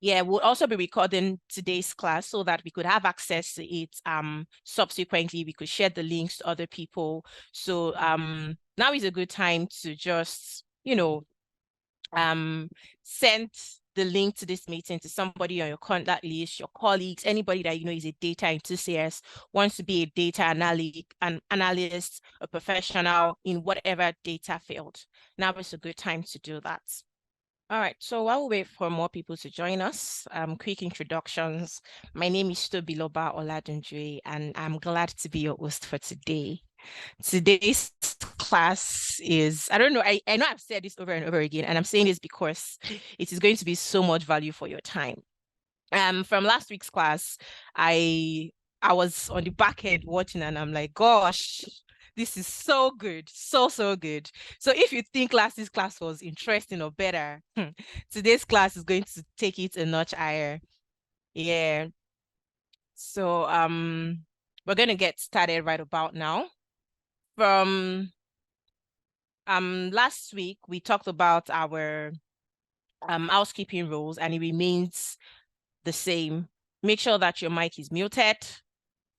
Yeah, we'll also be recording today's class so that we could have access to it. Subsequently, we could share the links to other people. So now is a good time to just, send the link to this meeting to somebody on your contact list, your colleagues, anybody that you know is a data enthusiast, wants to be a data analyst, a professional in whatever data field. Now is a good time to do that. All right, so while we wait for more people to join us, quick introductions. My name is Tobiloba Oladunjue, and I'm glad to be your host for today. Today's class is, I don't know, I know I've said this over and over again, and I'm saying this because it is going to be so much value for your time. From last week's class, I was on the back end watching, and I'm like, gosh, this is so good, so good. So if you think last week's class was interesting or better, today's class is going to take it a notch higher. Yeah. So we're going to get started right about now. From last week we talked about our housekeeping rules, and it remains the same. Make sure that your mic is muted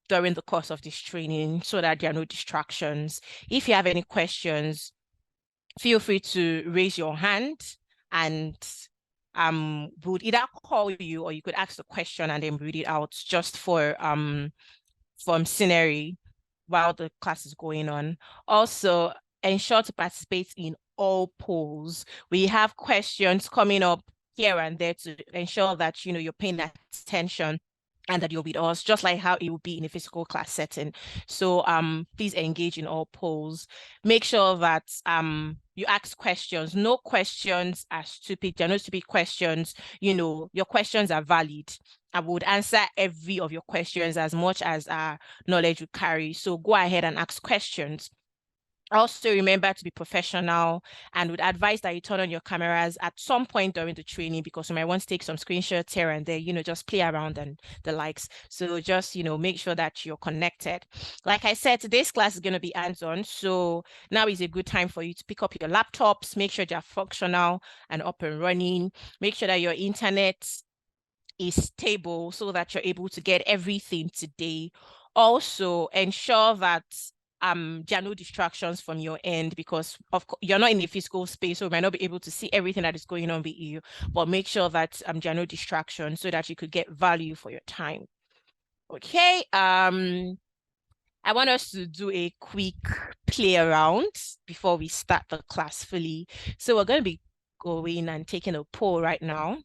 during the course of this training so that there are no distractions. If you have any questions, feel free to raise your hand, and would either call you or you could ask the question and then read it out just for from scenery while the class is going on. Also, ensure to participate in all polls. We have questions coming up here and there to ensure that you're paying attention and that you'll be with us, just like how it would be in a physical class setting. So please engage in all polls. Make sure that you ask questions. No questions are stupid. There are no stupid questions. Your questions are valid. I would answer every of your questions as much as our knowledge would carry. So go ahead and ask questions. Also, remember to be professional, and would advise that you turn on your cameras at some point during the training, because you might want to take some screenshots here and there, just play around and the likes. So just, make sure that you're connected. Like I said, today's class is going to be hands-on. So now is a good time for you to pick up your laptops, make sure they're functional and up and running. Make sure that your internet is stable so that you're able to get everything today. Also, ensure that there are no distractions from your end, because you're not in a physical space, so you might not be able to see everything that is going on with you, but make sure that there are no distractions so that you could get value for your time. Okay, I want us to do a quick play around before we start the class fully. So we're going to be going and taking a poll right now,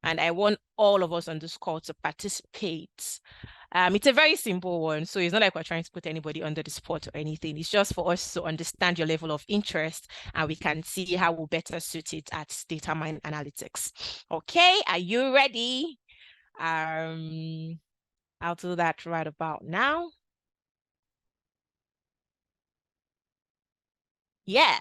and I want all of us on this call to participate. It's a very simple one, so it's not like we're trying to put anybody under the spot or anything. It's just for us to understand your level of interest, and we can see how we'll better suit it at data mine analytics. Okay, are you ready? I'll do that right about now. Yeah.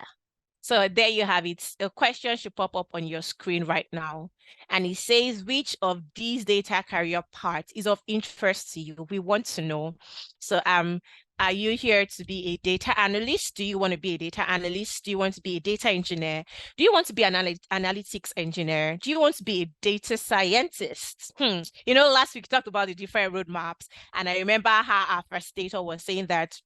So there you have it. A question should pop up on your screen right now. And it says, which of these data career paths is of interest to you? We want to know. So are you here to be a data analyst? Do you want to be a data analyst? Do you want to be a data engineer? Do you want to be an analytics engineer? Do you want to be a data scientist? Last week we talked about the different roadmaps. And I remember how our first data was saying that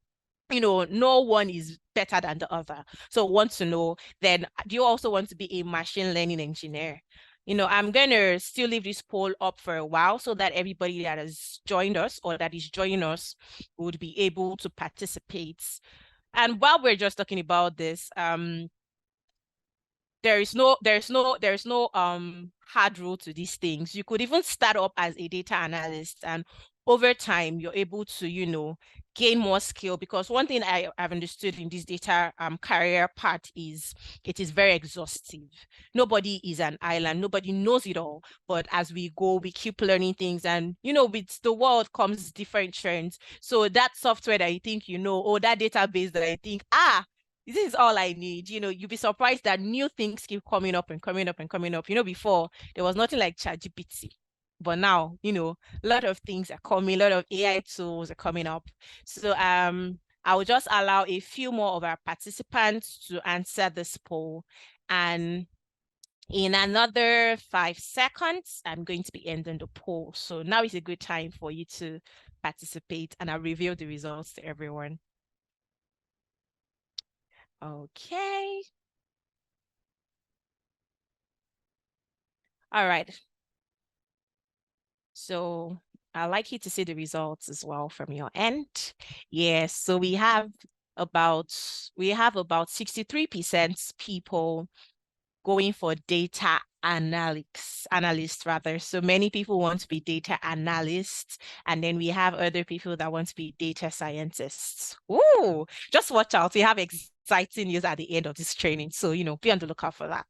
no one is better than the other. So want to know, then do you also want to be a machine learning engineer? I'm going to still leave this poll up for a while so that everybody that has joined us or that is joining us would be able to participate. And while we're just talking about this, there's no hard rule to these things. You could even start up as a data analyst, and over time you're able to gain more skill, because one thing I've understood in this data career path is it is very exhaustive. Nobody is an island, nobody knows it all, but as we go we keep learning things, and with the world comes different trends. So that software that you think or that database that I think this is all I need. You'll be surprised that new things keep coming up and coming up and coming up. Before there was nothing like ChatGPT, but now, a lot of things are coming, a lot of AI tools are coming up. So I will just allow a few more of our participants to answer this poll, and In another 5 seconds, I'm going to be ending the poll. So now is a good time for you to participate, and I'll reveal the results to everyone. Okay. All right. So I'd like you to see the results as well from your end. Yes, so we have about 63% people going for data analysts rather. So many people want to be data analysts, and then we have other people that want to be data scientists. Ooh, just watch out. We have exciting news at the end of this training. So, be on the lookout for that.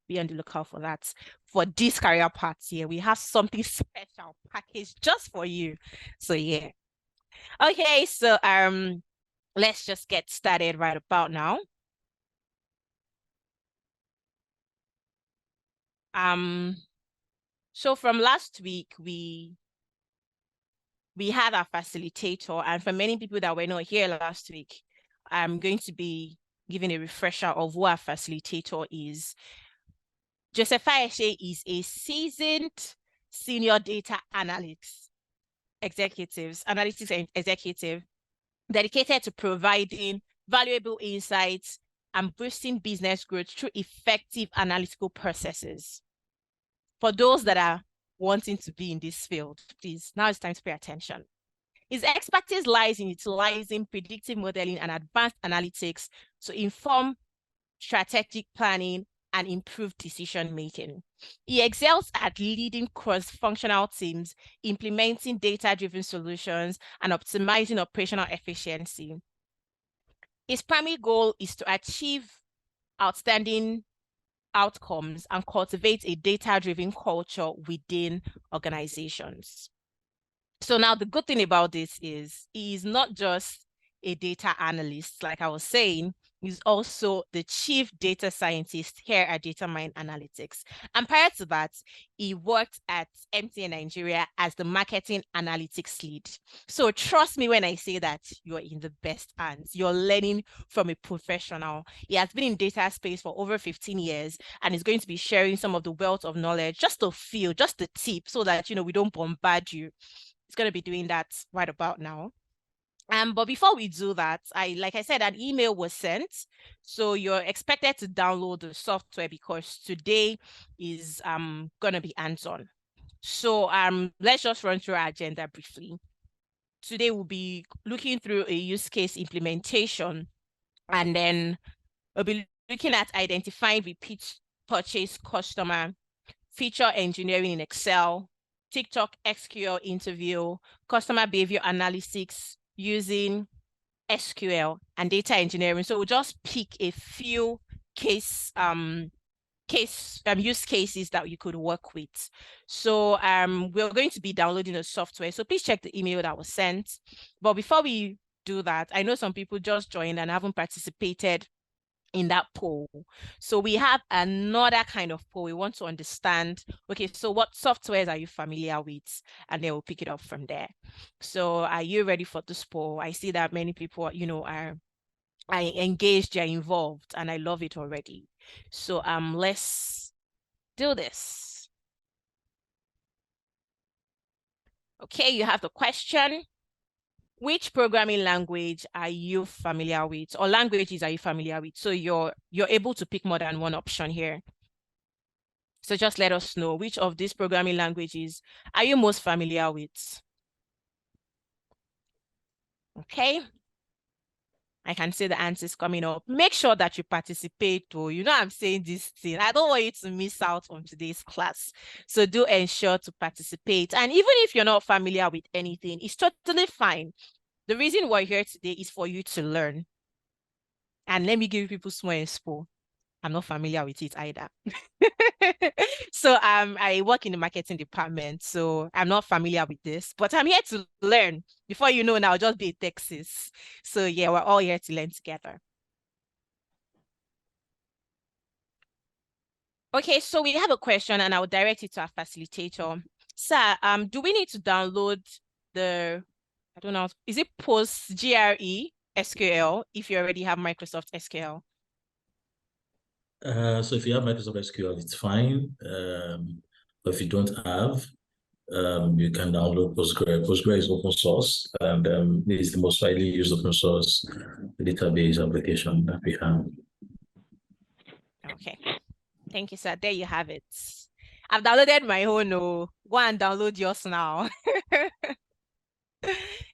Be on the lookout for that. For this career path here, we have something special packaged just for you. So yeah. Okay, so let's just get started right about now. So from last week, we had our facilitator, and for many people that were not here last week, I'm going to be giving a refresher of who our facilitator is. Joseph Faeshe is a seasoned senior data analytics executive dedicated to providing valuable insights and boosting business growth through effective analytical processes. For those that are wanting to be in this field, please, now it's time to pay attention. His expertise lies in utilizing predictive modeling and advanced analytics to inform strategic planning and improve decision-making. He excels at leading cross-functional teams, implementing data-driven solutions, and optimizing operational efficiency. His primary goal is to achieve outstanding outcomes and cultivate a data-driven culture within organizations. So now the good thing about this is he's not just a data analyst, like I was saying, he's also the chief data scientist here at Data Mine Analytics. And prior to that, he worked at MTN Nigeria as the marketing analytics lead. So trust me when I say that you're in the best hands. You're learning from a professional. He has been in data space for over 15 years and is going to be sharing some of the wealth of knowledge, just a few, just the tip, so that, we don't bombard you. It's going to be doing that right about now. But before we do that, like I said, an email was sent. So you're expected to download the software because today is gonna be hands-on. So let's just run through our agenda briefly. Today we'll be looking through a use case implementation, and then we'll be looking at identifying repeat purchase customer, feature engineering in Excel, TikTok SQL interview, customer behavior analytics using SQL, and data engineering. So we'll just pick a few use cases that you could work with. So we're going to be downloading the software. So please check the email that was sent. But before we do that, I know some people just joined and haven't participated in that poll. So we have another kind of poll. We want to understand, okay, so what softwares are you familiar with? And then we'll pick it up from there. So are you ready for this poll? I see that many people, are engaged, they're involved, and I love it already. So let's do this. Okay, you have the question. Which programming language are you familiar with, or languages are you familiar with? So you're able to pick more than one option here. So just let us know, which of these programming languages are you most familiar with? Okay. I can see the answers coming up. Make sure that you participate, though. I'm saying this thing. I don't want you to miss out on today's class. So do ensure to participate. And even if you're not familiar with anything, it's totally fine. The reason we're here today is for you to learn. And let me give people small expo. I'm not familiar with it either. So I work in the marketing department, so I'm not familiar with this, but I'm here to learn. Before you know, now I'll just be in Texas. So yeah, we're all here to learn together. Okay, so we have a question and I'll direct it to our facilitator. Sir, do we need to download the, I don't know, is it post GRE SQL if you already have Microsoft SQL? So if you have Microsoft SQL, it's fine. But if you don't have, you can download Postgre. Postgre is open source and it is the most widely used open source database application that we have. Okay. Thank you, sir. There you have it. I've downloaded my own. Oh, go and download yours now.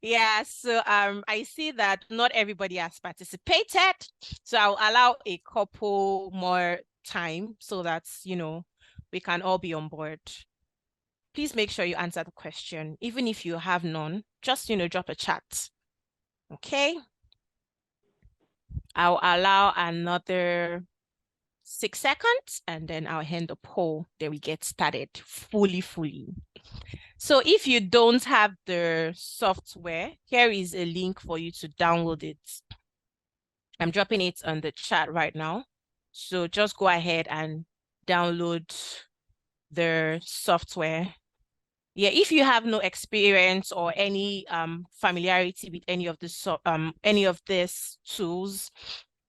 Yeah, so I see that not everybody has participated. So I'll allow a couple more time so that, we can all be on board. Please make sure you answer the question. Even if you have none, just, drop a chat. Okay. I'll allow another 6 seconds and then I'll end the poll. Then we get started fully. So if you don't have the software, here is a link for you to download it. I'm dropping it on the chat right now. So just go ahead and download the software. Yeah, if you have no experience or any familiarity with any of these tools,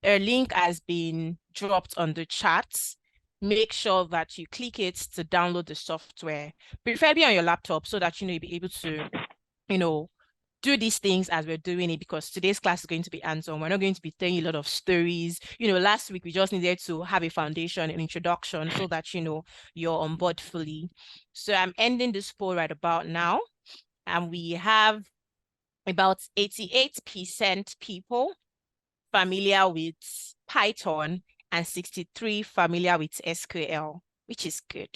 a link has been dropped on the chat. Make sure that you click it to download the software, preferably on your laptop, so that you'll be able to, do these things as we're doing it, because today's class is going to be hands-on. We're not going to be telling you a lot of stories. Last week we just needed to have a foundation, an introduction, so that you're on board fully. So I'm ending this poll right about now, and we have about 88% people familiar with Python and 63 familiar with SQL, which is good.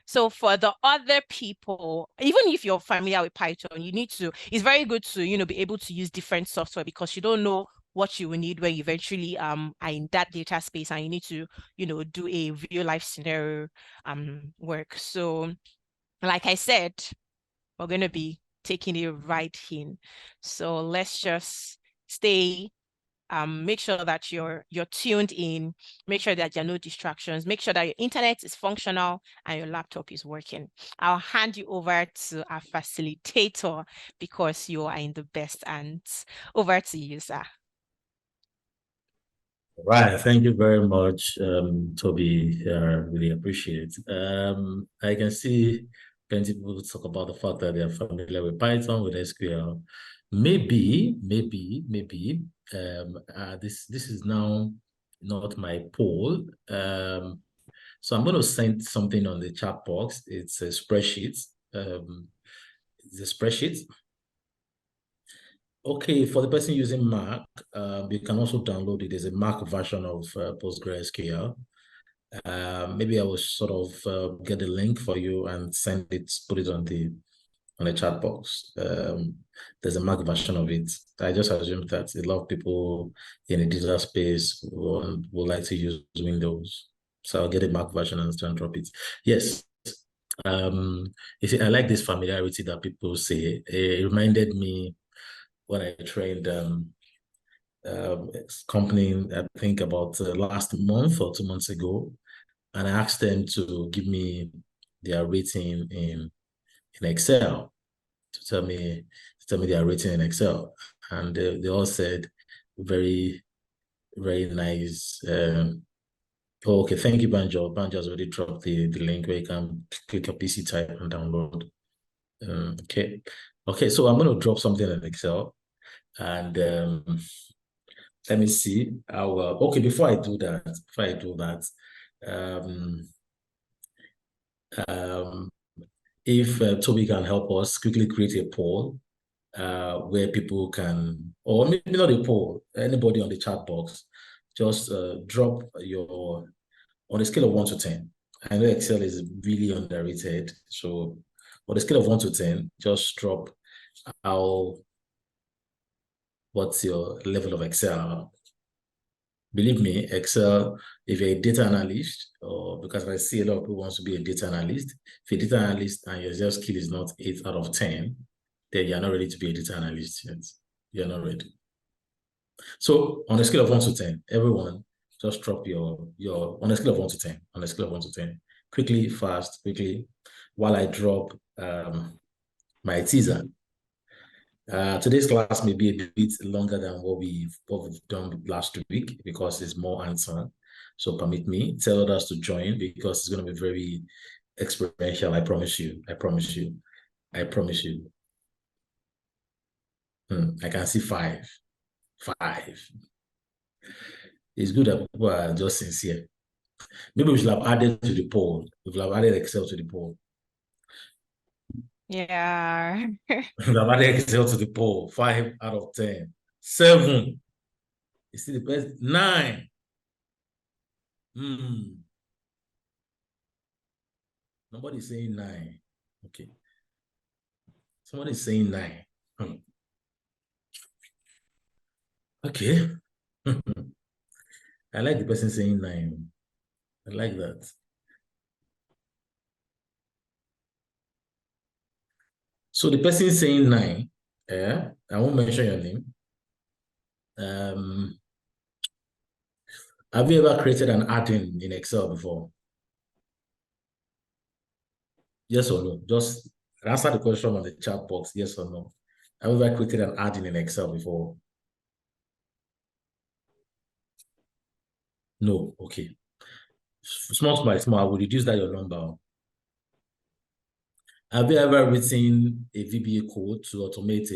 So for the other people, even if you're familiar with Python, it's very good to, be able to use different software, because you don't know what you will need when you eventually are in that data space and you need to, do a real life scenario work. So like I said, we're going to be taking it right in. So let's just stay make sure that you're tuned in, make sure that there are no distractions, make sure that your internet is functional and your laptop is working. I'll hand you over to our facilitator, because you are in the best hands. Over to you, sir. Right. Thank you very much, Toby. Really appreciate it. I can see plenty of people talk about the fact that they are familiar with Python, with SQL. Maybe, this is now not my poll. So I'm going to send something on the chat box. It's a spreadsheet. It's a spreadsheet. Okay, for the person using Mac, you can also download it. There's a Mac version of PostgreSQL. Maybe I will sort of get the link for you and send it, put it on the chat box. There's a Mac version of it. I just assume that a lot of people in the digital space will like to use Windows. So I'll get a Mac version and try and drop it. Yes. You see, I like this familiarity that people say. It reminded me when I trained company, I think about last month or 2 months ago, and I asked them to give me their rating in Excel, to tell me their rating in Excel, and they all said very, very nice. Oh, okay, thank you, Banjo. Banjo has already dropped the link where you can click a PC type and download. Okay, so I'm going to drop something in Excel, and let me see. Okay, before I do that, um, if Toby can help us quickly create a poll where people can, or maybe not a poll, anybody on the chat box, just drop on a scale of 1 to 10. I know Excel is really underrated, so on a scale of 1 to 10, just drop what's your level of Excel. Believe me, Excel, if you're a data analyst, or because I see a lot of people want to be a data analyst, if you're a data analyst and your Excel skill is not 8 out of 10, then you're not ready to be a data analyst yet. You're not ready. So on a scale of 1 to 10, everyone just drop your on a scale of 1 to 10, on a scale of 1 to 10, quickly, quickly, while I drop my teaser. Today's class may be a bit longer than what we've done last week because it's more hands-on. So permit me, tell others to join because it's going to be very experiential. I promise you. I promise you. I promise you. I can see five. Five. It's good that people are just sincere. Maybe we should have added to the poll. We should have added Excel to the poll. Yeah. We should have added Excel to the poll. 5 out of 10. 7. You see the best. 9. Nobody's saying 9. Okay. Somebody's saying 9. Okay. I like the person saying 9. I like that. So the person saying 9, I won't mention your name. Have you ever created an add-in in Excel before? Yes or no? Just answer the question on the chat box, yes or no. Have you ever created an add-in in Excel before? No, okay. Small by small, I will reduce that your number. Have you ever written a VBA code to automate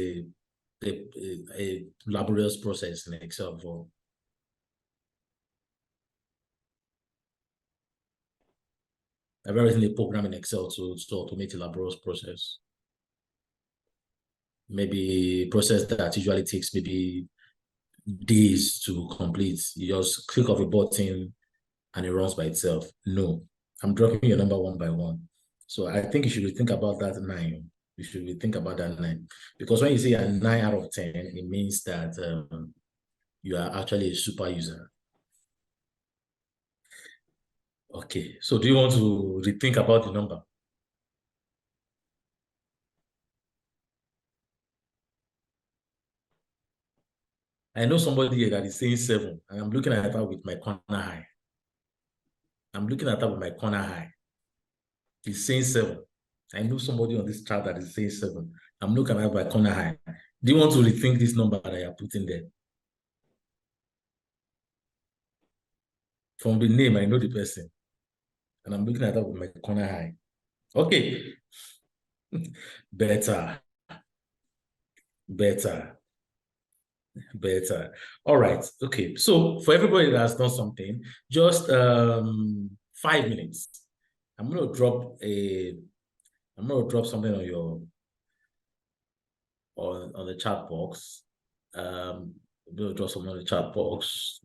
a laborious process in Excel before? Have you ever written a program in Excel to automate a laborious process? Maybe a process that usually takes maybe days to complete. You just click of a button and it runs by itself. No, I'm dropping your number one by one. So I think you should think about that 9. You should think about that 9. Because when you say a 9 out of 10, it means that you are actually a super user. Okay, so do you want to rethink about the number? I know somebody here that is saying 7, and I'm looking at that with my corner eye. I'm looking at that with my corner eye. He's saying 7. I know somebody on this chart that is saying 7. I'm looking at my corner eye. Do you want to rethink this number that I have put in there? From the name, I know the person. And I'm looking at that with my corner eye. Okay. Better. Better. Better. All right. Okay. So for everybody that has done something, just 5 minutes. I'm gonna drop something on your on the chat box. I'm gonna drop something on the chat box.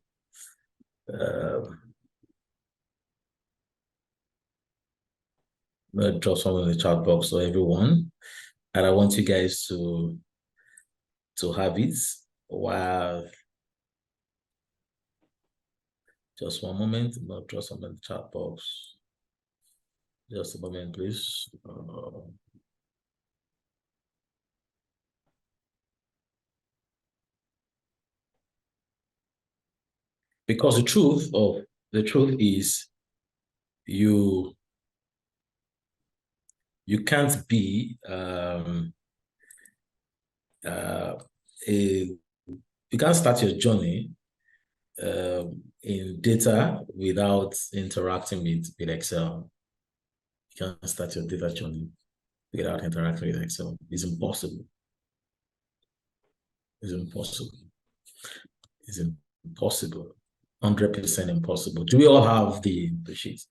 I'm gonna drop something in the chat box for everyone. And I want you guys to have it while just one moment. I'm gonna drop something in the chat box. Just a moment, please. Because the truth is you can't be you can't start your journey in data without interacting with Excel. You can't start your data journey without interacting with Excel. It's impossible. It's impossible. It's impossible. 100% impossible. Do we all have the sheets?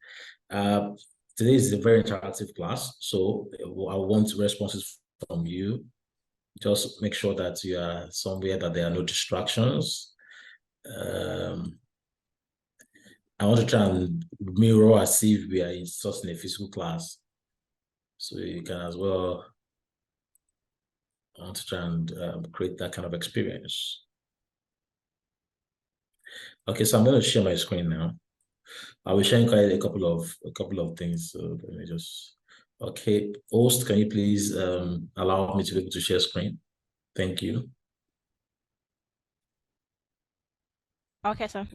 Today is a very interactive class, so I want responses from you. Just make sure that you are somewhere that there are no distractions. I want to try and mirror as if we are in such a physical class. So you can as well, I want to try and create that kind of experience. Okay, so I'm going to share my screen now. I will share a couple of things. So let me just, okay, host, can you please allow me to be able to share screen? Thank you. Okay, sir.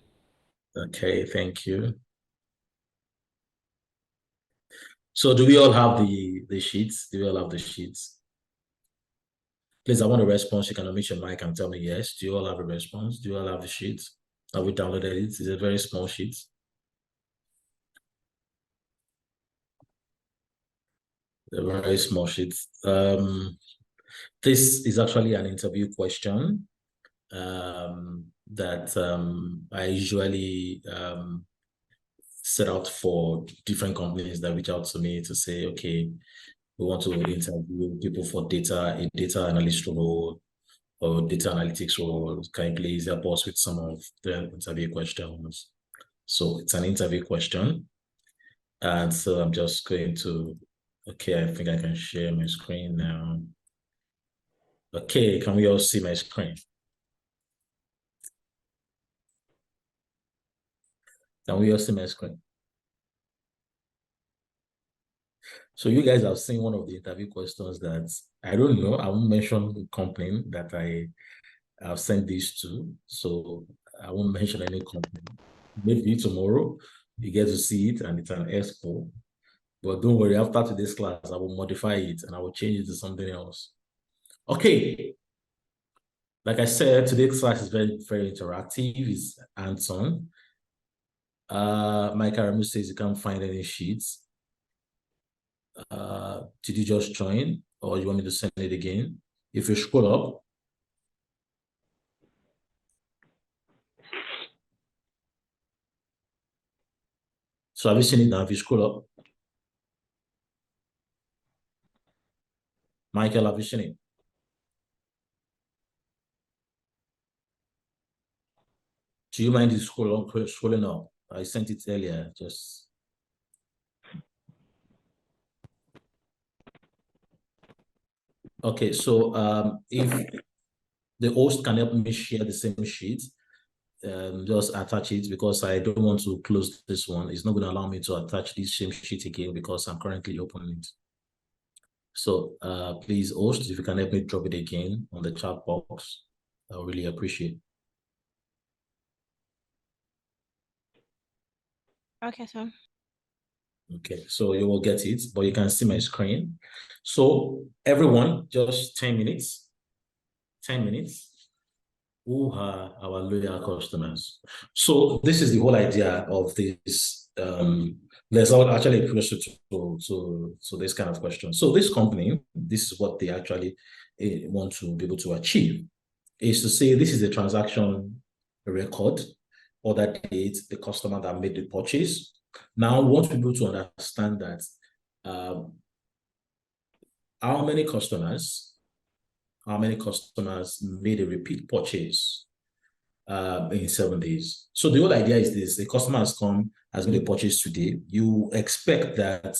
Okay, thank you. So do we all have the sheets? Do we all have the sheets? Please, I want a response. You can unmute your mic and tell me yes. Do you all have a response? Do you all have the sheets? Have we downloaded it? It's a very small sheet. A very small sheet. This is actually an interview question that I usually set out for different companies that reach out to me to say, okay, we want to interview people for a data analyst role or data analytics role. Can you please help us with some of the interview questions? So it's an interview question. And so I'm just going to, okay, I think I can share my screen now. Okay, can we all see my screen? Can we all see my screen? So you guys have seen one of the interview questions that I don't know. I won't mention the company that I've sent these to. So I won't mention any company. Maybe tomorrow you get to see it and it's an expo. But don't worry, after today's class, I will modify it and I will change it to something else. Okay. Like I said, today's class is very, very interactive. It's hands-on. Mike Aramu says you can't find any sheets. Did you just join or you want me to send it again? If you scroll up, so have you seen it now? If you scroll up, Michael, have you seen it? Do you mind scrolling up? I sent it earlier, just. Okay, so if the host can help me share the same sheet, just attach it because I don't want to close this one. It's not going to allow me to attach this same sheet again because I'm currently opening it. So please, host, if you can help me drop it again on the chat box, I'll really appreciate. Okay, sir. Okay, so you will get it, but you can see my screen. So everyone, just 10 minutes. 10 minutes. Who are our loyal customers? So this is the whole idea of this. There's actually a question to this kind of question. So this company, this is what they actually want to be able to achieve, is to say this is a transaction record, or that date, the customer that made the purchase. Now, we want people to understand that how many customers made a repeat purchase in 7 days. So the whole idea is this: the customer has made a purchase today. You expect that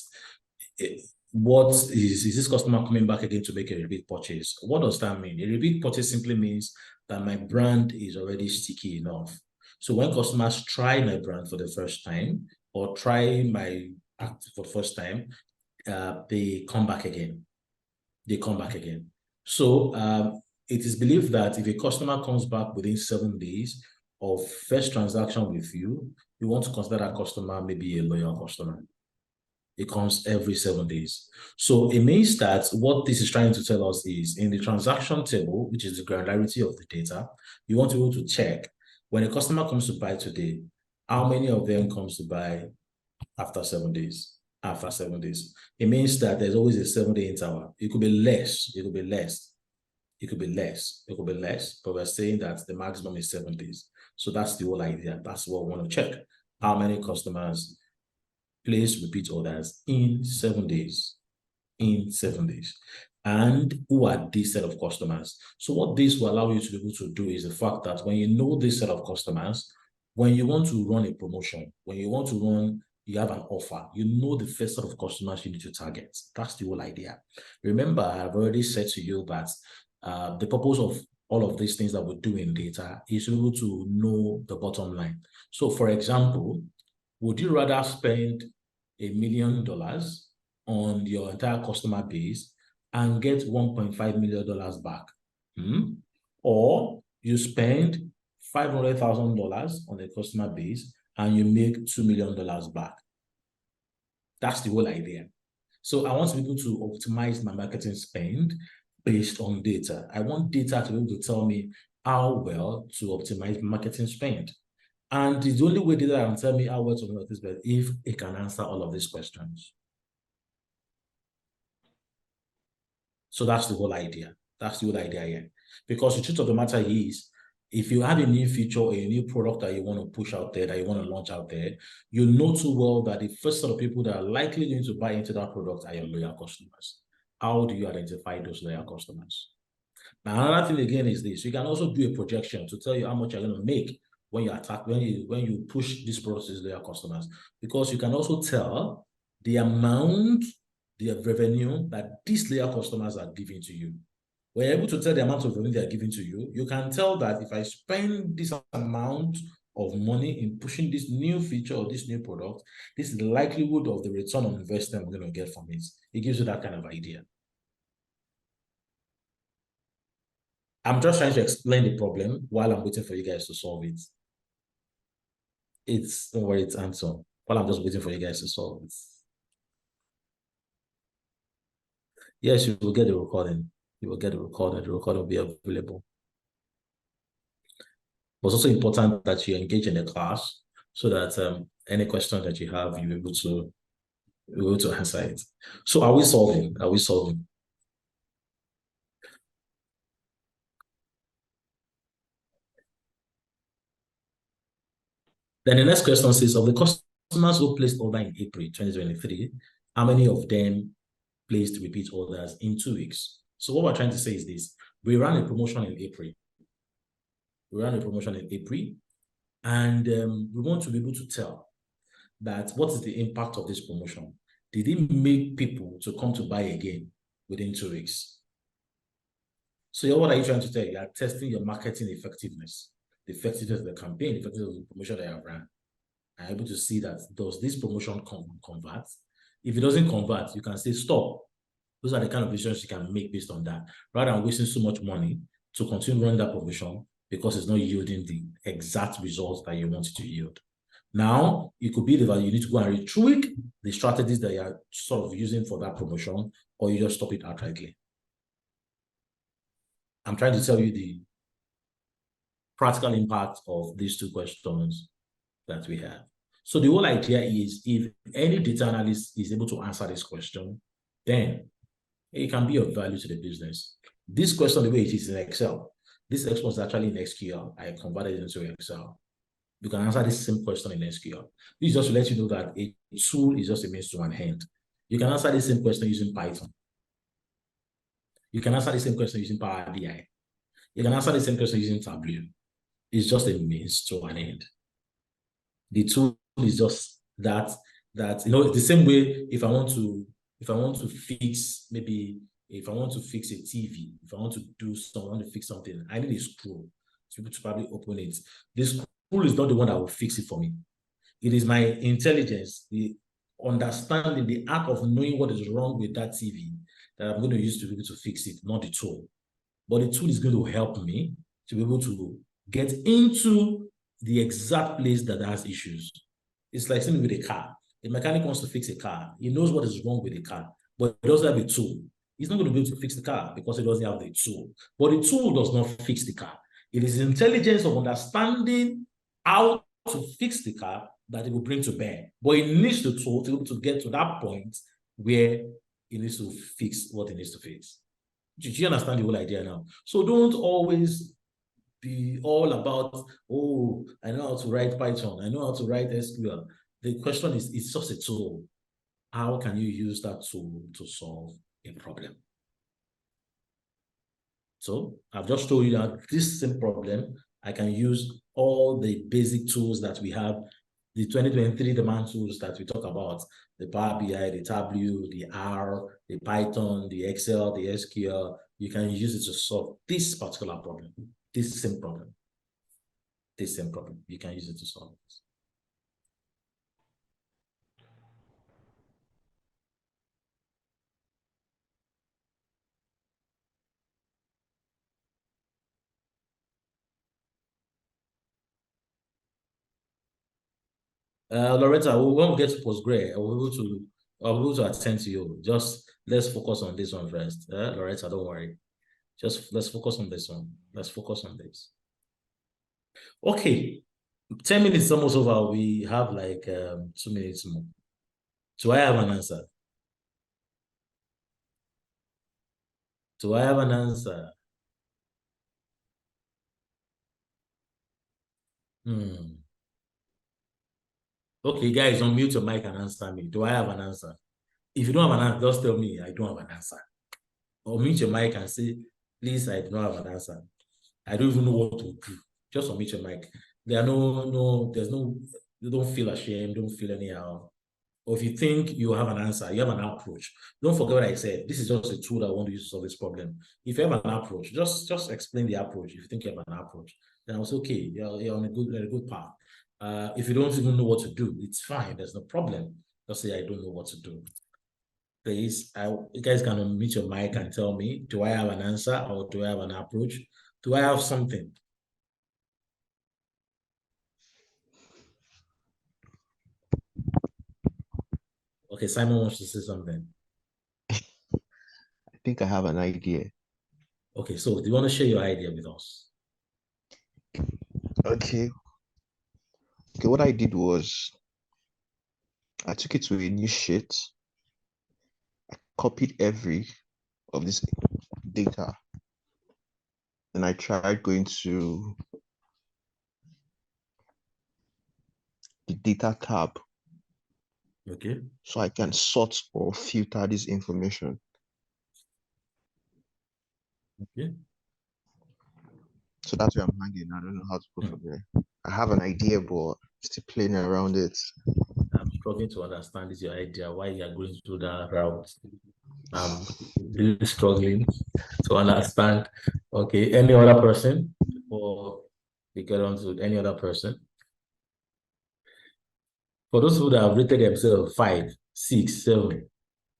what is this customer coming back again to make a repeat purchase? What does that mean? A repeat purchase simply means that my brand is already sticky enough. So when customers try my brand for the first time or try my act for the first time, they come back again. They come back again. So it is believed that if a customer comes back within 7 days of first transaction with you, you want to consider that customer maybe a loyal customer. It comes every 7 days. So it means that what this is trying to tell us is in the transaction table, which is the granularity of the data, you want to be able to check when a customer comes to buy today, how many of them comes to buy after 7 days? After 7 days. It means that there's always a 7-day interval. It could be less, it could be less, it could be less, it could be less, but we're saying that the maximum is 7 days. So that's the whole idea. That's what we want to check. How many customers place repeat orders in 7 days? In 7 days. And who are these set of customers? So what this will allow you to be able to do is the fact that when you know this set of customers, when you want to run a promotion, when you want to run, you have an offer, you know the first set of customers you need to target. That's the whole idea. Remember, I've already said to you that the purpose of all of these things that we do in data is to be able to know the bottom line. So for example, would you rather spend $1 million on your entire customer base and get $1.5 million back? Or you spend $500,000 on a customer base and you make $2 million back? That's the whole idea. So I want to be able to optimize my marketing spend based on data. I want data to be able to tell me how well to optimize marketing spend. And the only way data can tell me how well to optimize this spend if it can answer all of these questions. So that's the whole idea. That's the whole idea here. Because the truth of the matter is, if you have a new feature or a new product that you want to push out there, that you want to launch out there, you know too well that the first set of people that are likely going to buy into that product are your loyal customers. How do you identify those loyal customers? Now, another thing again is this: you can also do a projection to tell you how much you're going to make when you push this product to their customers, because you can also tell the amount, the revenue that these layer customers are giving to you. When you're able to tell the amount of revenue they are giving to you, you can tell that if I spend this amount of money in pushing this new feature or this new product, this is the likelihood of the return on investment I'm going to get from it. It gives you that kind of idea. I'm just trying to explain the problem while I'm waiting for you guys to solve it. Don't worry, it's answer. While I'm just waiting for you guys to solve it. Yes, you will get the recording. You will get the recording. The recording will be available. But it's also important that you engage in the class so that any question that you have, you're able to answer it. So are we solving? Are we solving? Then the next question says, of the customers who placed order in April 2023, how many of them placed repeat orders in 2 weeks? So what we're trying to say is this: we ran a promotion in April. And we want to be able to tell that what is the impact of this promotion? Did it make people to come to buy again within 2 weeks? So what are you trying to tell? You are testing your marketing effectiveness, the effectiveness of the campaign, the effectiveness of the promotion that you have ran. And able to see that, does this promotion convert? If it doesn't convert, you can say stop. Those are the kind of decisions you can make based on that, rather than wasting so much money to continue running that promotion because it's not yielding the exact results that you want it to yield. Now, it could be that you need to go and retweak the strategies that you are sort of using for that promotion, or you just stop it outrightly. I'm trying to tell you the practical impact of these two questions that we have. So the whole idea is, if any data analyst is able to answer this question, then it can be of value to the business. This question, the way it is in Excel, this question is actually in SQL. I converted it into Excel. You can answer this same question in SQL. This is just to let you know that a tool is just a means to an end. You can answer the same question using Python. You can answer the same question using Power BI. You can answer the same question using Tableau. It's just a means to an end. The tool is just that the same way if I want to fix, maybe if I want to fix a TV, if I want to fix something, I need a screw to be able to probably open it. This screw is not the one that will fix it for me. It is my intelligence, the understanding, the art of knowing what is wrong with that TV that I'm going to use to be able to fix it, not the tool. But the tool is going to help me to be able to get into the exact place that has issues. It's like something with a car. A mechanic wants to fix a car. He knows what is wrong with the car, but he doesn't have a tool. He's not going to be able to fix the car because he doesn't have the tool. But the tool does not fix the car. It is intelligence of understanding how to fix the car that it will bring to bear. But he needs the tool to be able to get to that point where he needs to fix what he needs to fix. Do you understand the whole idea now? So don't always be all about, oh, I know how to write Python, I know how to write SQL. The question is, it's just a tool. How can you use that tool to solve a problem? So I've just told you that this same problem, I can use all the basic tools that we have, the 2023 demand tools that we talk about, the Power BI, the Tableau, the R, the Python, the Excel, the SQL. You can use it to solve this particular problem, this same problem. You can use it to solve it. Loretta, when we get to postgrad, I'll be able to attend to you. Just let's focus on this one first. Loretta, don't worry. Just let's focus on this one. Let's focus on this. Okay, 10 minutes almost over. We have like 2 minutes more. So I have an answer. Do I have an answer? Okay, guys, unmute your mic and answer me. Do I have an answer? If you don't have an answer, just tell me I don't have an answer. Or mute your mic and say, please, I do not have an answer. I don't even know what to do. Just unmute your mic. There's no, you don't feel ashamed, don't feel anyhow. Or if you think you have an answer, you have an approach. Don't forget what I said. This is just a tool that I want to use to solve this problem. If you have an approach, just explain the approach. If you think you have an approach, then I was okay. You're on a good path. If you don't even know what to do, it's fine. There's no problem. Just say, I don't know what to do. Please, you guys can unmute your mic and tell me, do I have an answer or do I have an approach? Do I have something? Okay, Simon wants to say something. I think I have an idea. Okay, so do you want to share your idea with us? Okay. Okay, what I did was I took it to a new sheet. I copied every of this data. And I tried going to the data tab. Okay. So I can sort or filter this information. Okay. So that's where I'm hanging. I don't know how to go from there. I have an idea, but still playing around it. I'm struggling to understand this your idea, why you are going through that route. I'm really struggling to understand. Okay, any other person before we get on to any other person? For those who have rated themselves 5, 6, 7,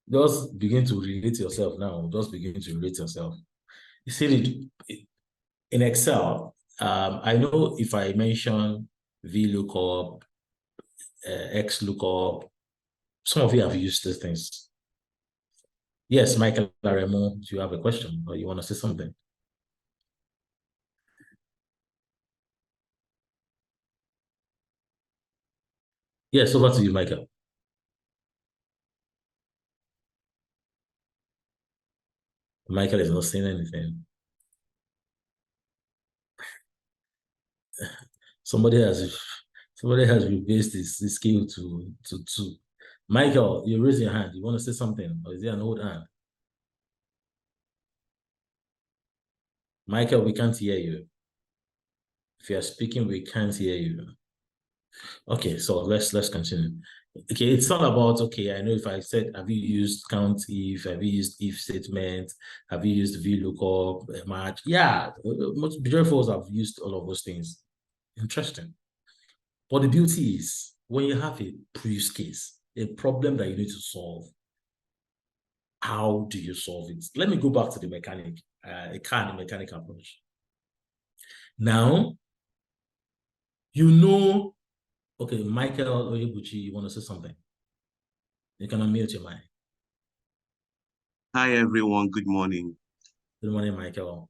just begin to relate yourself now. Just begin to relate yourself. You see, in Excel, I know if I mention VLOOKUP, XLOOKUP, some of you have used these things. Yes, Michael Laremo, do you have a question or you want to say something? Yes, over to you, Michael. Michael is not saying anything. Somebody has rebased this skill to 2. Michael, you raise your hand. You want to say something, or is there an old hand? Michael, we can't hear you. If you are speaking, we can't hear you. Okay, so let's continue. Okay, it's not about, okay, I know if I said, have you used count if, have you used if statement, have you used VLOOKUP, match? Yeah, most majority of us have used all of those things. Interesting. But the beauty is, when you have a use case, a problem that you need to solve, how do you solve it? Let me go back to the mechanic, a car and mechanic approach. Now, you know, okay, Michael Oyebuchi, you want to say something? You can unmute your mic. Hi, everyone. Good morning. Good morning, Michael.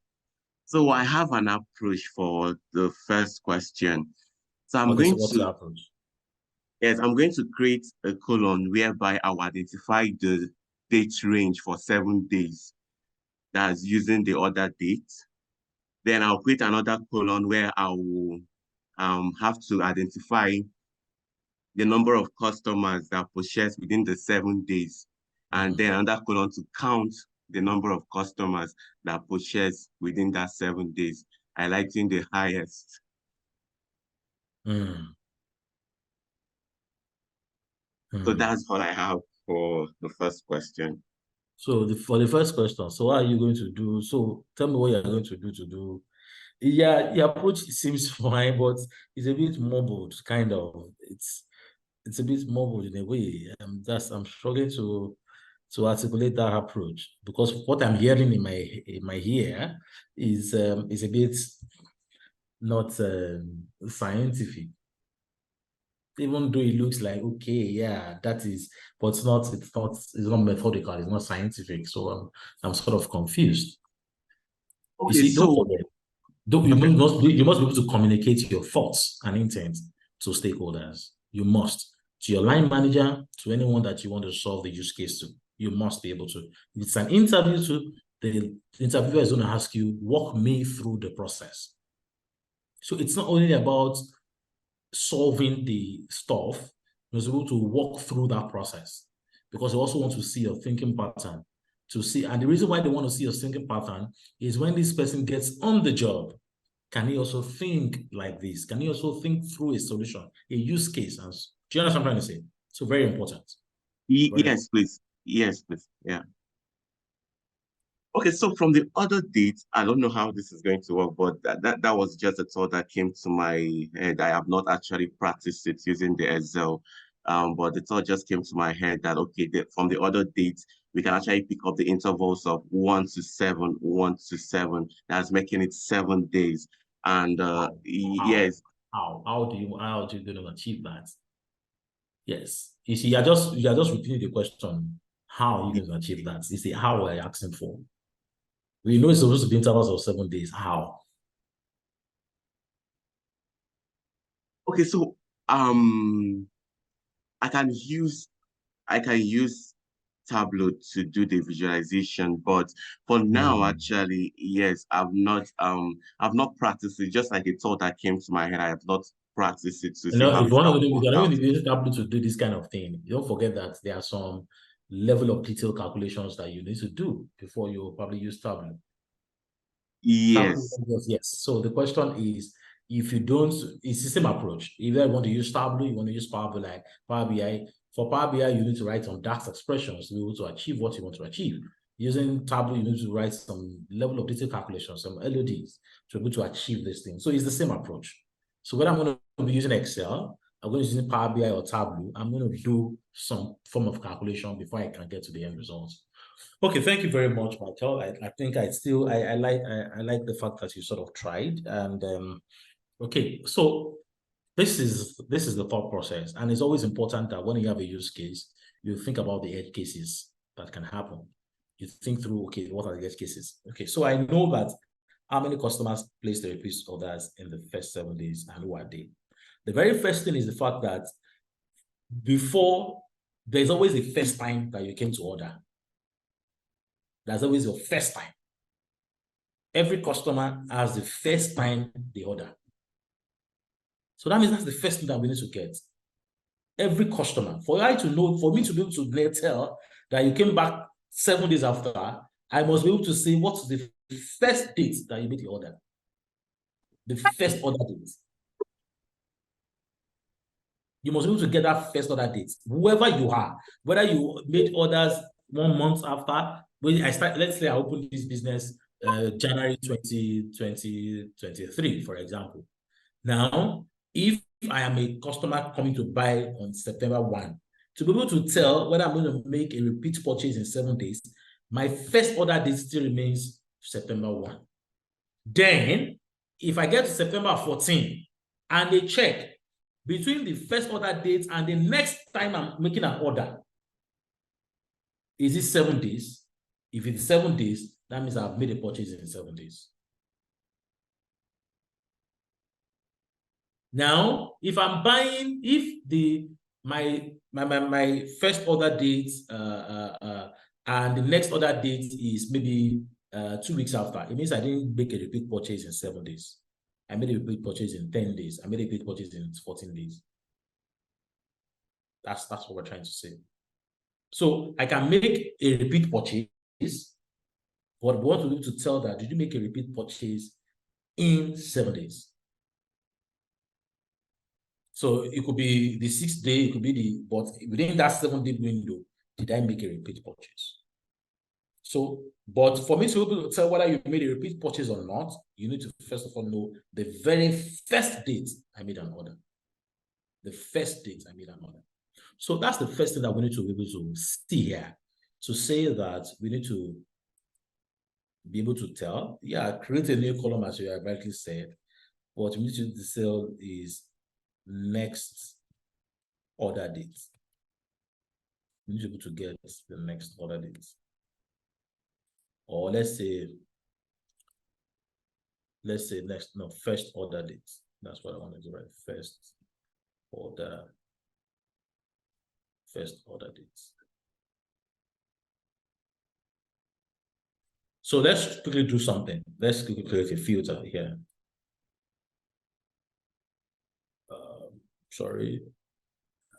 So I have an approach for the first question. So What's your approach? Yes, I'm going to create a column whereby I'll identify the date range for 7 days. That's using the order date. Then I'll create another column where I will have to identify the number of customers that purchase within the 7 days. And then another column to count the number of customers that purchase within that 7 days, highlighting the highest. So that's what I have for the first question. So for the first question, so what are you going to do? So tell me what you're going to do. Yeah, your approach seems fine, but it's a bit mumbled, kind of. It's a bit mumbled in a way. I'm struggling to articulate that approach because what I'm hearing in my ear is a bit not scientific. Even though it looks like okay, yeah, that is, but it's not methodical, it's not scientific. So I'm sort of confused. Okay, you see, don't forget, you must be able to communicate your thoughts and intent to stakeholders. You must. To your line manager, to anyone that you want to solve the use case to. You must be able to. If it's an interview to, the interviewer is going to ask you, walk me through the process. So it's not only about solving the stuff, you're able to walk through that process, because they also want to see your thinking pattern. And the reason why they want to see your thinking pattern is when this person gets on the job, can he also think like this? Can he also think through a solution, a use case? Do you understand what I'm trying to say? So very important. Yes, please. Yes, please. Yeah. Okay, so from the other dates, I don't know how this is going to work, but that was just a thought that came to my head. I have not actually practiced it using the Excel, but the thought just came to my head that, okay, from the other dates, we can actually pick up the intervals of 1 to 7, 1 to 7. That's making it 7 days. And yes. How do you going to achieve that? Yes. You see, you're just repeating the question. How are you going to achieve that? It's the how we're asking for. We know it's supposed to be intervals of 7 days. How? Okay, so I can use Tableau to do the visualization, but for now, actually, yes, I've not practiced it. Just like a thought that came to my head, I have not practiced it to see how If you want to it use Tableau to do this kind of thing, don't forget that there are some level of detail calculations that you need to do before you probably use Tableau. Yes. Yes. So the question is, if you don't, it's the same approach. If you want to use Tableau, you want to use Power BI. For Power BI, you need to write some DAX expressions to be able to achieve what you want to achieve. Using Tableau, you need to write some level of detail calculations, some LODs to be able to achieve this thing. So it's the same approach. So when I'm going to be using Excel, I'm going to be using Power BI or Tableau, I'm going to do some form of calculation before I can get to the end results. Okay, thank you very much, Michael. I think I like the fact that you sort of tried. And okay, so this is the thought process, and it's always important that when you have a use case, you think about the edge cases that can happen. You think through, okay, what are the edge cases? Okay, so I know that how many customers place the repeat orders in the first 7 days, and who are they? The very first thing is the fact that before, there's always the first time that you came to order. That's always your first time. Every customer has the first time they order. So that means that's the first thing that we need to get. Every customer, for me to be able to tell that you came back 7 days after, I must be able to say what's the first date that you made the order. The first order date. You must be able to get that first order date. Whoever you are, whether you made orders 1 month after, let's say I opened this business January 2023, for example. Now, if I am a customer coming to buy on September 1, to be able to tell whether I'm going to make a repeat purchase in 7 days, my first order date still remains September 1. Then, if I get to September 14 and they check between the first order date and the next time I'm making an order, is it 7 days? If it's 7 days, that means I've made a purchase in 7 days. Now, if I'm buying, my first order date and the next order date is maybe 2 weeks after, it means I didn't make a repeat purchase in 7 days. I made a repeat purchase in 10 days. I made a repeat purchase in 14 days. That's what we're trying to say. So I can make a repeat purchase, but we want to be able to tell that, did you make a repeat purchase in 7 days? So it could be the 6th day, it could be but within that 7-day window, did I make a repeat purchase? So, but for me to be able to tell whether you made a repeat purchase or not, you need to first of all know the very first date I made an order. The first date I made an order. So that's the first thing that we need to be able to see here, to say that we need to be able to tell, create a new column as you have rightly said, what we need to tell is next order date. We need to be able to get the next order date. Or let's say first order date. That's what I want to do, right? First order date. So let's quickly do something. Let's quickly create a filter here. Sorry,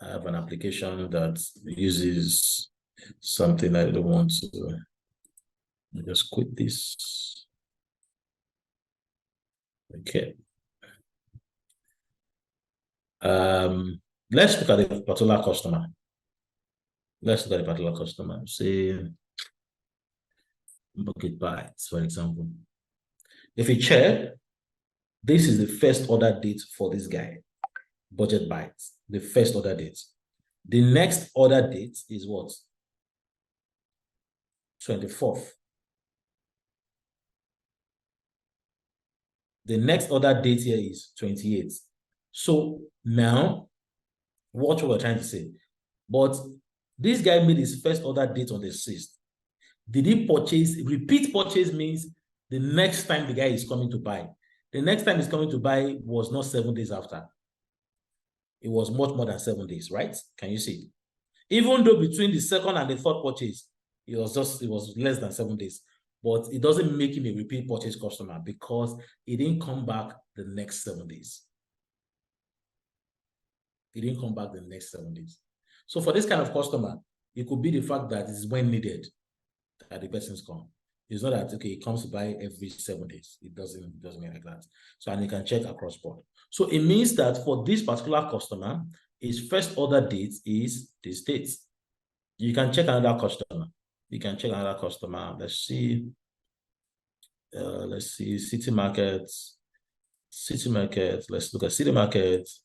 I have an application that uses something I don't want to. Just quit this. Okay. Let's look at a particular customer. Let's look at a particular customer. Say bucket bites, for example. If you check, this is the first order date for this guy. Budget bites, the first order date. The next order date is what? 24th. The next order date here is 28th. So now, watch what we're trying to say. But this guy made his first order date on the 6th. Did he purchase? Repeat purchase means the next time the guy is coming to buy. The next time he's coming to buy was not 7 days after. It was much more than 7 days, right? Can you see? Even though between the second and the third purchase, it was less than 7 days. But it doesn't make him a repeat purchase customer because he didn't come back the next 7 days. He didn't come back the next 7 days. So for this kind of customer, it could be the fact that it's when needed that the person's come. It's not that, okay, it comes to buy every 7 days. It doesn't mean like that. So, and you can check across board. So it means that for this particular customer, his first order date is this date. You can check another customer. You can check another customer. Let's see. City markets. City markets. Let's look at city markets.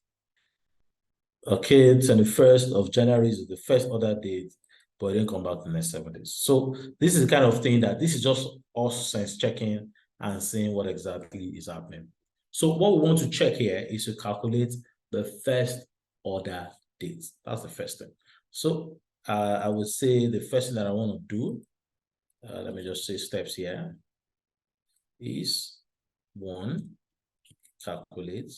Okay, 21st of January is the first order date, but it didn't come back the next 7 days. So this is the kind of thing that this is just us sense checking and seeing what exactly is happening. So what we want to check here is to calculate the first order date. That's the first thing. So I would say the first thing that I want to do, let me just say steps here, is 1, calculate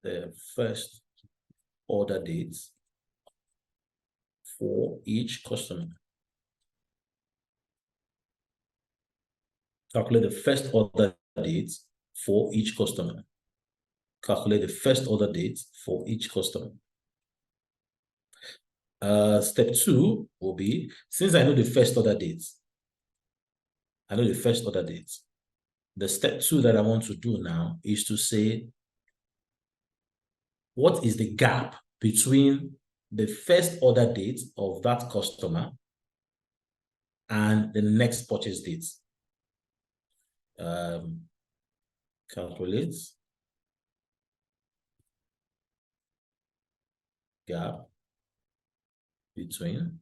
the first order dates for each customer. Calculate the first order dates for each customer. Calculate the first order dates for each customer. Step 2 will be, since I know the first order dates, the step 2 that I want to do now is to say, what is the gap between the first order date of that customer and the next purchase date? Calculate gap between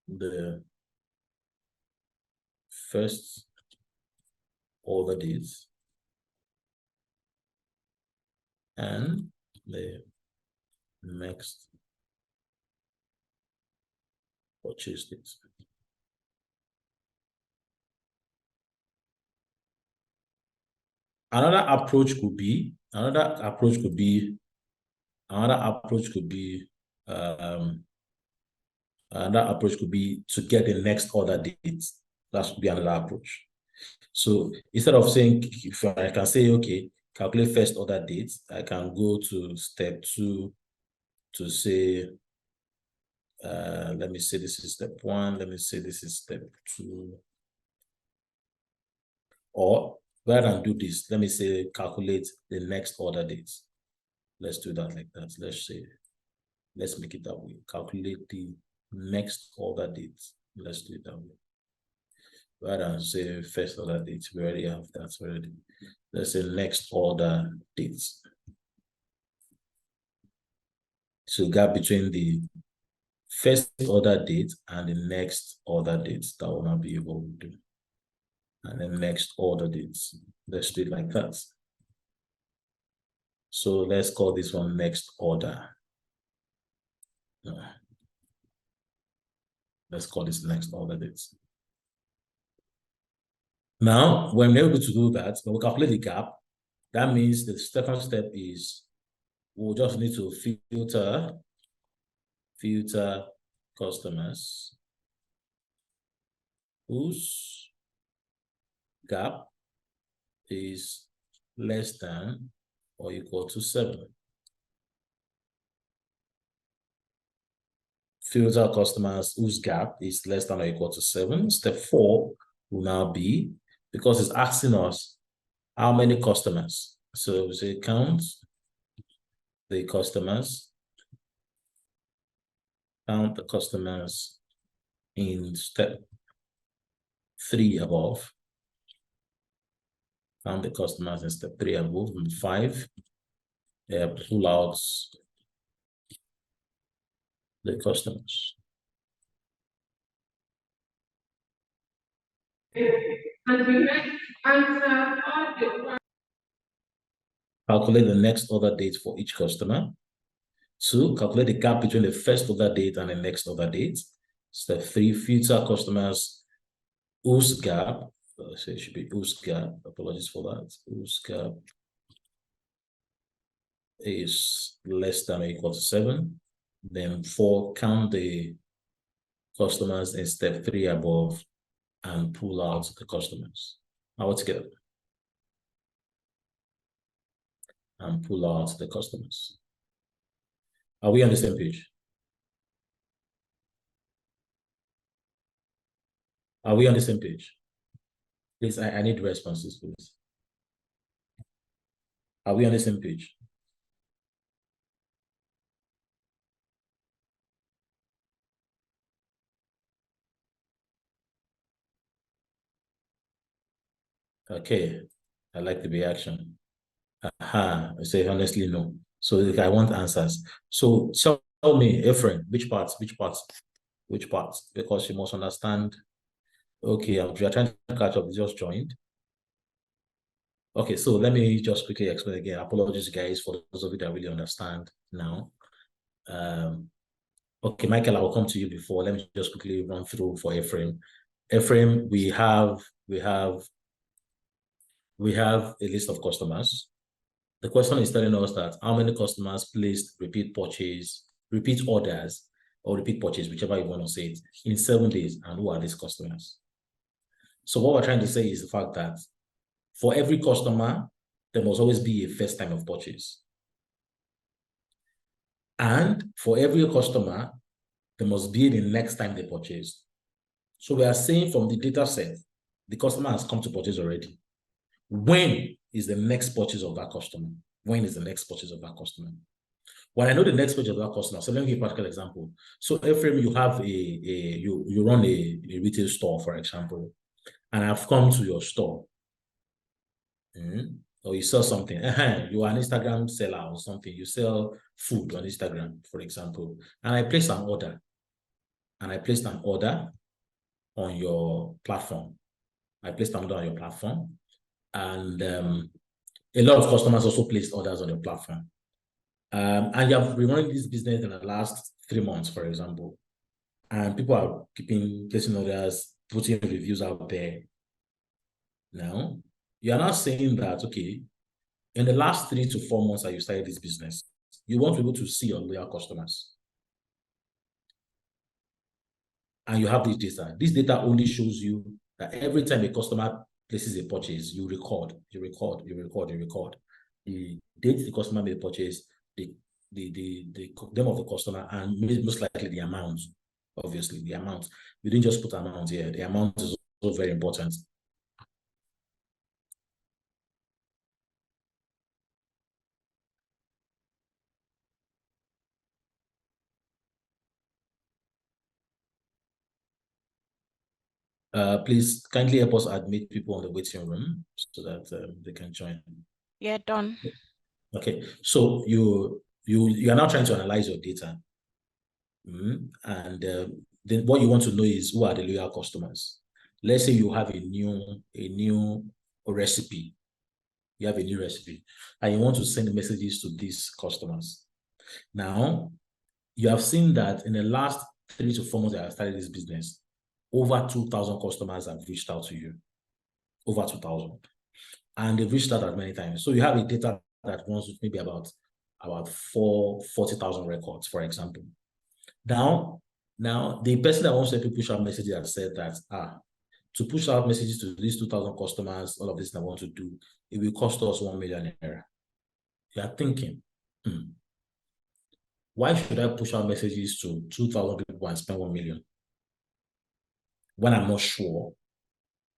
the first order dates and the next purchase dates. Another approach could be to get the next order date. That should be another approach. So instead of saying, if I can say, okay, calculate first order date, I can go to step 2 to say, let me say this is step 1, let me say this is step 2. Or rather than do this, let me say calculate the next order date. Let's do that like that. Let's make it that way. Calculate the next order date. Let's do it that way. Rather than say first order date, we already have that already. Let's say next order date. So gap between the first order date and the next order date that will not be able to do. And then next order dates. Let's do it like that. So let's call this one next order. Let's call this next order dates. Now, when we're able to do that, when we calculate the gap, that means the second step is we'll just need to filter customers whose gap is less than or equal to 7. Filter customers whose gap is less than or equal to 7. Step 4 will now be, because it's asking us how many customers. So we say count the customers, count the customers in step 3 above. Count the customers in step 3 above, and 5. Pull out the customers. Calculate the next order date for each customer. 2, calculate the gap between the first order date and the next order date. Step 3, filter customers whose gap, so it should be whose gap, apologies for that, whose gap is less than or equal to 7. Then 4, count the customers in step 3 above and pull out the customers. Now let's get and pull out the customers. Are we on the same page? Are we on the same page? Please, I need responses, please. Are we on the same page? Okay, I like the reaction. I say honestly no. So if I want answers. So tell me, Ephraim, which parts? Because you must understand. Okay, if you're trying to catch up, you just joined. Okay, so let me just quickly explain again. Apologies, guys, for those of you that really understand now. Okay, Michael, I will come to you before. Let me just quickly run through for Ephraim. Ephraim, we have a list of customers. The question is telling us that how many customers placed repeat orders, or repeat purchase, whichever you want to say it, in 7 days, and who are these customers? So what we're trying to say is the fact that for every customer, there must always be a first time of purchase. And for every customer, there must be the next time they purchased. So we are saying from the data set, the customer has come to purchase already. When is the next purchase of that customer? When is the next purchase of that customer? When I know the next purchase of that customer, so let me give you a practical example. So Ephraim, you have you run a retail store, for example, and I've come to your store. Or you sell something. You are an Instagram seller or something. You sell food on Instagram, for example. And I placed an order. And I placed an order on your platform. And a lot of customers also placed orders on your platform. And you have been running this business in the last 3 months, for example. And people are placing orders, putting reviews out there. Now, you are not saying that, okay, in the last 3 to 4 months that you started this business, you want to be able to see your loyal customers. And you have this data. This data only shows you that every time a customer places a purchase, you record the date the customer made a purchase, the name of the customer, and most likely the amount. Obviously, the amount. You didn't just put amount here. The amount is also very important. Please kindly help us admit people on the waiting room so that they can join. Yeah, done. Okay, so you are now trying to analyze your data, and then what you want to know is who are the loyal customers. Let's say you have a new recipe. You have a new recipe, and you want to send messages to these customers. Now, you have seen that in the last 3 to 4 months that I started this business, over 2,000 customers have reached out to you. Over 2,000. And they've reached out as many times. So you have a data that runs with maybe about 40,000 records, for example. Now, the person that wants to help you push out messages has said that, to push out messages to these 2,000 customers, all of this I want to do, it will cost us 1 million naira. You are thinking, why should I push out messages to 2,000 people and spend 1 million when I'm not sure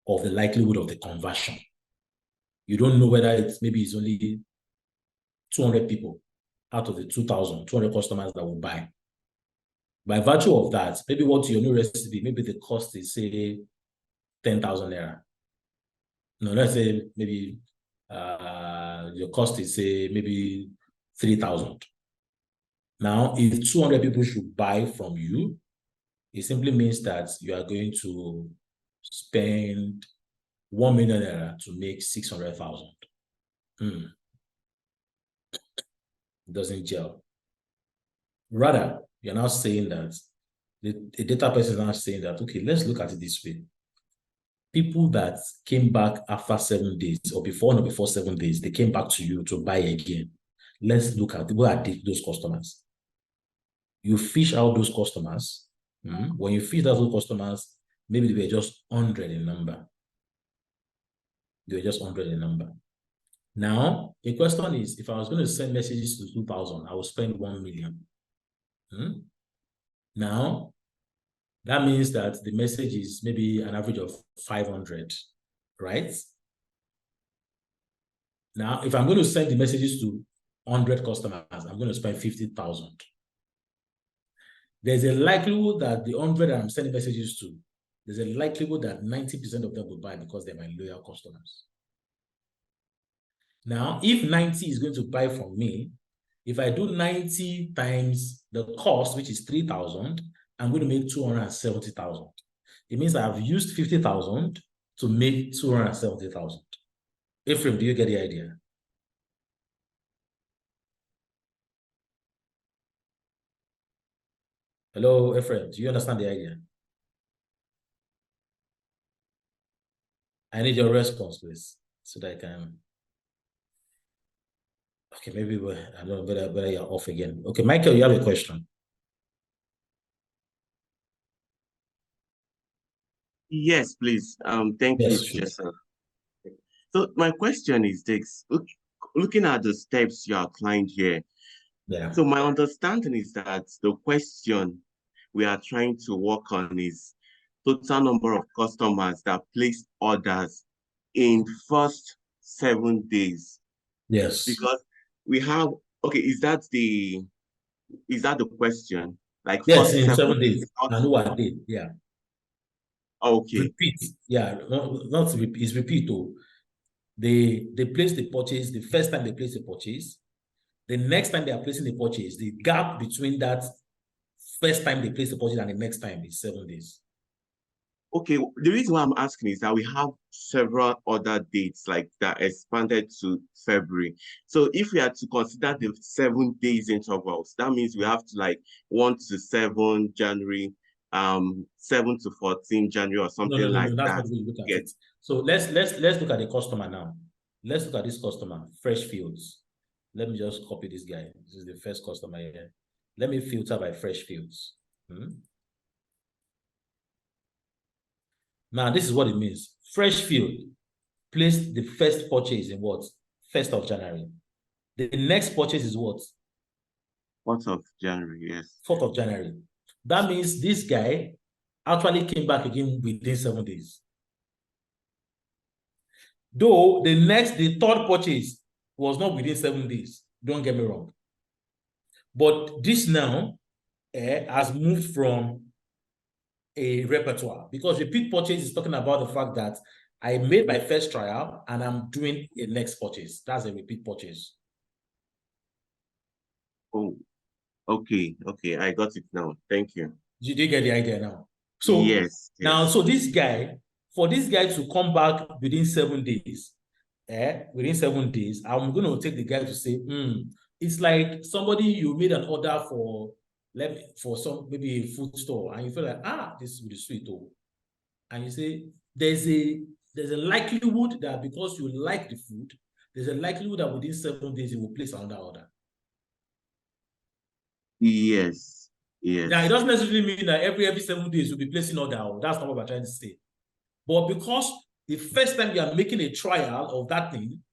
of the likelihood of the conversion? You don't know whether it's only 200 people out of the 2,000, 200 customers that will buy. By virtue of that, maybe what's your new recipe? Maybe the cost is, say, 10,000 naira. No, let's say maybe your cost is, say, maybe 3,000. Now, if 200 people should buy from you, it simply means that you are going to spend 1 million naira to make 600,000. It doesn't gel. Rather, you're now saying that the data person is now saying that, okay, let's look at it this way. People that came back after 7 days or before 7 days, they came back to you to buy again. Let's look at who are those customers. You fish out those customers. When you fish out those customers, maybe they were just 100 in number. They were just 100 in number. Now, the question is, if I was going to send messages to 2,000, I will spend 1 million. Now, that means that the message is maybe an average of 500, right? Now, if I'm going to send the messages to 100 customers, I'm going to spend 50,000. There's a likelihood that the 100 that I'm sending messages to, there's a likelihood that 90% of them will buy because they're my loyal customers. Now, if 90 is going to buy from me, if I do 90 times the cost, which is 3,000, I'm going to make 270,000. It means I've used 50,000 to make 270,000. Ephraim, do you get the idea? Hello, Ephraim, do you understand the idea? I need your response, please, so that I can... Okay, maybe I don't know, better you're off again. Okay, Michael, you have a question. Yes, please. Thank you, Joseph. So my question is this: looking at the steps you outlined here. Yeah. So my understanding is that the question we are trying to work on is total number of customers that place orders in first 7 days. Yes. Because we have, okay, is that the question? Like yes, first in 7 days. And who are they? Yeah. Okay. Repeat. Yeah, not repeat, it's repeat though. They place the purchase the first time they place the purchase. The next time they are placing the purchase, the gap between that first time they place the purchase and the next time is 7 days. Okay, the reason why I'm asking is that we have several other dates like that expanded to February. So if we are to consider the 7 days intervals, that means we have to like 1 to 7 January, 7 to 14 January or something like that's that. not the way you look at it. So let's look at the customer now. Let's look at this customer, Fresh Fields. Let me just copy this guy. This is the first customer here. Let me filter by Fresh Fields. Now, this is what it means. Fresh Field placed the first purchase in what? 1st of January. The next purchase is what? 4th of January, yes. 4th of January. That means this guy actually came back again within 7 days. Though the 3rd purchase was not within 7 days. Don't get me wrong. But this now has moved from a repertoire, because repeat purchase is talking about the fact that I made my first trial and I'm doing a next purchase. That's a repeat purchase. Oh, okay, I got it now. Thank you. Did you get the idea now? So yes. Now, so this guy, for this guy to come back within 7 days, within 7 days, I'm going to take the guy to say, it's like somebody you made an order for some, maybe a food store, and you feel like, this will be sweet, and you say there's a likelihood that because you like the food, there's a likelihood that within 7 days you will place another order. Yes. Now, it doesn't necessarily mean that every 7 days you'll be placing order. That's not what we're trying to say. But because the first time you are making a trial of that thing,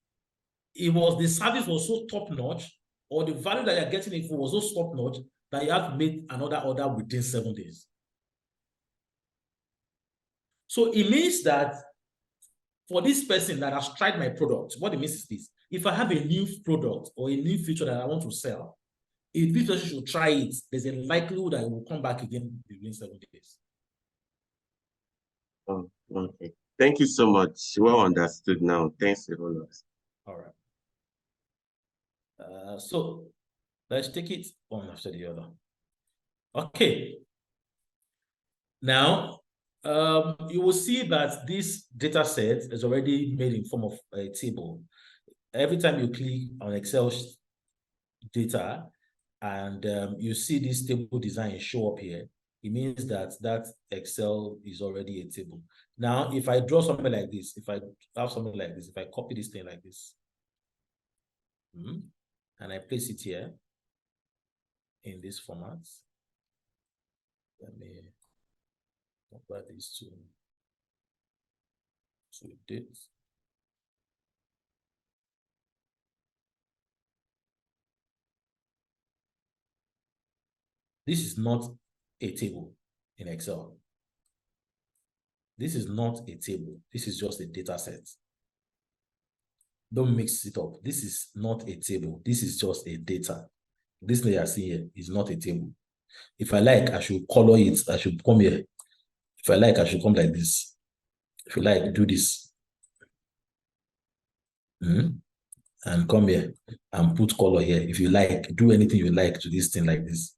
the service was so top-notch, or the value that you're getting it for was so top-notch that you have to make another order within 7 days. So it means that for this person that has tried my product, what it means is this: if I have a new product or a new feature that I want to sell, if this person should try it, there's a likelihood that it will come back again within 7 days. Oh, okay. Thank you so much. Well understood now. Thanks a lot. All right. So let's take it one after the other. Okay. Now, you will see that this data set is already made in form of a table. Every time you click on Excel data and you see this table design show up here, it means that that Excel is already a table. Now, if I draw something like this, if I have something like this, if I copy this thing like this, and I place it here in this format, let me compare these to date. This is not a table in Excel. This is not a table. This is just a data set. Don't mix it up. This is not a table. This is just a data. This thing you are seeing here is not a table. If I like, I should color it. I should come here. If I like, I should come like this. If you like, do this. And come here and put color here. If you like, do anything you like to this thing like this.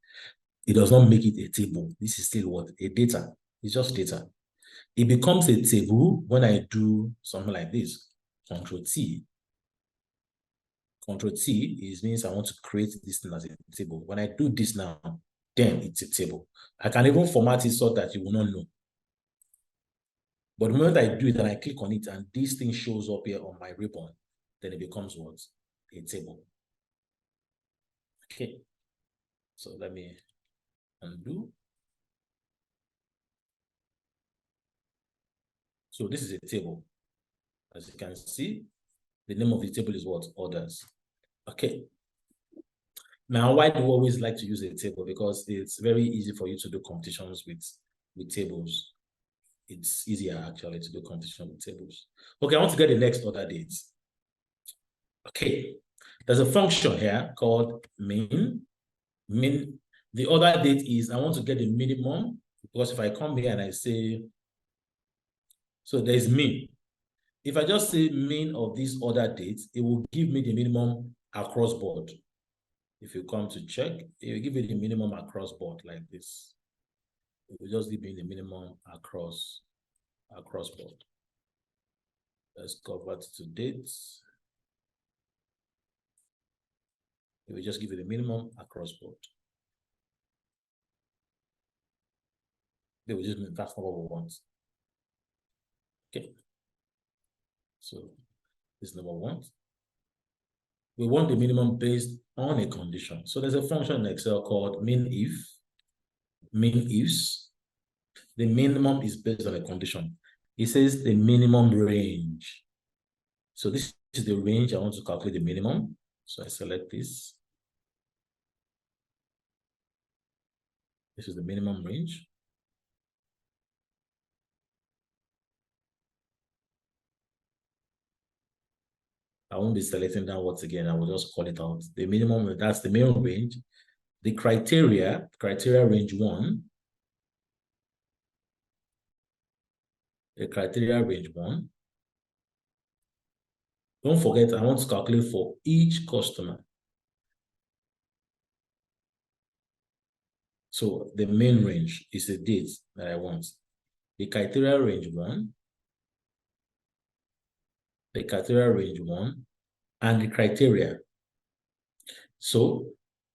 It does not make it a table. This is still what? A data. It's just data. It becomes a table when I do something like this. Control T. Control T means I want to create this thing as a table. When I do this now, then it's a table. I can even format it so that you will not know. But the moment I do it and I click on it and this thing shows up here on my ribbon, then it becomes what? A table. Okay. So let me undo. So this is a table. As you can see, the name of the table is what? Orders. Okay. Now, why do we always like to use a table? Because it's very easy for you to do competitions with tables. It's easier actually to do competition with tables. Okay, I want to get the next order date. Okay, there's a function here called min. Min. The order date is I want to get the minimum, because if I come here and I say, so there's min. If I just say min of this order date, it will give me the minimum across board. If you come to check, it will give you the minimum across board like this. It will just give me the minimum across board. Let's convert to dates. It will just give you the minimum across board. They will just mean that's not what we want. Okay. So this is number one. We want the minimum based on a condition. So there's a function in Excel called min-if. Min-ifs. The minimum is based on a condition. It says the minimum range. So this is the range I want to calculate the minimum. So I select this. This is the minimum range. I won't be selecting downwards again. I will just call it out. The minimum, that's the minimum range. The criteria range 1. The criteria range 1. Don't forget, I want to calculate for each customer. So the main range is the date that I want. The criteria range 1. The criteria range 1. And the criteria. So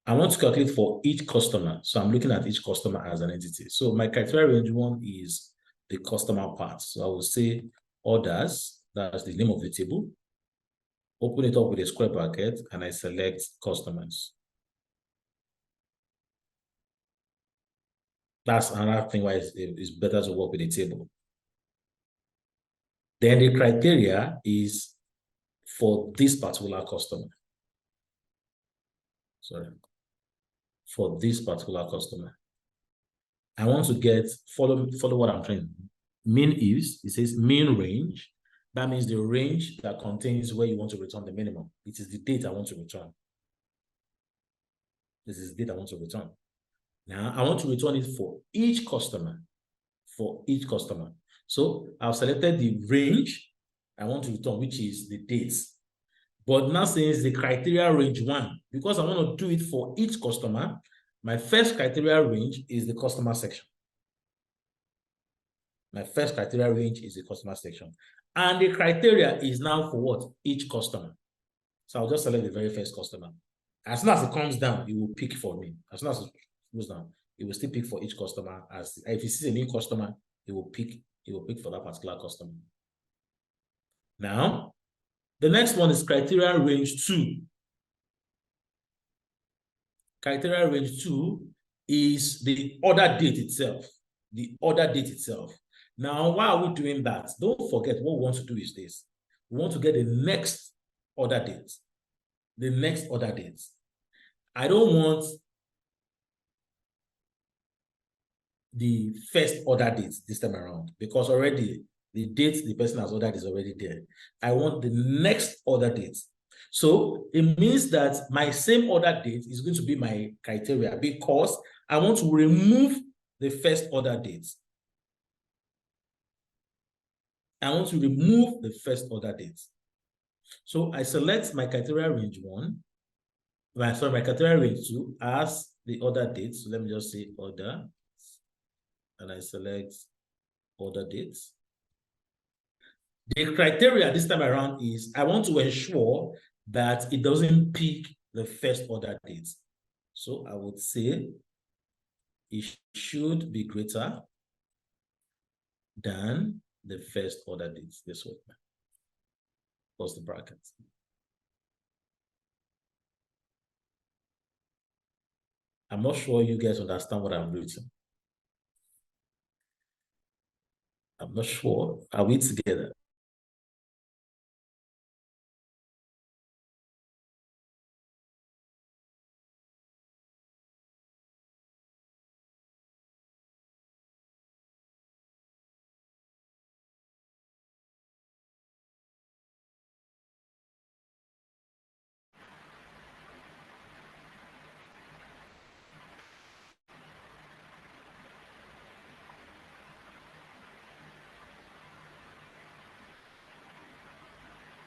I want to calculate for each customer. So I'm looking at each customer as an entity. So my criteria range 1 is the customer part. So I will say orders, that's the name of the table. Open it up with a square bracket and I select customers. That's another thing why it's better to work with a table. Then the criteria is for this particular customer. Sorry. For this particular customer. I want to get, follow what I'm trying. Mean is, it says mean range. That means the range that contains where you want to return the minimum. It is the date I want to return. This is the date I want to return. Now, I want to return it for each customer. For each customer. So I've selected the range I want to return, which is the dates. But now since the criteria range 1, because I want to do it for each customer, my first criteria range is the customer section. My first criteria range is the customer section. And the criteria is now for what? Each customer. So I'll just select the very first customer. As soon as it comes down, it will pick for me. As soon as it goes down, it will still pick for each customer. As if it sees a new customer, it will pick for that particular customer. Now, the next one is criteria range 2. Criteria range 2 is the order date itself. The order date itself. Now, why are we doing that? Don't forget what we want to do is this. We want to get the next order date. The next order date. I don't want the first order date this time around because already the date the person has ordered is already there. I want the next order date. So it means that my same order date is going to be my criteria because I want to remove the first order date. I want to remove the first order date. So I select my criteria range 1. My criteria range 2 as the order date. So let me just say order. And I select order dates. The criteria this time around is I want to ensure that it doesn't pick the first order date. So I would say it should be greater than the first order date. This one. Close the brackets. I'm not sure you guys understand what I'm writing. I'm not sure. Are we together?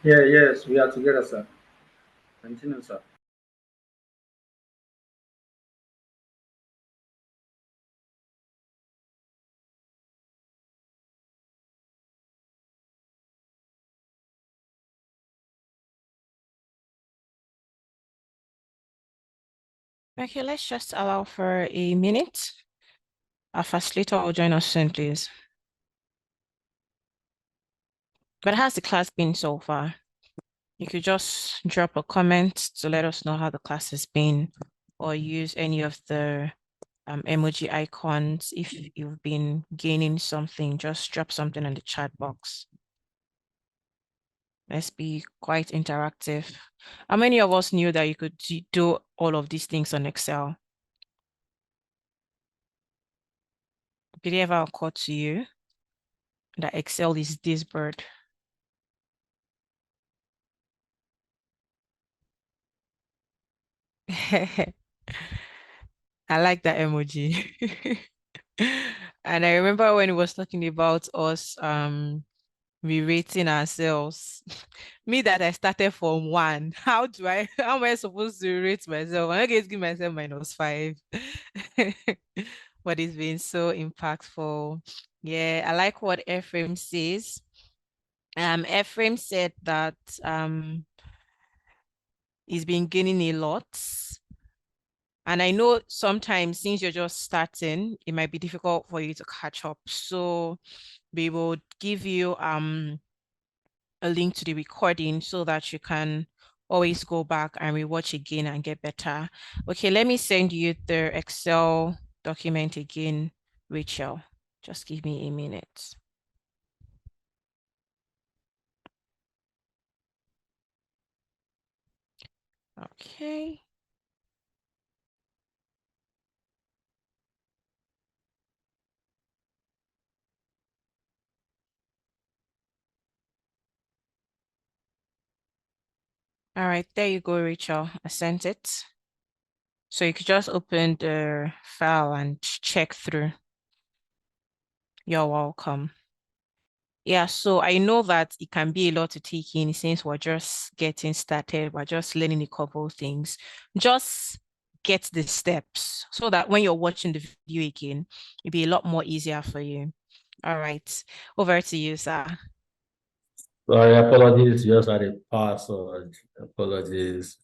Yeah, yes, we are together, sir. Continue, sir. Okay, let's just allow for a minute. Our facilitator will join us soon, please. But how's the class been so far? You could just drop a comment to let us know how the class has been, or use any of the emoji icons. If you've been gaining something, just drop something in the chat box. Let's be quite interactive. How many of us knew that you could do all of these things on Excel? Did it ever occur to you that Excel is this bird? I like that emoji. And I remember when he was talking about us re-rating ourselves. Me that I started from 1. How am I supposed to rate myself? I'm not going to give myself -5. But it's been so impactful. Yeah, I like what Ephraim says. Ephraim said that he's been gaining a lot. And I know sometimes since you're just starting, it might be difficult for you to catch up. So we will give you a link to the recording so that you can always go back and rewatch again and get better. Okay, let me send you the Excel document again, Rachel. Just give me a minute. Okay. All right, there you go, Rachel. I sent it. So you could just open the file and check through. You're welcome. Yeah, so I know that it can be a lot to take in since we're just getting started. We're just learning a couple of things. Just get the steps so that when you're watching the video again, it'll be a lot more easier for you. All right, over to you, sir. Sorry, apologies. Just had a power surge. Apologies.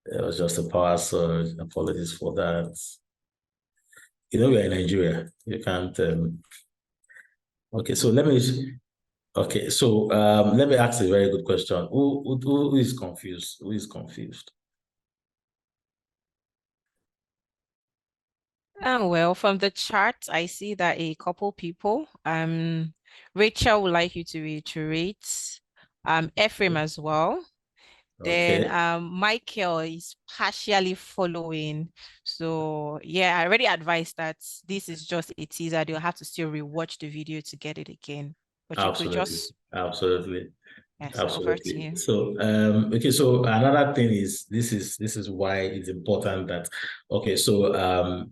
It was just a power surge. Apologies for that. You know, we're in Nigeria. You can't. Okay, so let me. Okay, so let me ask a very good question. Who is confused? Who is confused? Well, from the chart, I see that a couple people. Rachel would like you to reiterate. Ephraim as well. Then Okay. Michael is partially following. So yeah, I already advised that this is just a teaser. You'll have to still rewatch the video to get it again. But you could Absolutely. just Absolutely. yes, over to Absolutely. you. So okay, so another thing is this is why it's important that okay, so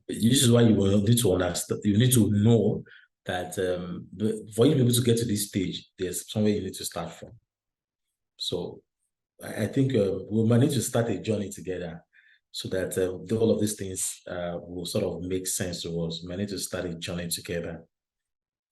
this is why you will need to understand, you need to know that for you to be able to get to this stage, there's somewhere you need to start from. So I think we might need to start a journey together so that all of these things will sort of make sense to us. We might need to start a journey together.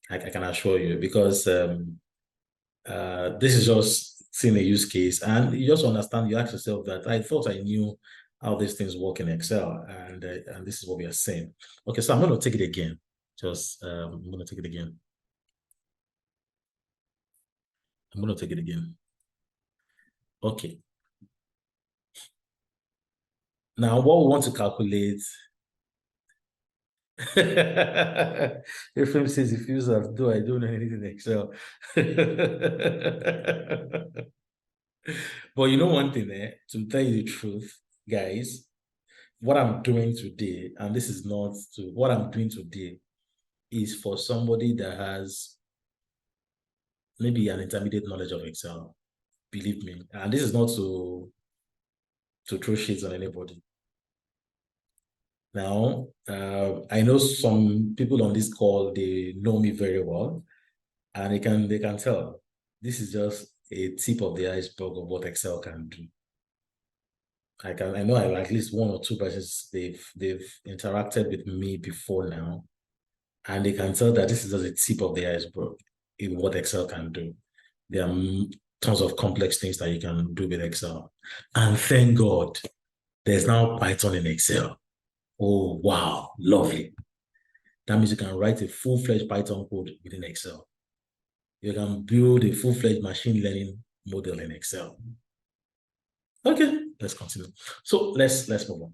I can assure you, because this is just seeing a use case, and you just understand. You ask yourself that I thought I knew how these things work in Excel, and this is what we are saying. Okay, so I'm going to take it again. I'm going to take it again. I'm going to take it again. Okay. Now, what we want to calculate. Ephraim says he feels as though I don't know anything in Excel. But you know one thing, to tell you the truth, guys, what I'm doing today, and this is not to what I'm doing today, is for somebody that has maybe an intermediate knowledge of Excel. Believe me. And this is not to throw shades on anybody. Now, I know some people on this call, they know me very well, and they can tell this is just a tip of the iceberg of what Excel can do. I know at least one or two persons they've interacted with me before now, and they can tell that this is just a tip of the iceberg in what Excel can do. There are tons of complex things that you can do with Excel, and thank God there's now Python in Excel. Oh wow, lovely! That means you can write a full-fledged Python code within Excel. You can build a full-fledged machine learning model in Excel. Okay, let's continue. So let's move on.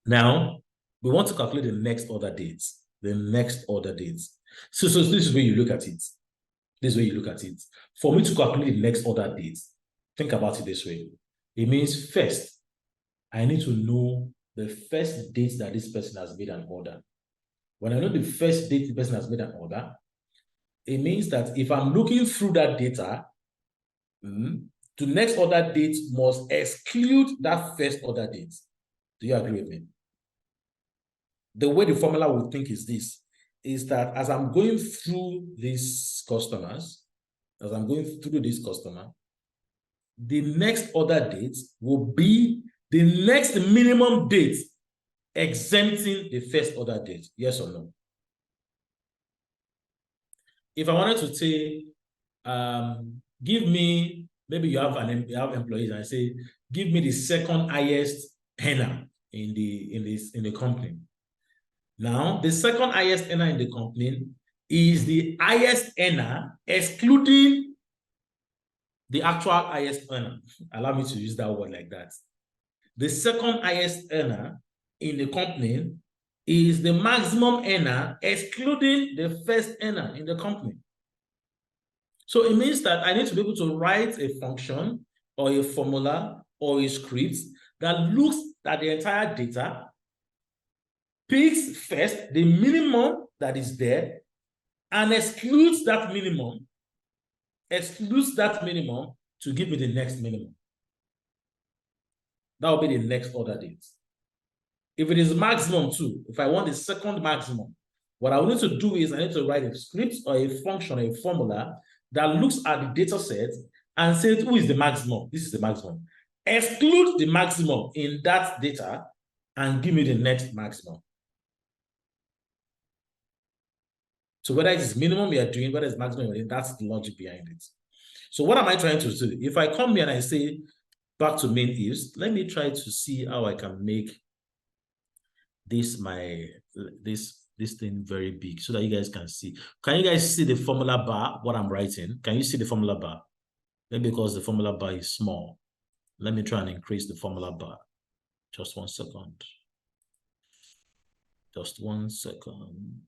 Now, we want to calculate the next order dates. The next order dates. So this is where you look at it. This is where you look at it. For me to calculate the next order dates, think about it this way. It means first, I need to know the first date that this person has made an order. When I know the first date the person has made an order, it means that if I'm looking through that data, the next order date must exclude that first order date. Do you agree with me? The way the formula would think is this, is that as I'm going through these customers, the next order date will be the next minimum date exempting the first order date. Yes or no? If I wanted to say, give me, maybe you have employees and I say, give me the second highest earner in the company. Now, the second highest earner in the company is the highest earner excluding the actual highest earner. Allow me to use that word like that. The second highest earner in the company is the maximum earner excluding the first earner in the company. So it means that I need to be able to write a function or a formula or a script that looks at the entire data, picks first the minimum that is there, and excludes that minimum to give me the next minimum. That will be the next order date. If it is maximum too, if I want the second maximum, what I will need to do is I need to write a script or a function, a formula that looks at the data set and says, who is the maximum? This is the maximum. Exclude the maximum in that data and give me the next maximum. So whether it is minimum you are doing, whether it's maximum you're doing, that's the logic behind it. So what am I trying to do? If I come here and I say back to main ifs, let me try to see how I can make this this thing very big so that you guys can see. Can you guys see the formula bar, what I'm writing? Can you see the formula bar? Maybe because the formula bar is small. Let me try and increase the formula bar. Just 1 second. Just 1 second.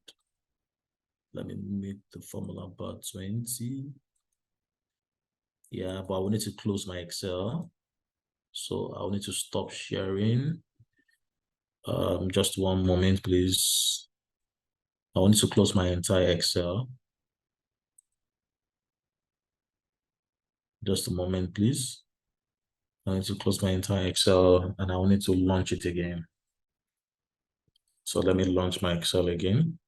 Let me make the formula bar 20. Yeah, but I will need to close my Excel. So I'll need to stop sharing. Just 1 moment, please. I want to close my entire Excel. Just a moment, please. I need to close my entire Excel and I will need to launch it again. So let me launch my Excel again.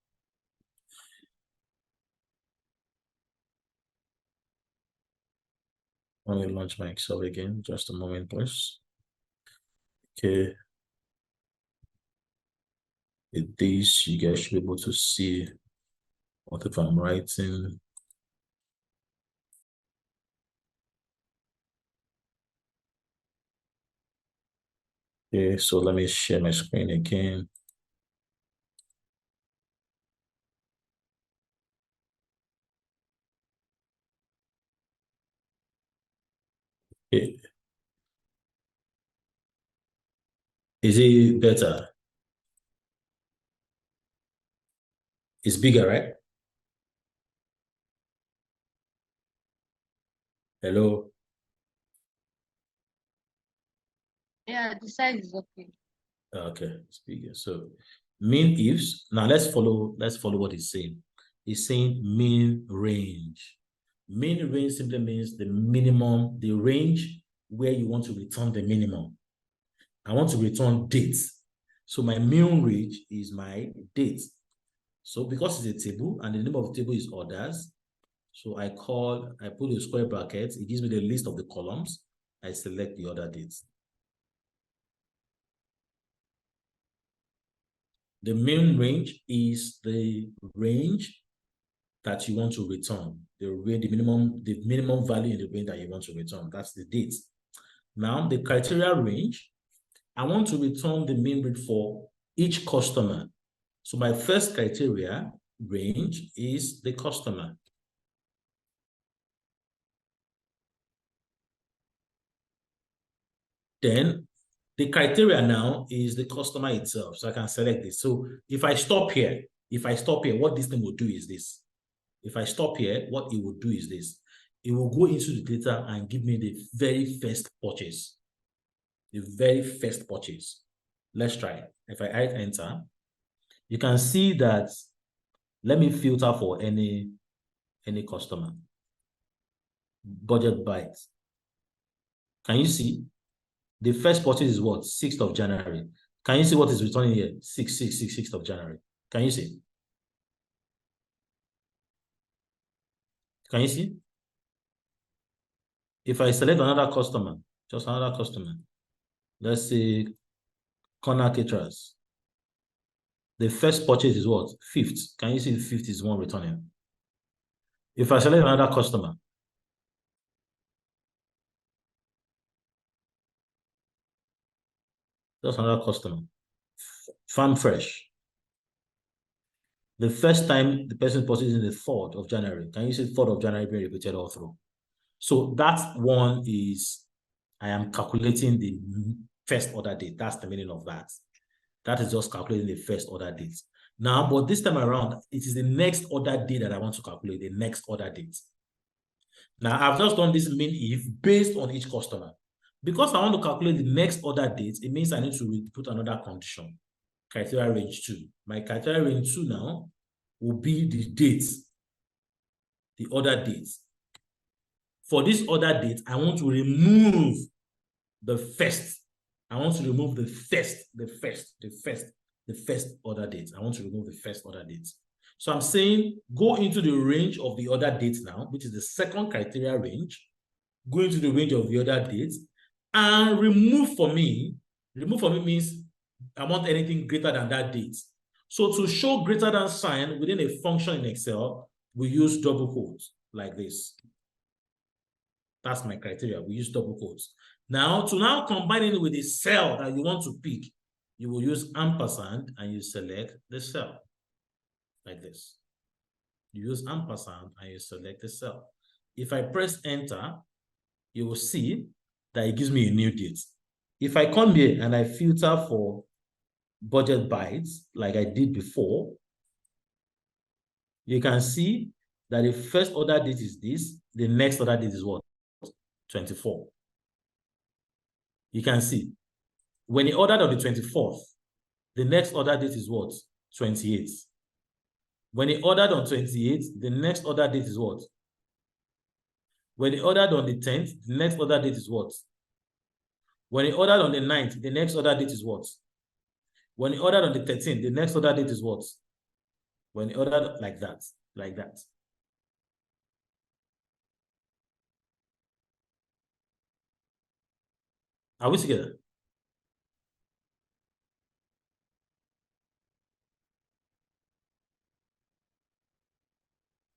Let me launch my Excel again. Just a moment, please. Okay. With this, you guys should be able to see what if I'm writing. Okay, so let me share my screen again. Okay. Is it better? It's bigger, right? Hello? Yeah, the size is okay. Okay, it's bigger. So mean ifs. Now let's follow what it's saying. It's saying mean range. Mean range simply means the minimum, the range where you want to return the minimum. I want to return dates. So my mean range is my date. So because it's a table and the name of the table is orders, so I put a square bracket. It gives me the list of the columns. I select the order dates. The mean range is the range that you want to return. The minimum value in the range that you want to return. That's the date. Now the criteria range, I want to return the mean rate for each customer. So my first criteria range is the customer. Then the criteria now is the customer itself. So I can select this. So if I stop here, what this thing will do is this. If I stop here, what it will do is this. It will go into the data and give me the very first purchase. The very first purchase. Let's try it. If I hit enter, you can see that, let me filter for any customer. Budget bites. Can you see? The first purchase is what? 6th of January. Can you see what is returning here? 6th of January. Can you see? Can you see? If I select another customer, just another customer, let's say Corner Caterers. The first purchase is what? 5th. Can you see the 5th is one returning? If I select another customer, just another customer, Farm Fresh. The first time the person purchases in the 4th of January. Can you see 4th of January being repeated all through? So that one is, I am calculating the first order date. That's the meaning of that. That is just calculating the first order date. Now, but this time around, it is the next order date that I want to calculate, the next order date. Now, I've just done this mean if based on each customer. Because I want to calculate the next order date, it means I need to put another condition. Criteria range 2. My criteria range 2 now will be the date, the order date. For this order date, I want to remove the first. I want to remove the first order date. I want to remove the first order date. So I'm saying go into the range of the order date now, which is the second criteria range. Go into the range of the order date and remove for me. Remove for me means I want anything greater than that date. So to show greater than sign within a function in Excel, we use double quotes like this. That's my criteria. We use double quotes. Now, to now combine it with a cell that you want to pick, you will use ampersand and you select the cell like this. You use ampersand and you select the cell. If I press enter, you will see that it gives me a new date. If I come here and I filter for budget bytes like I did before, you can see that the first order date is this, the next order date is what? 24. You can see when he ordered on the 24th, the next order date is what? 28. When he ordered on 28th, the next order date is what? When he ordered on the 10th, the next order date is what? When he ordered on the 9th, the next order date is what? When he ordered on the 13th, the next order date is what? When he ordered like that, like that. Are we together?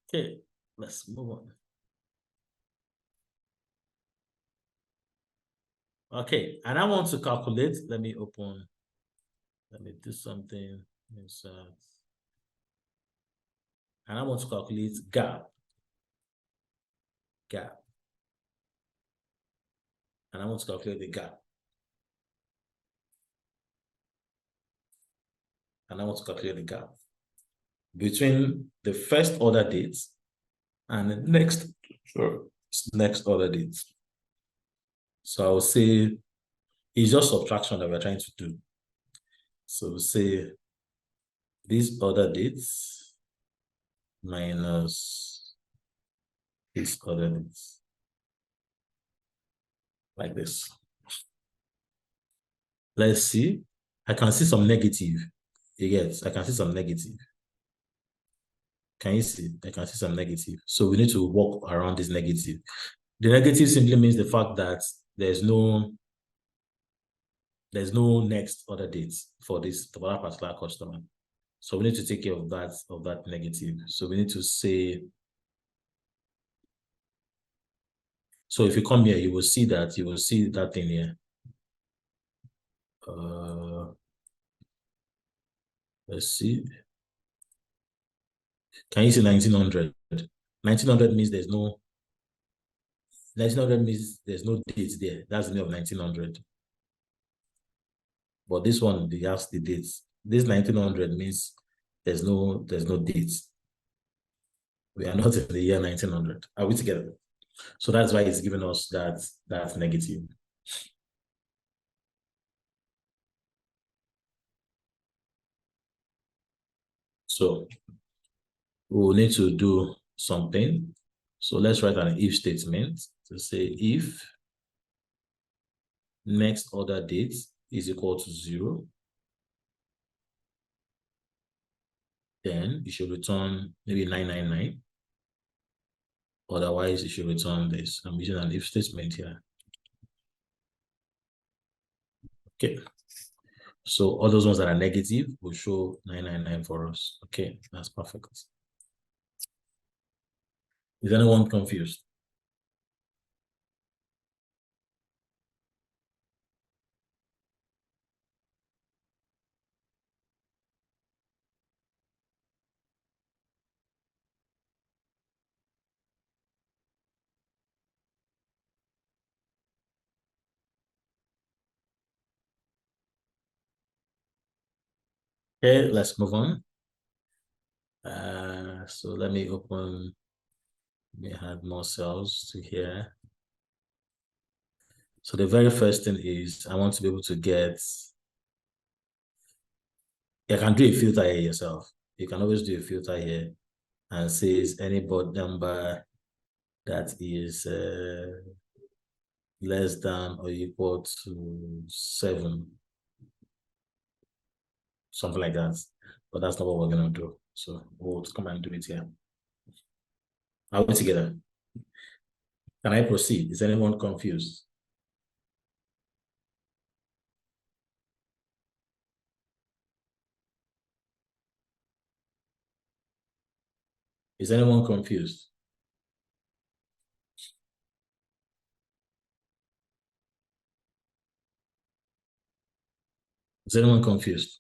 Okay, let's move on. Okay, and I want to calculate. Let me do something. Insert. And I want to calculate gap. And I want to calculate the gap. And I want to calculate the gap between the first order dates and the next order dates. So I will say it's just subtraction that we're trying to do. So we'll say these order dates minus these order dates. Like this. Let's see. I can see some negative. Yes, I can see some negative. Can you see? I can see some negative. So we need to work around this negative. The negative simply means the fact that there's no next order dates for that particular customer. So we need to take care of that negative. So we need to say, so if you come here, you will see that thing here. Let's see. Can you see 1900? 1900 means there's no 1900 means there's no date there. That's the name of 1900. But this one, they have the dates. This 1900 means there's no dates. We are not in the year 1900. Are we together? So that's why it's giving us that negative. So we'll need to do something. So let's write an if statement to say if next order date is equal to 0, then you should return maybe 999. Otherwise, you should return this. I'm using an if statement here. Okay. So all those ones that are negative will show 999 for us. Okay, that's perfect. Is anyone confused? Okay, let's move on. So let me add more cells to here. So the very first thing is I want to be able to get, you can do a filter here yourself. You can always do a filter here and says any board number that is less than or equal to 7. Something like that. But that's not what we're going to do. So we'll come and do it here. Are we together? Can I proceed? Is anyone confused? Is anyone confused? Is anyone confused?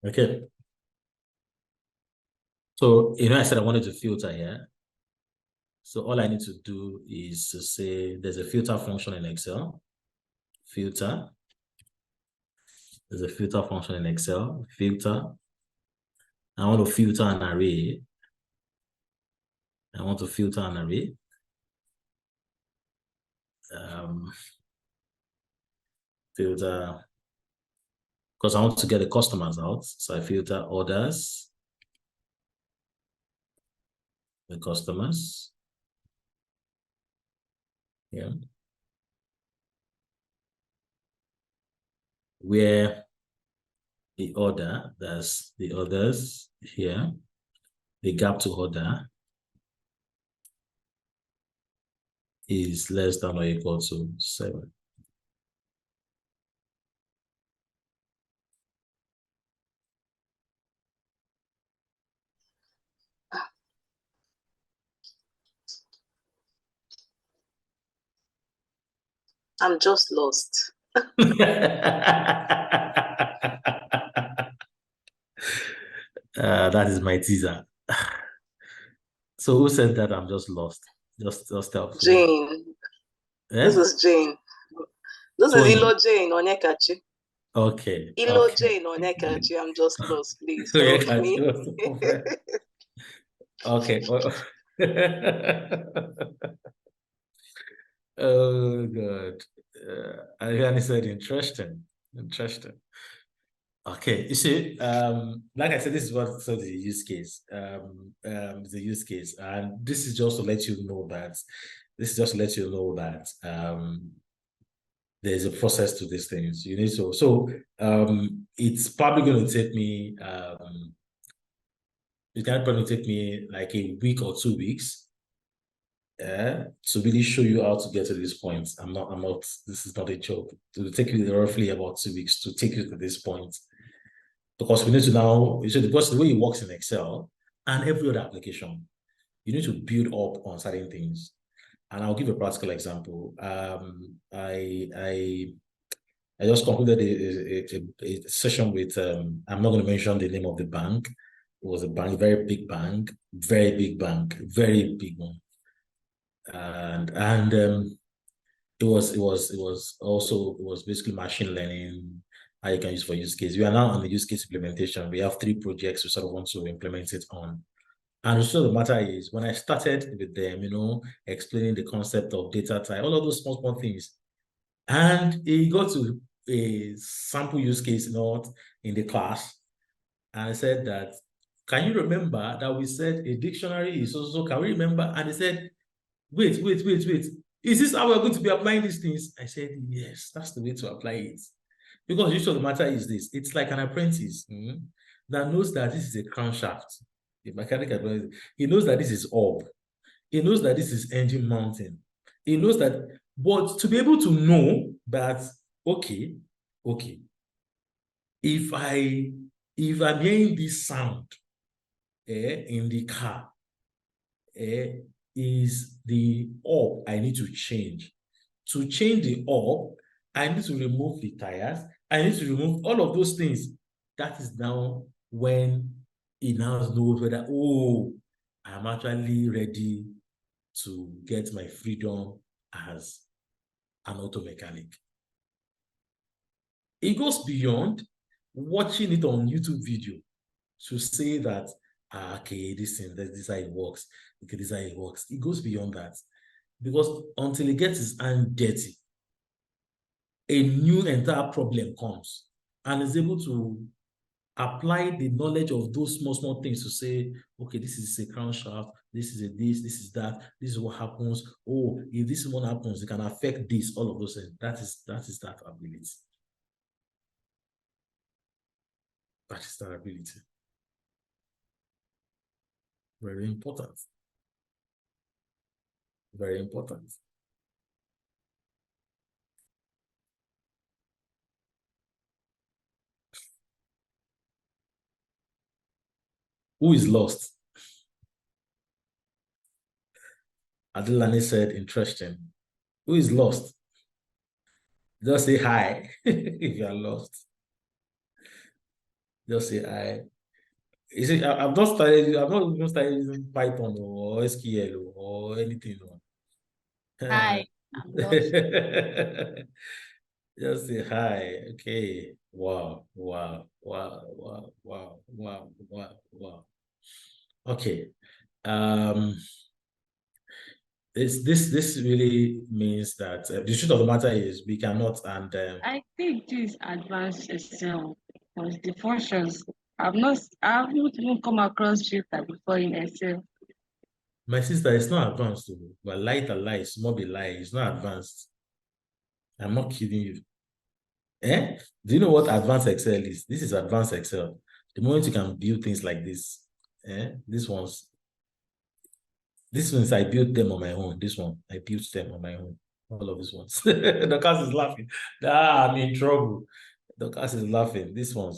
Okay. So, I said I wanted to filter here. So all I need to do is to say there's a filter function in Excel. Filter. There's a filter function in Excel. Filter. I want to filter an array. I want to filter an array. Filter, because I want to get the customers out. So I filter orders, the customers. Yeah. Where the order, that's the orders here, the gap to order is less than or equal to 7. I'm just lost. That is my teaser. So who said that I'm just lost? Just tell. Jane. Eh? This is Jane. This Tony. is Ilo Jane Onyekachi. Okay. Ilo okay. Jane Onyekachi. I'm just lost. Please help me. Okay. Oh God. I said interesting. Interesting. Okay, you see, like I said, this is what the use case. The use case, and this is just to let you know that there's a process to these things. You need to. So it's probably going to take me. It can probably take me like a week or 2 weeks. To really show you how to get to this point. I'm not. This is not a joke. It will take you roughly about 2 weeks to take you to this point. Because we need to now, because the way it works in Excel and every other application, you need to build up on certain things. And I'll give a practical example. I just concluded a session with, I'm not going to mention the name of the bank. It was a bank, very big bank, very big one. And it was basically machine learning, how you can use for use case. We are now on the use case implementation. We have 3 projects we sort of want to implement it on. And so the matter is, when I started with them, explaining the concept of data type, all of those small things, and it got to a sample use case note in the class, and I said that, can you remember that we said a dictionary is also, can we remember? And he said, wait. Is this how we're going to be applying these things? I said, yes, that's the way to apply it. Because the issue of the matter is this. It's like an apprentice that knows that this is a crankshaft. The mechanic apprentice, he knows that this is up. He knows that this is engine mounting. He knows that, but to be able to know that, okay, if I'm hearing this sound in the car, is the up I need to change. To change the up, I need to remove the tires. I need to remove all of those things. That is now when it now knows whether, I'm actually ready to get my freedom as an auto mechanic. It goes beyond watching it on YouTube video to say that okay, this is how it works. Okay, this is how it works. It goes beyond that. Because until he gets his hand dirty, a new entire problem comes and is able to apply the knowledge of those small things to say, okay, this is a crown shaft, this is this is that, this is what happens. Oh, if this one happens, it can affect this, all of those things. That is that ability. That is that ability. Very important. Very important. Who is lost? Adilani said, interesting. Who is lost? Just say hi if you are lost. Just say hi. You see, I've not even started using Python or SQL or anything. Hi, I'm lost. Just say hi. Okay. Wow. Wow. Wow. Wow. Wow. Wow. Wow. Wow. Okay. This really means that the truth of the matter is we cannot, and I think this advanced Excel because the functions I haven't even come across filter before in Excel. my sister, it's not advanced, but light and light, small be light, it's not advanced. I'm not kidding you. Eh? Do you know what advanced Excel is? This is advanced Excel. The moment you can build things like this, these ones I built them on my own. This one, I built them on my own. All of these ones. The class is laughing. I'm in trouble. The class is laughing. This one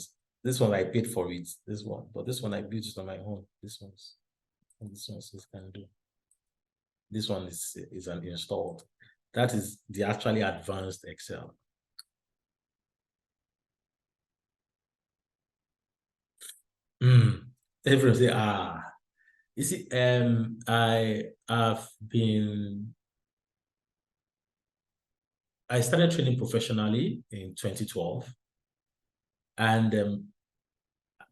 I paid for it. This one, but this one I built it on my own. This one's can do. This one is an installed. That is the actually advanced Excel. Everyone say, you see, I started training professionally in 2012. And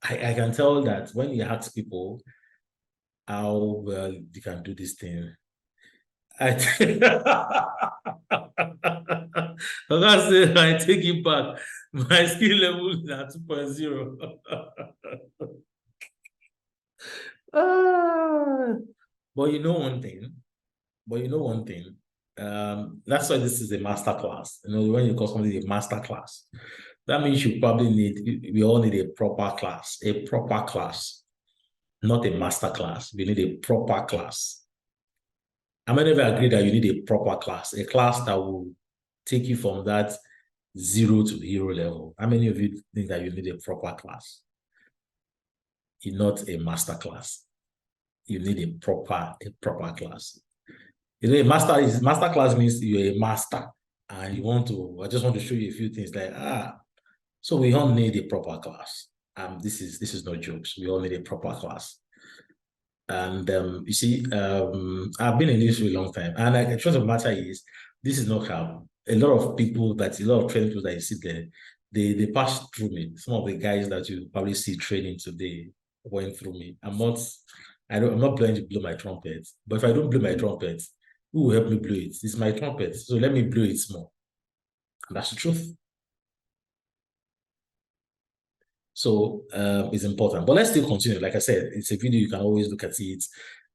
I can tell that when you ask people how well you can do this thing, I take it back. My skill level is at 2.0. But you know one thing. That's why this is a master class. You know, when you call something a master class, that means we all need a proper class, not a master class. We need a proper class. How many of you agree that you need a proper class, a class that will take you from that 0 to hero level? How many of you think that you need a proper class? You're not a master class. You need a proper class. You know, master class means you're a master and you want to, I just want to show you a few things like, so we all need a proper class. This is no jokes. We all need a proper class. And you see, I've been in this for a long time. And the truth of the matter is, this is not how a lot of people a lot of training people that you see there, they pass through me. Some of the guys that you probably see training today went through me. I'm not planning to blow my trumpet, but if I don't blow my trumpet, who will help me blow it? It's my trumpet. So let me blow it small. And that's the truth. So it's important. But let's still continue. Like I said, it's a video, you can always look at it.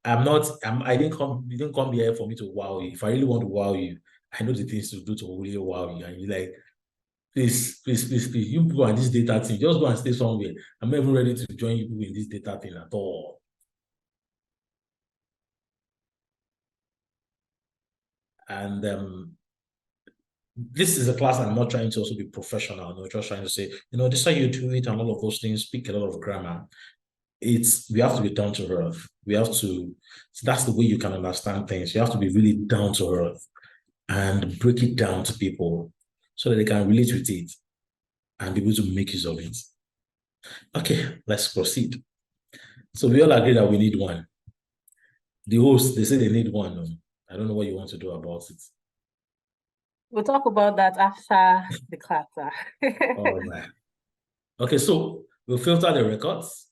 I didn't come here for me to wow you. If I really want to wow you, I know the things to do to really wow you. And you're like, please, you people are this data thing. Just go and stay somewhere. I'm not even ready to join you in this data thing at all. And this is a class I'm not trying to also be professional. I'm just trying to say, this is how you do it and all of those things, speak a lot of grammar. We have to be down to earth. So that's the way you can understand things. You have to be really down to earth and break it down to people so that they can relate with it and be able to make use of it. Okay, let's proceed. So we all agree that we need one. The host, they say they need one. I don't know what you want to do about it. We'll talk about that after the class. All right. Okay, so we'll filter the records.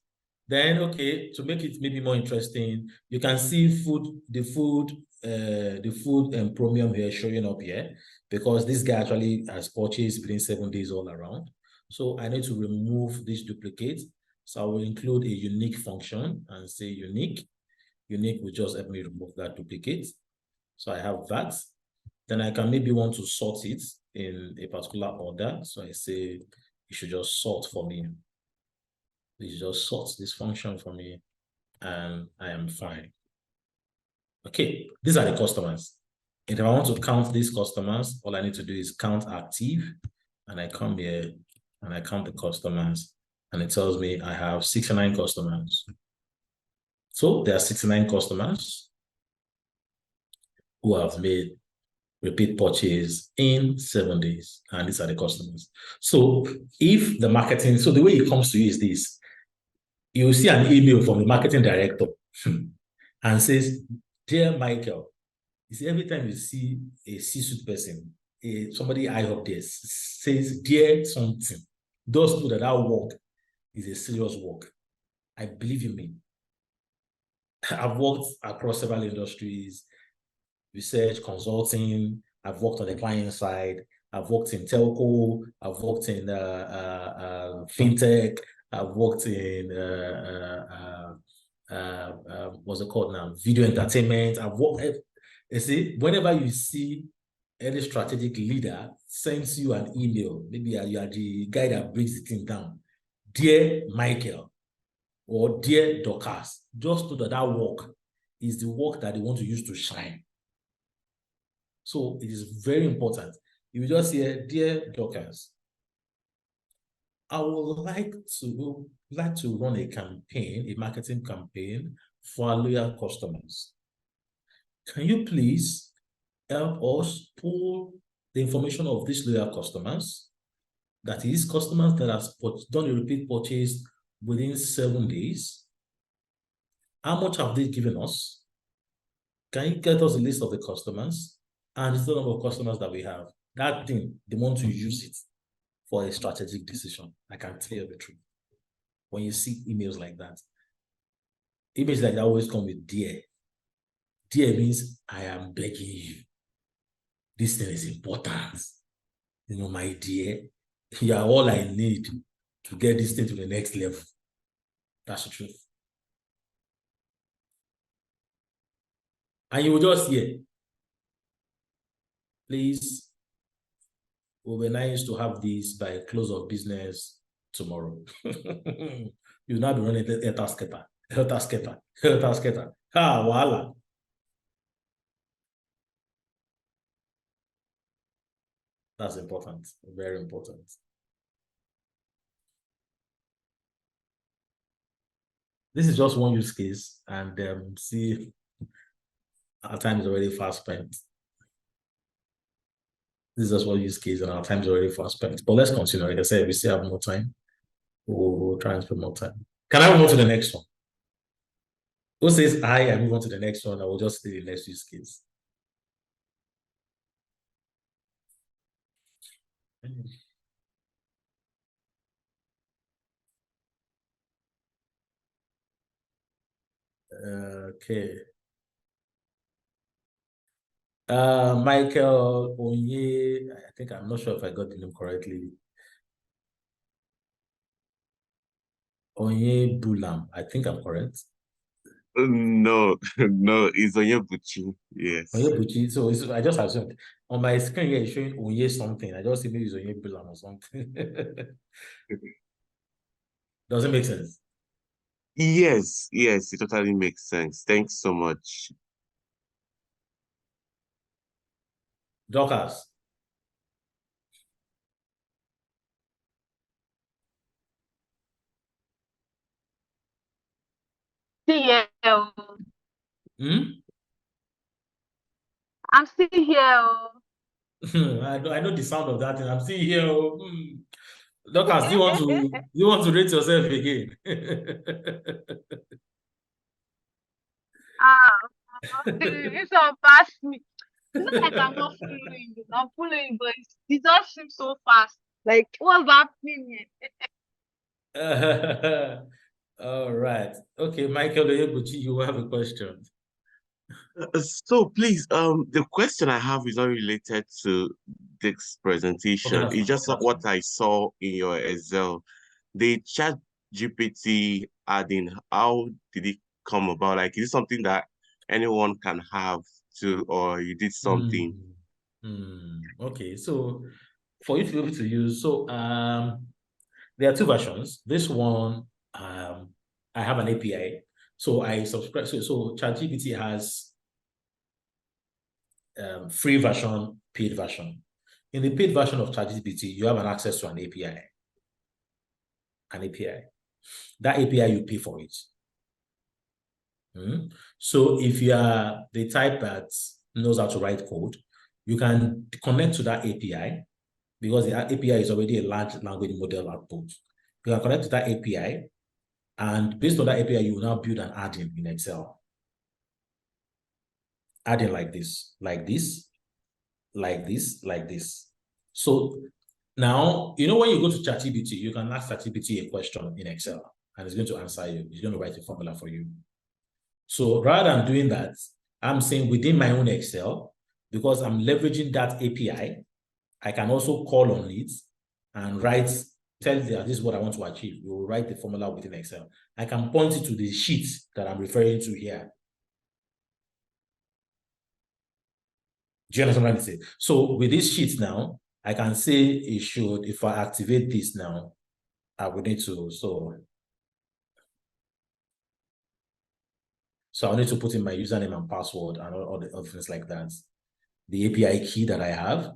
Then, okay, to make it maybe more interesting, you can see the food and premium here showing up here because this guy actually has purchased within 7 days all around. So I need to remove this duplicate. So I will include a unique function and say unique. Unique will just help me remove that duplicate. So I have that. Then I can maybe want to sort it in a particular order. So I say you should just sort for me. It just sorts this function for me and I am fine. Okay, these are the customers. If I want to count these customers, all I need to do is count active and I come here and I count the customers and it tells me I have 69 customers. So there are 69 customers who have made repeat purchase in 7 days, and these are the customers. So if the marketing, so the way it comes to you is this, you will see an email from the marketing director and says, dear Michael, you see, every time you see a C-suite person, somebody high up there says, dear something, just know that that work is a serious work. I believe in me. I've worked across several industries, research, consulting. I've worked on the client side. I've worked in telco. I've worked in fintech. I've worked in what's it called now? Video entertainment. I've worked. You see, whenever you see any strategic leader sends you an email, maybe you are the guy that brings the thing down. Dear Michael, or dear Dorcas, just know that that work is the work that they want to use to shine. So it is very important. If you just say, dear Dorcas, I would like to run a campaign, a marketing campaign for our loyal customers. Can you please help us pull the information of these loyal customers, that is, customers that have done a repeat purchase within 7 days? How much have they given us? Can you get us a list of the customers and the number of customers that we have? That thing, they want to use it for a strategic decision. I can tell you the truth. When you see emails like that, emails like that always come with dear. Dear means I am begging you. This thing is important. You know, my dear, you are all I need to get this thing to the next level. That's the truth. And you will just hear, please, it will be nice to have this by close of business tomorrow. You'll not be running helter skelter. Ah, voila. That's important, very important. This is just one use case, and see, our time is already fast spent. This is just one use case, and our time is already fast spent. But let's continue. Like I said, we still have more time. We'll try and spend more time. Can I move on to the next one? Who says I move on to the next one? I will just say the next use case. Okay. Michael Onye, I think I'm not sure if I got the name correctly. Onye Bulam, I think I'm correct. No, no, it's Onyebuchi. Yes. Onyebuchi, so I just assumed. On my screen here, it's showing Onye something. I just think maybe it's Onye Bulam or something. Does it make sense? Yes, yes, it totally makes sense. Thanks so much. Dorcas. Still here. I'm still here. I know the sound of that, and I'm still here. Dorcas, do you want to rate yourself again? This one passed me. It's not like I'm not following you. I'm following, but it just seems so fast. Like, what's happening here? All right. Okay, Michael Oyebuchi, you have a question. So please, the question I have is not related to this presentation. Okay, It's just that's what fine. I saw in your Excel. The chat GPT adding, how did it come about? Like, is it something that anyone can have to, or you did something? Okay, so for you to be able to use, there are two versions. This one, I have an API. So I subscribe. So ChatGPT has free version, paid version. In the paid version of ChatGPT, you have an access to an API. An API. That API, you pay for it. So if you are the type that knows how to write code, you can connect to that API because the API is already a large language model output. You can connect to that API, and based on that API, you will now build an add-in in Excel. Add-in like this, like this, like this, like this. So now, when you go to ChatGPT, you can ask ChatGPT a question in Excel, and it's going to answer you. It's going to write a formula for you. So rather than doing that, I'm saying within my own Excel, because I'm leveraging that API, I can also call on it and tell them this is what I want to achieve. We will write the formula within Excel. I can point it to the sheet that I'm referring to here. Do you understand what I'm saying? So with this sheet now, I can say it should, if I activate this now, I would need to, so I need to put in my username and password and all the other things like that. The API key that I have,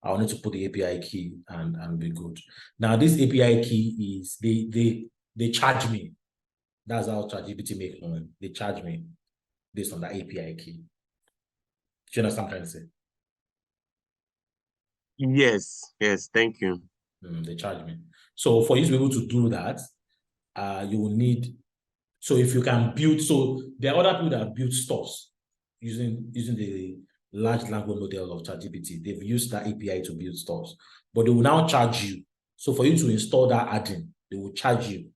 I'll need to put the API key and be good. Now, this API key is, they charge me. That's how ChatGPT make money. They charge me based on that API key. Do you understand what I'm trying to say? Yes, thank you. They charge me. So for you to be able to do that, you will need, so if you can build, so there are other people that have built stores using the large language model of ChatGPT. They've used that API to build stores, but they will now charge you. So for you to install that add-in, they will charge you.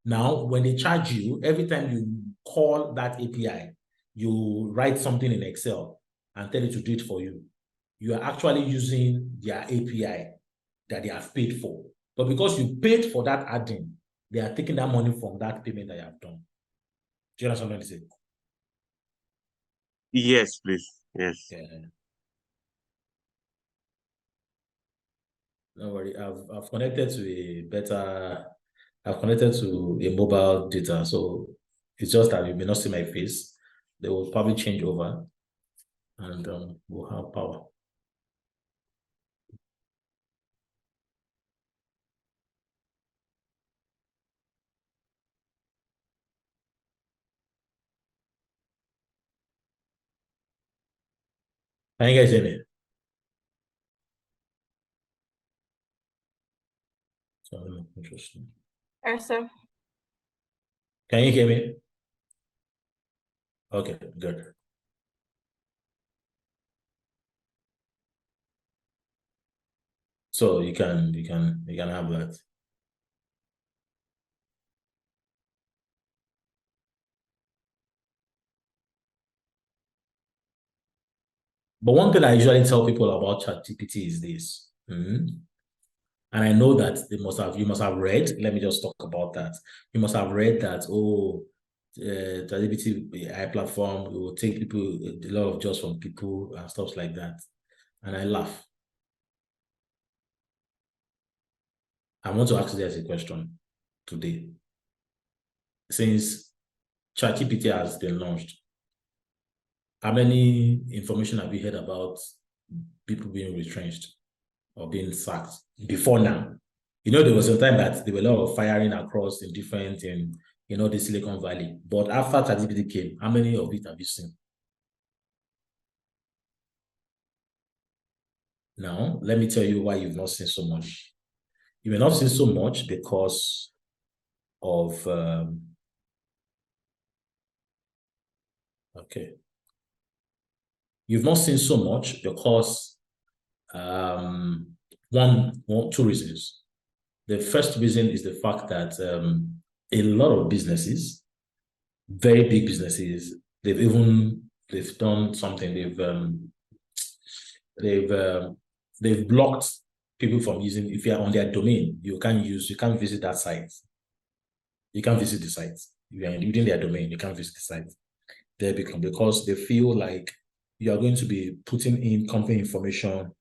Now, when they charge you, every time you call that API, you write something in Excel and tell it to do it for you. You are actually using their API that they have paid for. But because you paid for that add-in, they are taking that money from that payment that you have done. Do you understand what I'm saying? Yes, please. Yes. Yeah. Don't worry, I've connected to a mobile data, so it's just that you may not see my face. They will probably change over, and we'll have power. Can you guys hear me? So interesting. Sir. Can you hear me? Okay, good. So you can have that. But one thing I usually tell people about ChatGPT is this. And I know that you must have read, let me just talk about that. You must have read that, ChatGPT AI platform will take a lot of jobs from people and stuff like that. And I laugh. I want to ask you guys a question today. Since ChatGPT has been launched, how many information have you heard about people being retrenched or being sacked before now? There was a time that there were a lot of firing across in different, the Silicon Valley. But after ChatGPT came, how many of it have you seen? Now, let me tell you why you've not seen so much. You may not seen so much because of, okay. You've not seen so much because two reasons. The first reason is the fact that a lot of businesses, very big businesses, they've done something. They've blocked people from using. If you're on their domain, you can't visit that site. You can't visit the site. If you're within their domain, you can't visit the site. Because they feel like you are going to be putting in company information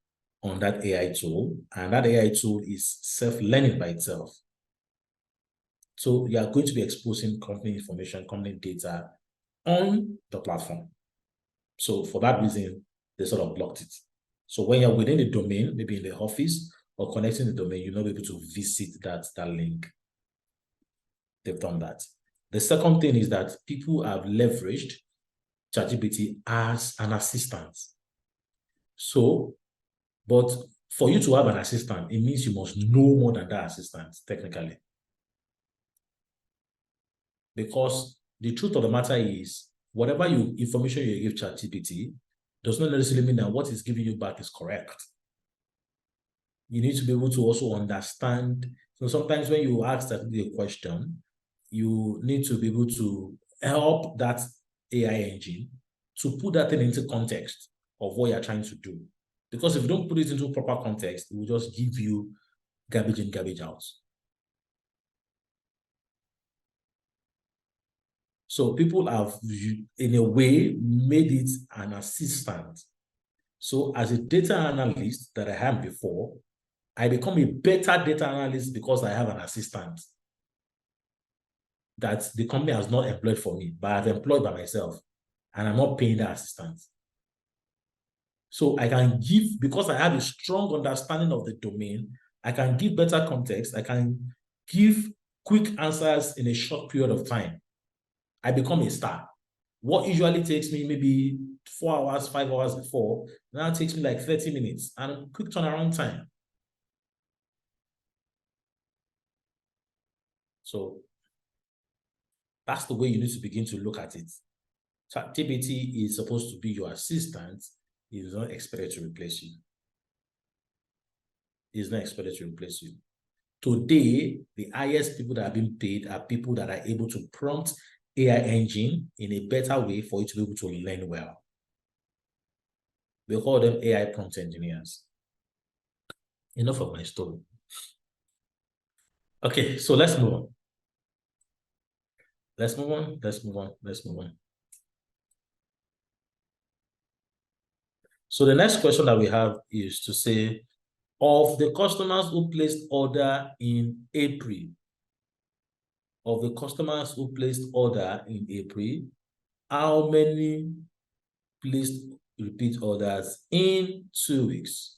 on that AI tool, and that AI tool is self-learning by itself. So you are going to be exposing company information, company data on the platform. So for that reason, they sort of blocked it. So when you're within the domain, maybe in the office or connecting the domain, you're not able to visit that link. They've done that. The second thing is that people have leveraged ChatGPT as an assistant. So, but for you to have an assistant, it means you must know more than that assistant, technically. Because the truth of the matter is, whatever information you give ChatGPT does not necessarily mean that what it's giving you back is correct. You need to be able to also understand. So sometimes when you ask that a question, you need to be able to help that AI engine to put that thing into context of what you're trying to do. Because if you don't put it into proper context, it will just give you garbage in, garbage out. So people have, in a way, made it an assistant. So as a data analyst that I had before, I become a better data analyst because I have an assistant that the company has not employed for me, but I've employed by myself, and I'm not paying that assistant. So I can give, because I have a strong understanding of the domain, I can give better context, I can give quick answers in a short period of time. I become a star. What usually takes me maybe 4 hours, 5 hours before, now it takes me like 30 minutes and quick turnaround time. So that's the way you need to begin to look at it. ChatGPT is supposed to be your assistant. It is not expected to replace you. It is not expected to replace you. Today, the highest people that are being paid are people that are able to prompt AI engine in a better way for it to be able to learn well. We call them AI prompt engineers. Enough of my story. Okay, so let's move on. Let's move on. So the next question that we have is to say, of the customers who placed order in April, how many placed repeat orders in 2 weeks?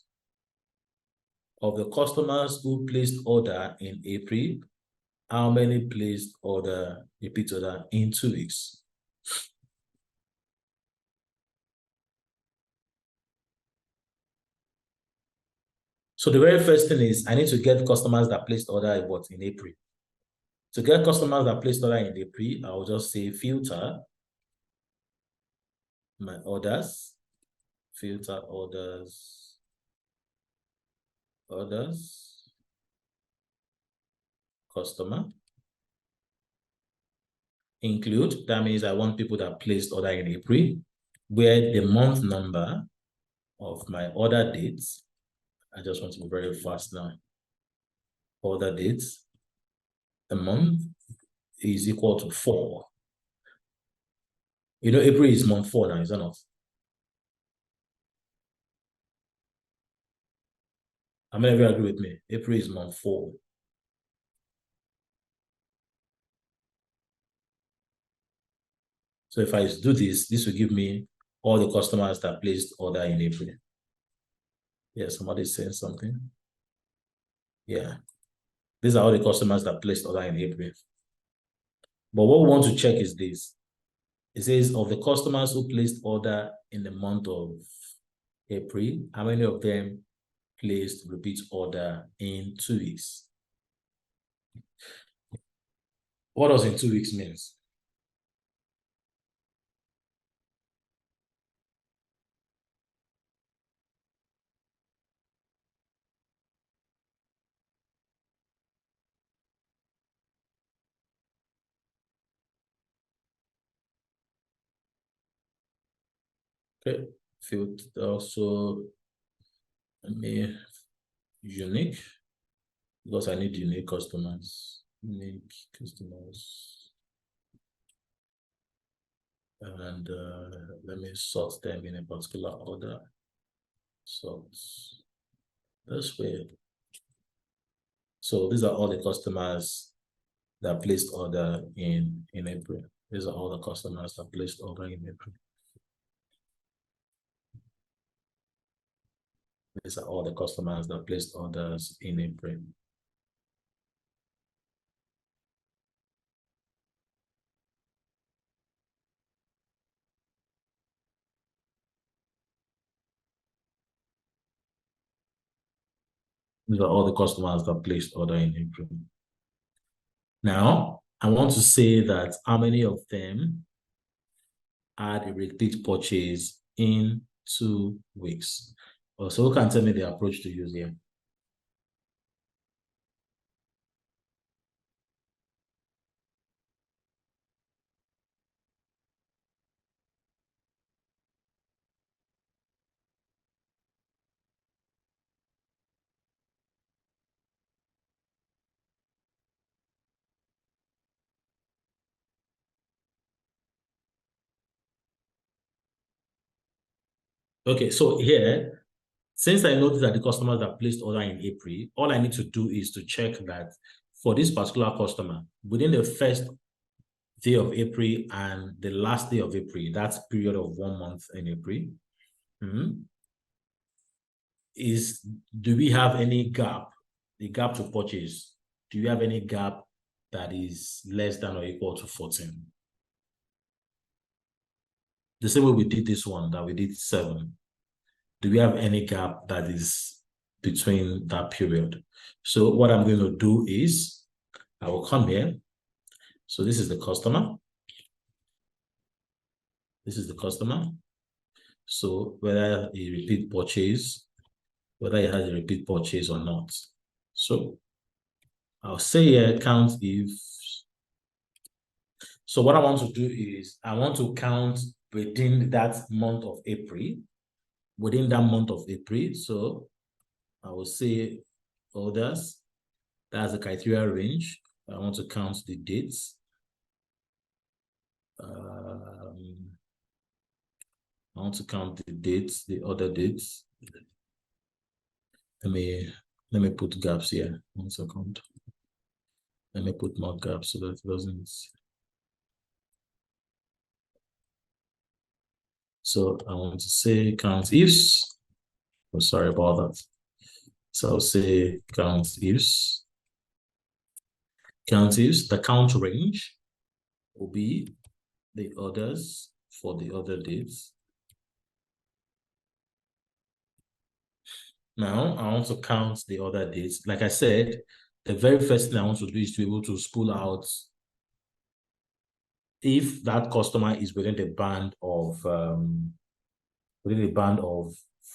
Of the customers who placed order in April, how many placed repeat order in 2 weeks? So the very first thing is I need to get customers that placed order in April. To get customers that placed order in April, I will just say filter my orders, filter orders, customer, include, that means I want people that placed order in April, where the month number of my order dates, I just want to be very fast now, order dates, the month is equal to 4. You know, April is month 4 now, is that not? How many of you agree with me? April is month 4. So if I do this, this will give me all the customers that placed order in April. Yeah, somebody's saying something. Yeah. These are all the customers that placed order in April. But what we want to check is this. It says of the customers who placed order in the month of April, how many of them placed repeat order in 2 weeks? What does in 2 weeks means? Okay, field also unique, because I need unique customers. Unique customers. And let me sort them in a particular order. Sort this way. So these are all the customers that placed order in April. These are all the customers that placed order in April. These are all the customers that placed orders in April. These are all the customers that placed order in April. Now, I want to say that how many of them had a repeat purchase in 2 weeks? So who can tell me the approach to use here? Okay, so here, since I noticed that the customers that placed order in April, all I need to do is to check that for this particular customer, within the first day of April and the last day of April, that's period of 1 month in April, do we have any gap, the gap to purchase? Do you have any gap that is less than or equal to 14? The same way we did this one, that we did 7. Do we have any gap that is between that period? So what I'm going to do is I will come here. So this is the customer. This is the customer. So whether he repeat purchase, whether he has a repeat purchase or not. So I'll say here count if. So what I want to do is I want to count within that month of April. Within that month of April. So I will say orders. That's the criteria range. I want to count the dates. I want to count the dates, the other dates. Let me put gaps here. 1 second. Let me put more gaps so that it doesn't. So I want to say count ifs. Oh, sorry about that. So I'll say count ifs. Count ifs. The count range will be the orders for the other dates. Now, I want to count the other dates. Like I said, the very first thing I want to do is to be able to spool out if that customer is within the band of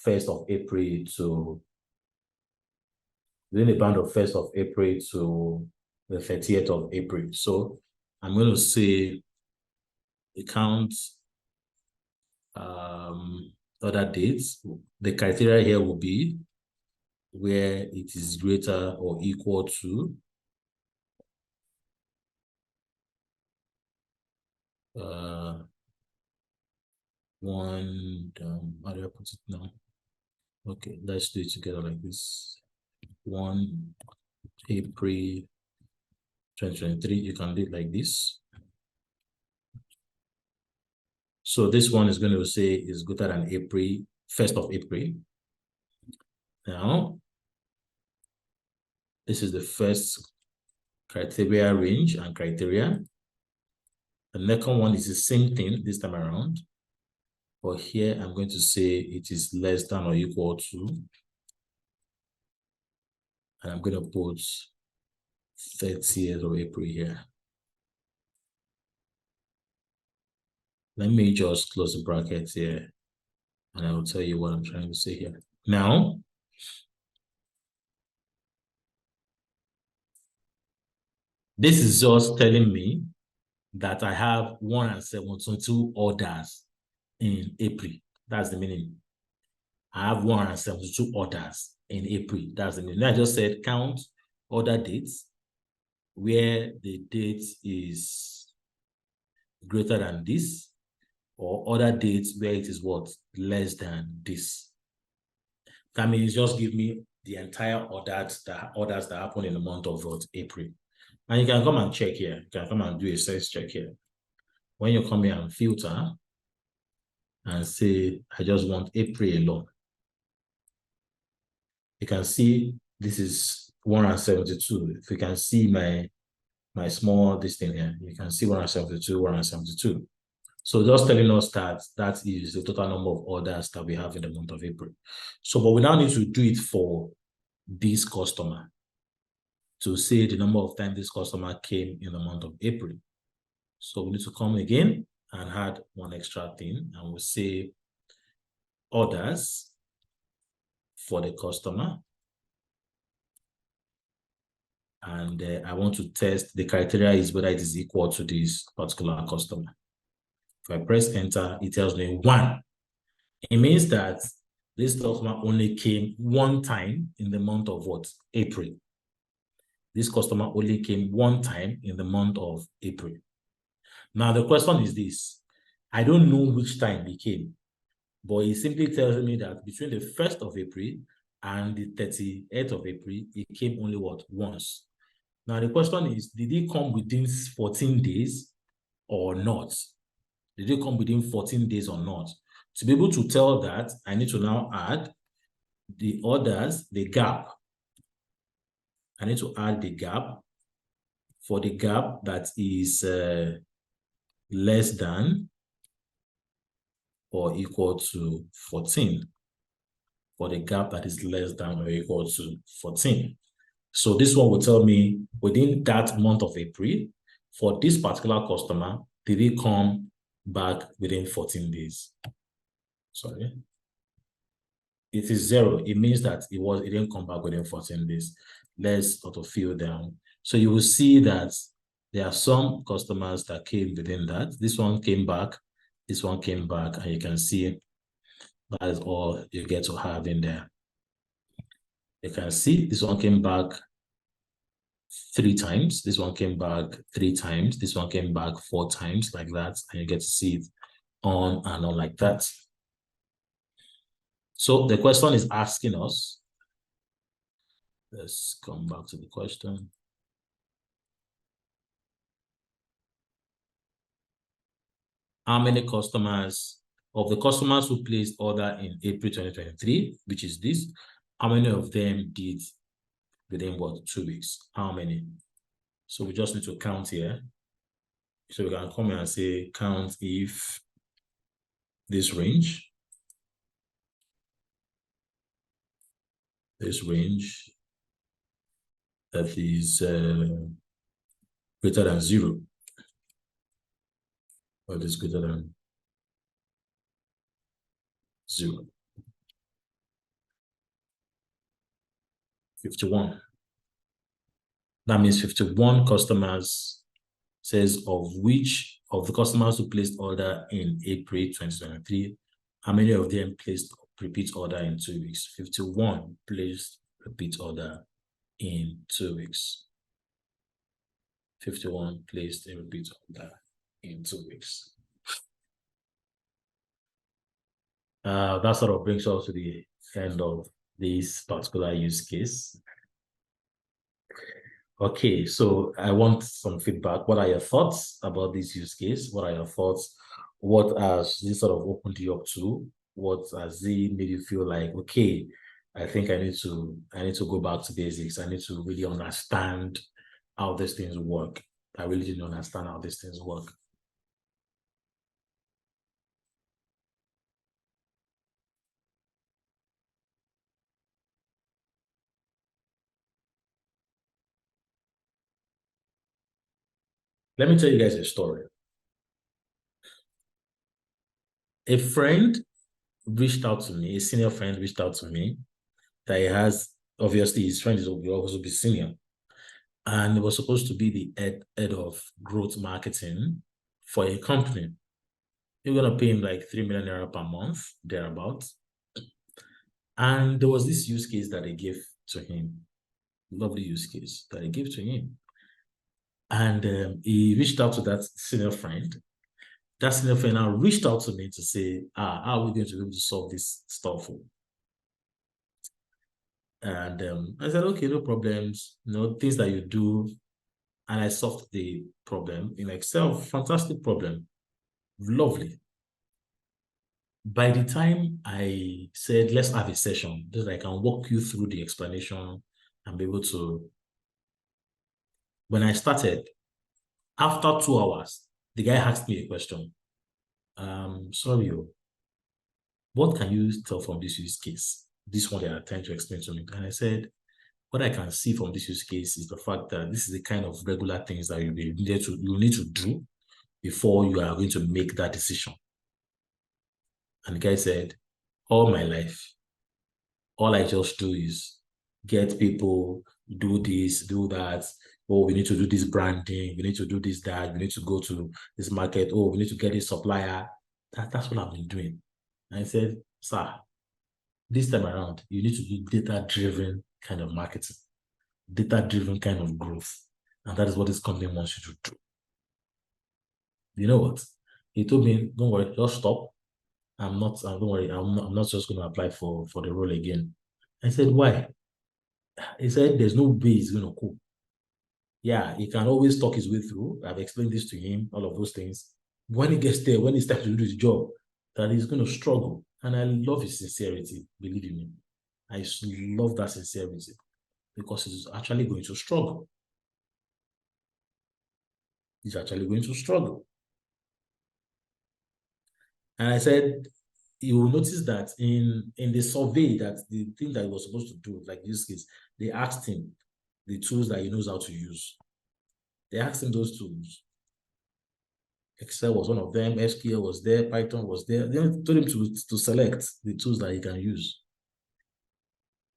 1st of April to the 30th of April. So I'm going to say the count other dates. The criteria here will be where it is greater or equal to how do I put it now? Okay, let's do it together like this. 1 April 2023, you can do it like this. So this one is going to say is greater than 1st of April. Now, this is the first criteria range and criteria. The next one is the same thing this time around. But here I'm going to say it is less than or equal to, and I'm going to put 30th of April here. Let me just close the brackets here, and I will tell you what I'm trying to say here. Now, this is just telling me that I have 172 orders in April. That's the meaning. I have 172 orders in April. That's the meaning. I just said count order dates where the date is greater than this, or other dates where it is what? Less than this. That means just give me the entire orders that happen in the month of what? April. And you can come and check here. You can come and do a sense check here. When you come here and filter and say, I just want April alone, you can see this is 172. If you can see my small this thing here, you can see 172, 172. So just telling us that that is the total number of orders that we have in the month of April. So, but we now need to do it for this customer to say the number of times this customer came in the month of April. So we need to come again and add one extra thing, and we'll say orders for the customer. And I want to test the criteria is whether it is equal to this particular customer. If I press enter, it tells me 1. It means that this customer only came one time in the month of what? April. This customer only came one time in the month of April. Now, the question is this. I don't know which time he came, but it simply tells me that between the 1st of April and the 30th of April, he came only what? Once. Now, the question is, did he come within 14 days or not? Did he come within 14 days or not? To be able to tell that, I need to now add the orders, the gap. I need to add the gap for the gap that is less than or equal to 14. For the gap that is less than or equal to 14. So this one will tell me within that month of April, for this particular customer, did he come back within 14 days? Sorry. It is 0. It means that it didn't come back within 14 days. Let's autofill down. So you will see that there are some customers that came within that. This one came back, this one came back, and you can see that is all you get to have in there. You can see this one came back 3 times, this one came back 3 times, this one came back 4 times, like that, and you get to see it on and on like that. So the question is asking us, let's come back to the question. How many customers, of the customers who placed order in April 2023, which is this, how many of them did within what? 2 weeks? How many? So we just need to count here. So we can come here and say count if this range that is greater than 0, or is greater than 0. 51. That means 51 customers, says of which of the customers who placed order in April 2023, how many of them placed repeat order in 2 weeks? 51 placed repeat order in 2 weeks. 51 placed a repeat order in 2 weeks. That sort of brings us to the end of this particular use case. Okay, so I want some feedback. What are your thoughts about this use case? What are your thoughts? What has this sort of opened you up to? What has it made you feel like, okay, I think I need to go back to basics. I need to really understand how these things work. I really didn't understand how these things work. Let me tell you guys a story. A friend reached out to me, a senior friend reached out to me, that he has, obviously his friend will also be senior, and it was supposed to be the head of growth marketing for a company. You're gonna pay him like 3 million naira per month, thereabouts. And there was this use case that they gave to him, lovely use case that they gave to him. And he reached out to that senior friend. That senior friend now reached out to me to say, how are we going to be able to solve this stuff? And I said, okay, no problems, things that you do. And I solved the problem in Excel. Fantastic problem. Lovely. By the time I said, let's have a session, so that I can walk you through the explanation and be able to, when I started, after 2 hours, the guy asked me a question. Sorry, what can you tell from this use case? This one they are trying to explain to me. And I said, what I can see from this use case is the fact that this is the kind of regular things that you need to do before you are going to make that decision. And the guy said, all my life, all I just do is get people, do this, do that. Oh, we need to do this branding. We need to do this, that. We need to go to this market. Oh, we need to get a supplier. That's what I've been doing. And I said, sir, this time around, you need to do data-driven kind of marketing, data-driven kind of growth. And that is what this company wants you to do. You know what? He told me, don't worry, just stop. Don't worry, I'm not just going to apply for the role again. I said, why? He said, there's no way he's going to cope. Yeah, he can always talk his way through. I've explained this to him, all of those things. When he gets there, when he starts to do his job, that he's going to struggle. And I love his sincerity, believe me. I love that sincerity because he's actually going to struggle. He's actually going to struggle. And I said, you will notice that in the survey, that the thing that he was supposed to do, like this case, they asked him the tools that he knows how to use. They asked him those tools. Excel was one of them, SQL was there, Python was there. They told him to select the tools that he can use.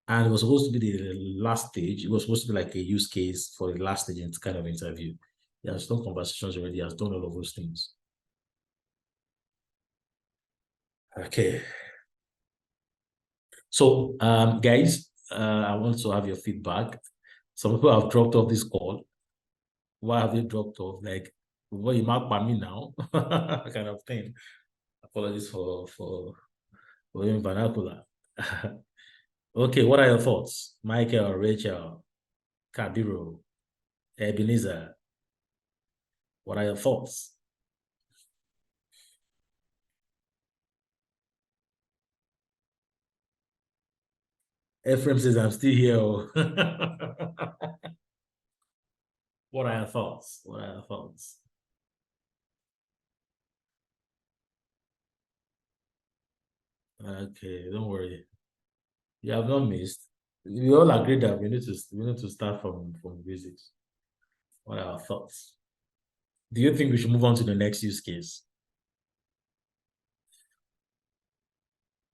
And it was supposed to be the last stage. It was supposed to be like a use case for the last stage kind of interview. He has done conversations already, he has done all of those things. Okay. So, guys, I want to have your feedback. Some people have dropped off this call. Why have they dropped off? Like, what you mark by me now? Kind of thing. Apologies for being vernacular. Okay, what are your thoughts? Michael, Rachel, Kabiru, Ebenezer, what are your thoughts? Ephraim says, I'm still here. What are your thoughts? What are your thoughts? Okay, don't worry. You have not missed. We all agree that we need to start from basics. What are our thoughts? Do you think we should move on to the next use case?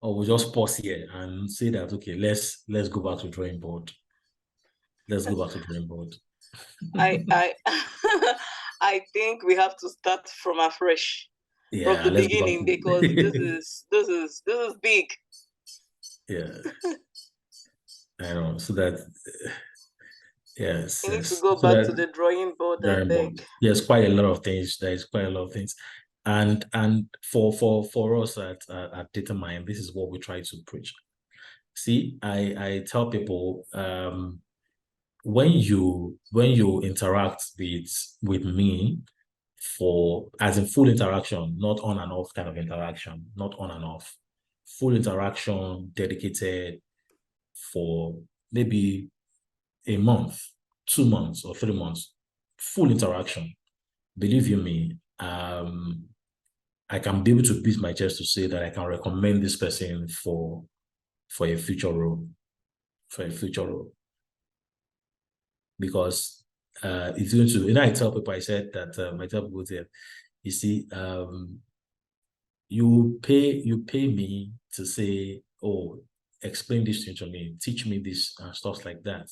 Or we'll just pause here and say that, okay, let's go back to drawing board. Let's go back to drawing board. I I think we have to start from afresh, from the beginning, because this is big. Yeah. I know. So that yes. You need to go back to the drawing board. Yes, quite a lot of things. There is quite a lot of things. And for us at DataMind, this is what we try to preach. See, I tell people when you interact with me as in full interaction, not on and off kind of interaction, not on and off, full interaction, dedicated for maybe a month, 2 months, or 3 months, full interaction. Believe you me, I can be able to beat my chest to say that I can recommend this person for a future role, because it's going to. I tell people, I said that I tell people that, you see, you pay me to say, oh, explain this thing to me, teach me this and stuff like that.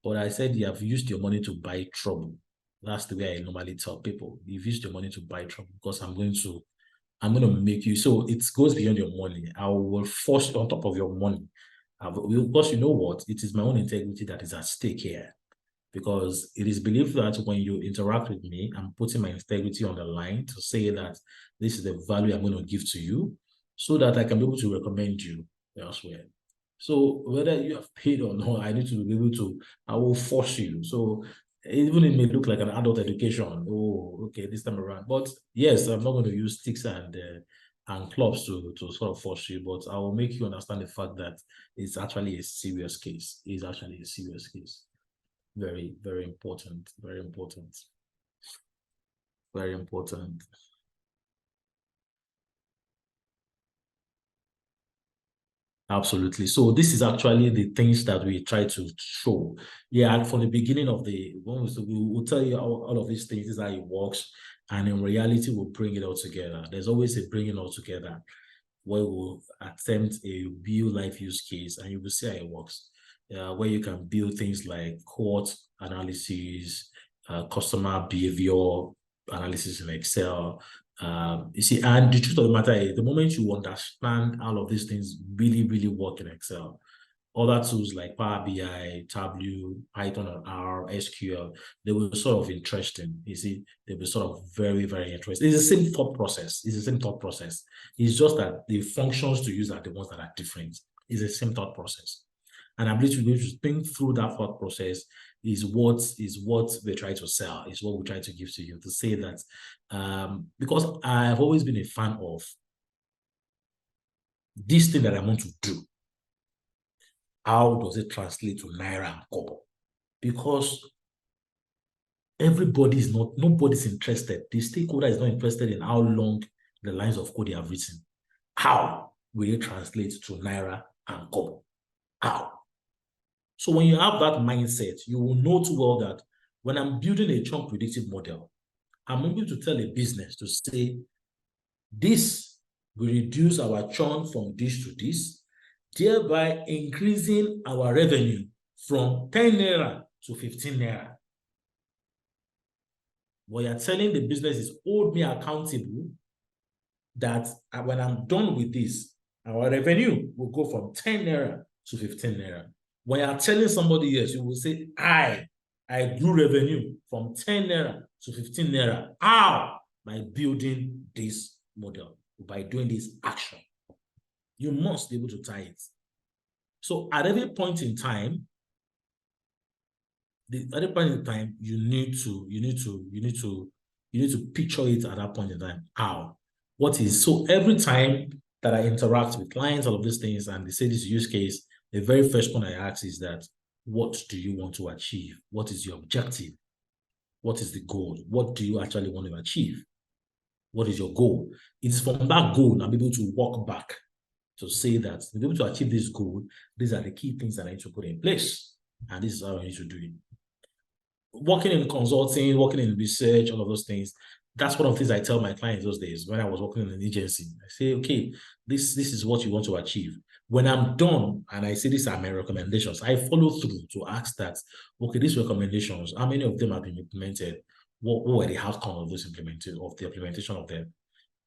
But I said, you have used your money to buy trouble. That's the way I normally tell people. You've used your money to buy trouble, because I'm going to I'm going to make you, so it goes beyond your money. I will force it on top of your money. Because you know what? It is my own integrity that is at stake here. Because it is believed that when you interact with me, I'm putting my integrity on the line to say that this is the value I'm going to give to you so that I can be able to recommend you elsewhere. So whether you have paid or not, I need to be able to, I will force you. So even it may look like an adult education. Oh, okay, this time around. But yes, I'm not going to use sticks and clubs to sort of force you, but I will make you understand the fact that it's actually a serious case. It's actually a serious case. Very, very important. Very important. Very important. Absolutely. So this is actually the things that we try to show. Yeah, and from the beginning of we will tell you all of these things, this is how it works. And in reality, we'll bring it all together. There's always a bringing all together where we'll attempt a real life use case and you will see how it works. Where you can build things like cohort analysis, customer behavior analysis in Excel, you see, and the truth of the matter is, the moment you understand all of these things really, really work in Excel, other tools like Power BI, Tableau, Python or R, SQL, they were sort of interesting. You see, they were sort of very, very interesting. It's the same thought process. It's the same thought process. It's just that the functions to use are the ones that are different. It's the same thought process. And ability to be able to think through that thought process is what they try to sell, is what we try to give to you, to say that because I've always been a fan of this thing that I want to do. How does it translate to Naira and Kobo? Because nobody's interested. The stakeholder is not interested in how long the lines of code they have written. How will it translate to Naira and Kobo? How? So when you have that mindset, you will know too well that when I'm building a chunk predictive model, I'm able to tell a business to say, this will reduce our churn from this to this, thereby increasing our revenue from 10 naira to 15 naira. What you're telling the business is hold me accountable that when I'm done with this, our revenue will go from 10 naira to 15 naira. When you're telling somebody else, you will say, I grew revenue from 10 naira to 15 naira. How? By building this model, by doing this action. You must be able to tie it. So at every point in time, you need to picture it at that point in time. How? What is so every time that I interact with clients, all of these things, and they say this use case, the very first one I ask is that, what do you want to achieve? What is your objective? What is the goal? What do you actually want to achieve? What is your goal? It is from that goal I'm able to walk back to say that to be able to achieve this goal, these are the key things that I need to put in place. And this is how I need to do it. Working in consulting, working in research, all of those things, that's one of the things I tell my clients those days when I was working in an agency. I say, okay, this is what you want to achieve. When I'm done and I say these are my recommendations, I follow through to ask that, okay, these recommendations, how many of them have been implemented? What were the outcome of those implementation of them?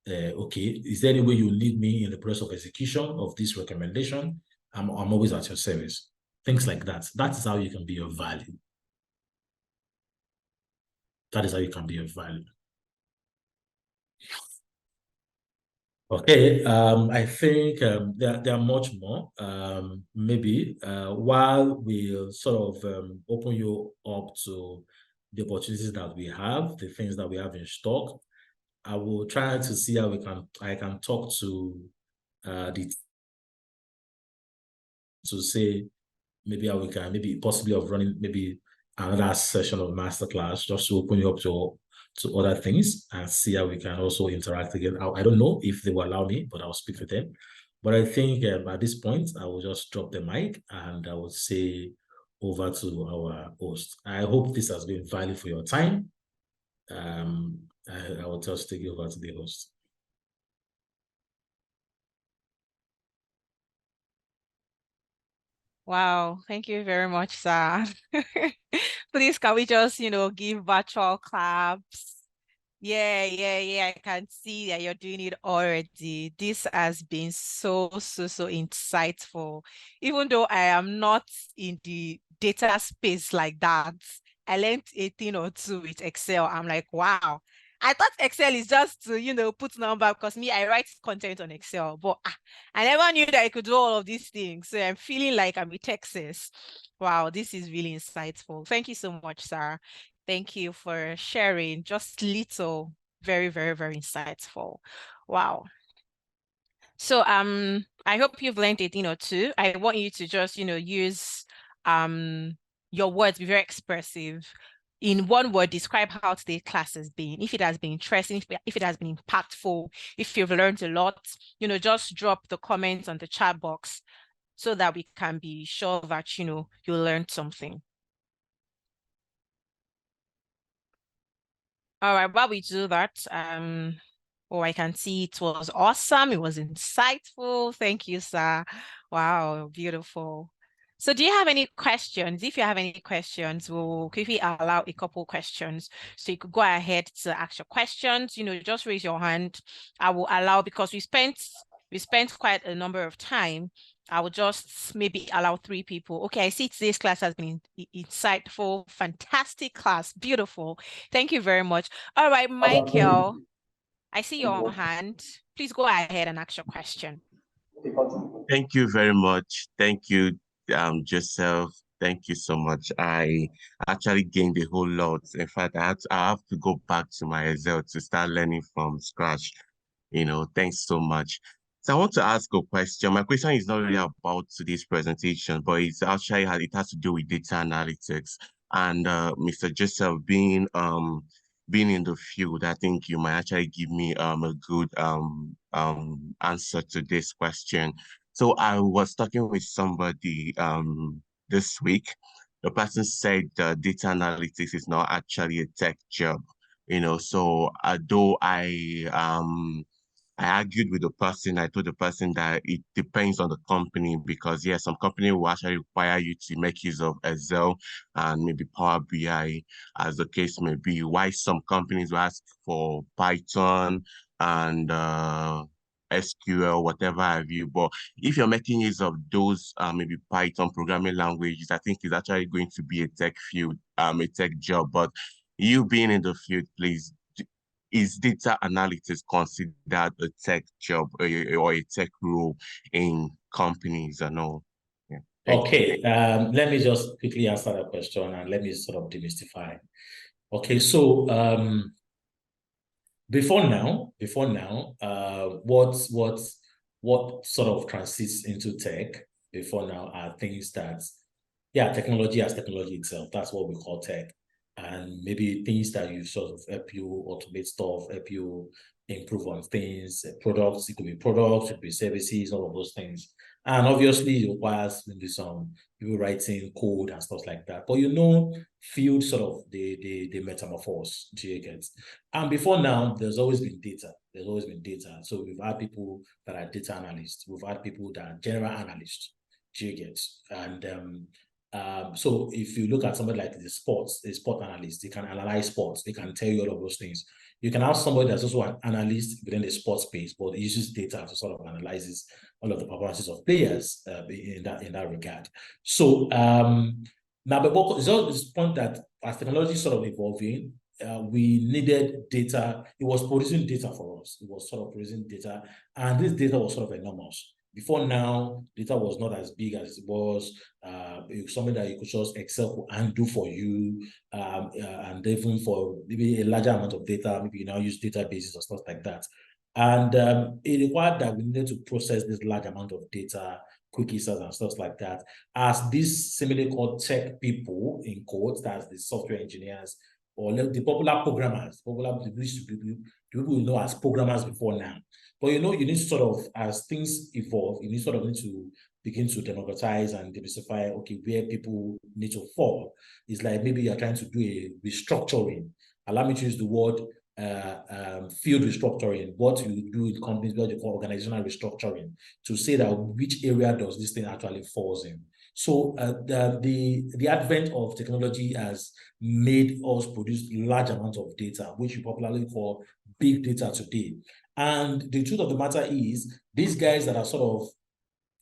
Okay, is there any way you need me in the process of execution of this recommendation? I'm always at your service. Things like that. That is how you can be of value. That is how you can be of value. Okay, I think there are much more. Maybe while we sort of open you up to the opportunities that we have, the things that we have in stock, I will try to see how I can talk to the to say maybe how we can possibly of running maybe another session of masterclass just to open you up to other things and see how we can also interact again. I don't know if they will allow me, but I'll speak with them. But I think at this point, I will just drop the mic and I will say over to our host. I hope this has been value for your time. I will just take you over to the host. Wow, thank you very much, sir. Please, can we just, give virtual claps? Yeah. I can see that you're doing it already. This has been so insightful. Even though I am not in the data space like that, I learned a thing or two with Excel. I'm like, wow. I thought Excel is just to, put number, because me, I write content on Excel, but I never knew that I could do all of these things. So I'm feeling like I'm in Texas. Wow, this is really insightful. Thank you so much, Sarah. Thank you for sharing just little, very insightful. Wow. So I hope you've learned a thing or two. I want you to just, use your words, be very expressive. In one word, describe how today's class has been. If it has been interesting, if it has been impactful, if you've learned a lot, just drop the comments on the chat box so that we can be sure that, you learned something. All right, while we do that, I can see it was awesome. It was insightful. Thank you, sir. Wow, beautiful. So do you have any questions? If you have any questions, we'll quickly allow a couple questions. So you could go ahead to ask your questions, just raise your hand. I will allow, because we spent quite a number of time. I will just maybe allow 3 people. Okay, I see today's class has been insightful, fantastic class, beautiful. Thank you very much. All right, Michael, I see your hand. Please go ahead and ask your question. Thank you very much. Thank you, Joseph. Thank you so much. I actually gained a whole lot. In fact, I have to go back to my Excel to start learning from scratch. Thanks so much. So I want to ask a question. My question is not really about today's presentation, but it has to do with data analytics. And Mr. Joseph being in the field, I think you might actually give me a good answer to this question. So I was talking with somebody this week. The person said data analytics is not actually a tech job. So though I argued with the person. I told the person that it depends on the company, because yes, some company will actually require you to make use of Excel and maybe Power BI, as the case may be. Why some companies will ask for Python and SQL, whatever have you. But if you're making use of those maybe Python programming languages, I think it's actually going to be a tech field, a tech job. But you being in the field, please, is data analytics considered a tech job or a tech role in companies and all? Yeah. Okay, let me just quickly answer that question and let me sort of demystify. Okay, so before now, what sort of transits into tech before now are things that, technology as technology itself, that's what we call tech. And maybe things that you sort of help you automate stuff, help you improve on things, products, it could be products, it could be services, all of those things. And obviously it requires maybe some people writing code and stuff like that. But field sort of the metamorphose, do you get? And before now, there's always been data. There's always been data. So we've had people that are data analysts. We've had people that are general analysts, do you get? And so if you look at somebody like a sport analyst, they can analyze sports. They can tell you all of those things. You can have somebody that's also an analyst within the sports space, but it uses data to sort of analyzes all of the performances of players in that regard. So now, but it's all this point that as technology sort of evolving, we needed data. It was producing data for us. It was sort of producing data, and this data was sort of enormous. Before now, data was not as big as it was. It was something that you could just Excel and do for you, and even for maybe a larger amount of data, maybe you now use databases or stuff like that. And it required that we needed to process this large amount of data, cookies and stuff like that. As these similarly called tech people, in quotes, that's the software engineers, or the popular programmers, people you know as programmers before now. But you need to sort of, as things evolve, you need to begin to democratize and demystify, okay, where people need to fall. It's like maybe you're trying to do a restructuring. Allow me to use the word field restructuring, what you do in companies, what you call organizational restructuring, to say that which area does this thing actually falls in. So the advent of technology has made us produce large amounts of data, which we popularly call big data today. And the truth of the matter is, these guys that are sort of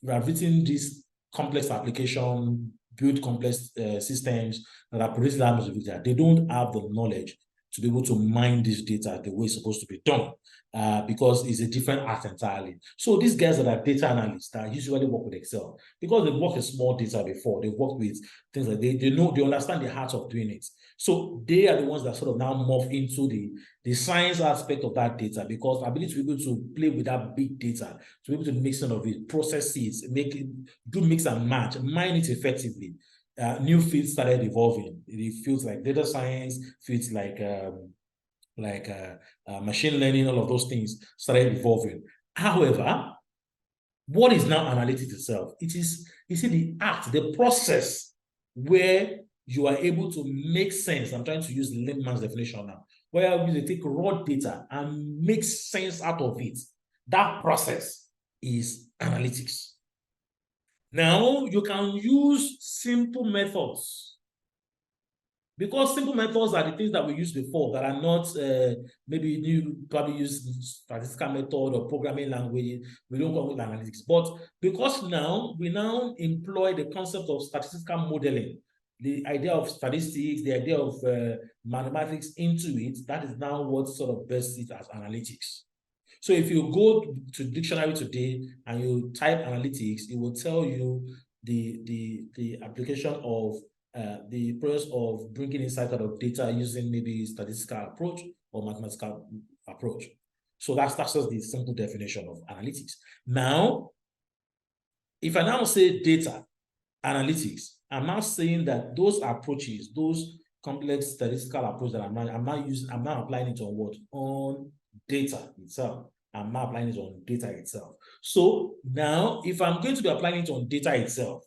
have written this complex application, build complex systems that are producing that much data, they don't have the knowledge to be able to mine this data the way it's supposed to be done, because it's a different art entirely. So these guys that are data analysts that usually work with Excel, because they've worked with small data before, they've worked with things like they know, they understand the heart of doing it. So they are the ones that sort of now morph into the science aspect of that data, because ability to be able to play with that big data, to be able to make sense of it, process it, make it, do mix and match, mine it effectively. New fields started evolving. It feels like data science, fields like machine learning, all of those things started evolving. However, what is now analytics itself? It is, you see, the act, the process where you are able to make sense. I'm trying to use layman's definition now, where you take raw data and make sense out of it. That process is analytics. Now, you can use simple methods, because simple methods are the things that we used before that are not, maybe you probably use statistical method or programming language. We don't call it analytics. But because now we now employ the concept of statistical modeling, the idea of statistics, the idea of mathematics into it, that is now what sort of best it as analytics. So if you go to dictionary today and you type analytics, it will tell you the application of the process of bringing insight out of data using maybe statistical approach or mathematical approach. So that's just the simple definition of analytics. Now, if I now say data analytics, I'm now saying that those approaches, those complex statistical approach that I'm not applying it on what? On data itself. I'm not applying it on data itself. So now, if I'm going to be applying it on data itself,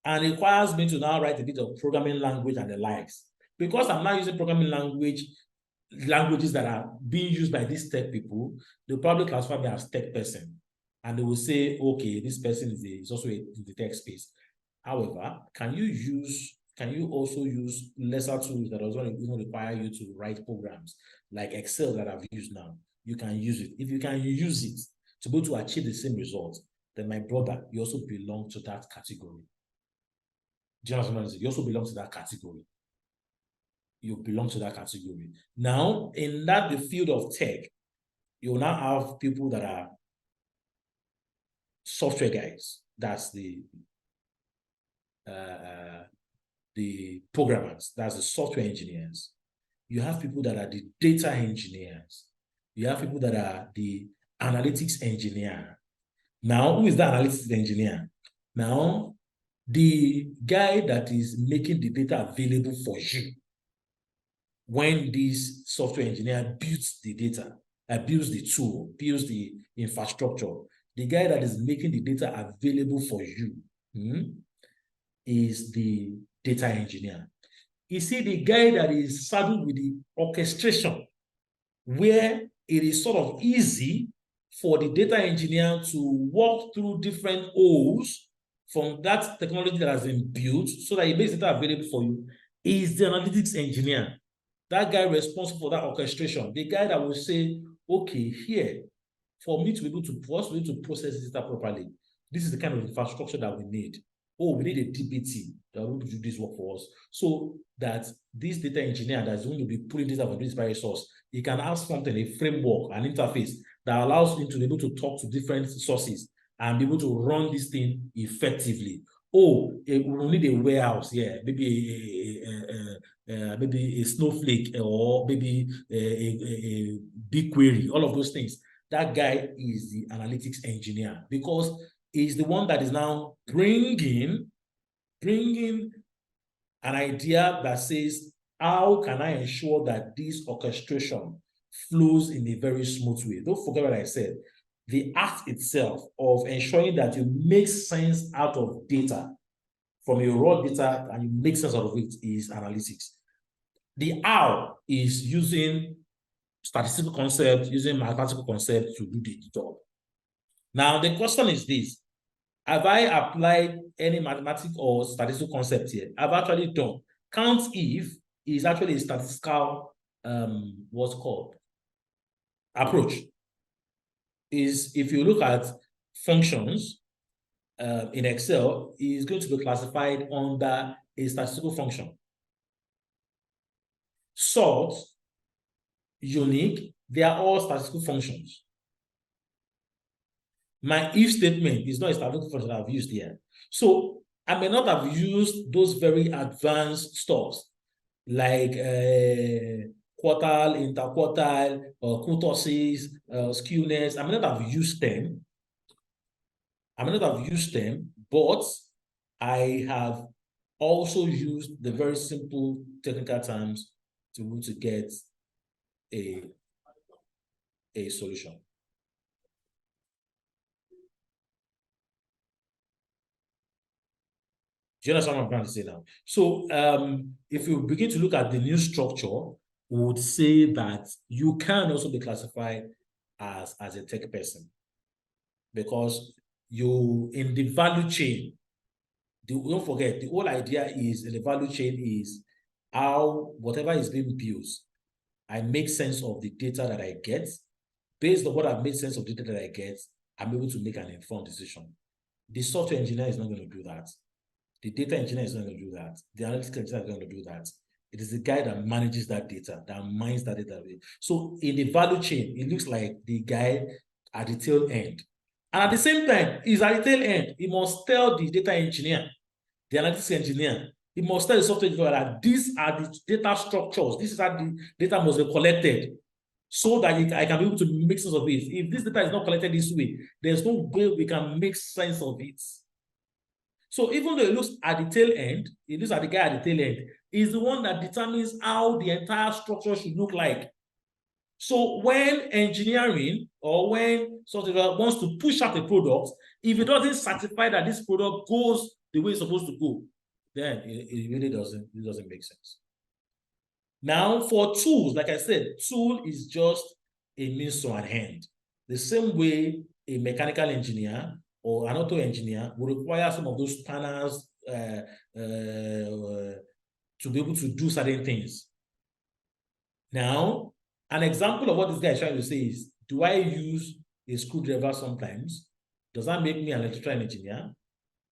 and it requires me to now write a bit of programming language and the likes, because I'm not using programming languages that are being used by these tech people, they'll probably classify me as tech person. And they will say, okay, this person is also in the tech space. However, can you also use lesser tools that doesn't even require you to write programs like Excel that I've used now? You can use it. If you can use it to be able to achieve the same result, then my brother, you also belong to that category. Do you understand? You also belong to that category. You belong to that category. Now, in the field of tech, you will now have people that are software guys. That's the programmers. That's the software engineers. You have people that are the data engineers. You have people that are the analytics engineer. Now, who is the analytics engineer? Now, the guy that is making the data available for you when this software engineer builds the data, builds the tool, builds the infrastructure, the guy that is making the data available for you is the data engineer. You see, the guy that is saddled with the orchestration, where it is sort of easy for the data engineer to walk through different holes from that technology that has been built so that it makes data available for you, is the analytics engineer. That guy responsible for that orchestration, the guy that will say, okay, here, for me to be able to process this data properly, this is the kind of infrastructure that we need. Oh, we need a DBT that will do this work for us, so that this data engineer that's going to be pulling data from this various source, he can have something, a framework, an interface that allows him to be able to talk to different sources and be able to run this thing effectively. Oh, we need a warehouse, yeah, maybe maybe a Snowflake, or maybe a BigQuery, all of those things. That guy is the analytics engineer, because he's the one that is now bringing an idea that says, how can I ensure that this orchestration flows in a very smooth way? Don't forget what I said. The act itself of ensuring that you make sense out of data from your raw data and you make sense out of it is analytics. The how is using statistical concepts, using mathematical concepts to do the job. Now, the question is this: Have I applied any mathematical or statistical concept here? I've actually done. Count if is actually a statistical, what's called, approach. Is if you look at functions in Excel, is going to be classified under a statistical function. Sort, unique, they are all statistical functions. My if statement is not a statistical function that I've used here. So I may not have used those very advanced stuffs like quartile, interquartile, kurtosis, skewness. I may not have used them. But I have also used the very simple technical terms to get a solution. Do you understand what I'm trying to say now? So if you begin to look at the new structure, we would say that you can also be classified as a tech person, because you, in the value chain, don't forget, the whole idea is in the value chain is how whatever is being built, I make sense of the data that I get. Based on what I've made sense of the data that I get, I'm able to make an informed decision. The software engineer is not going to do that. The data engineer is not going to do that. The analytics engineer is going to do that. It is the guy that manages that data, that mines that data. So in the value chain, it looks like the guy at the tail end. And at the same time, he's at the tail end. He must tell the data engineer, the analytics engineer, he must tell the software engineer that these are the data structures. This is how the data must be collected, so that I can be able to make sense of it. If this data is not collected this way, there's no way we can make sense of it. So even though it looks at the tail end, it looks at the guy at the tail end, is the one that determines how the entire structure should look like. So when engineering or when software wants to push out a product, if it doesn't certify that this product goes the way it's supposed to go, then it really doesn't make sense. Now, for tools, like I said, tool is just a means to an end. The same way a mechanical engineer or an auto engineer will require some of those spanners to be able to do certain things. Now, an example of what this guy is trying to say is, do I use a screwdriver sometimes? Does that make me an electrical engineer,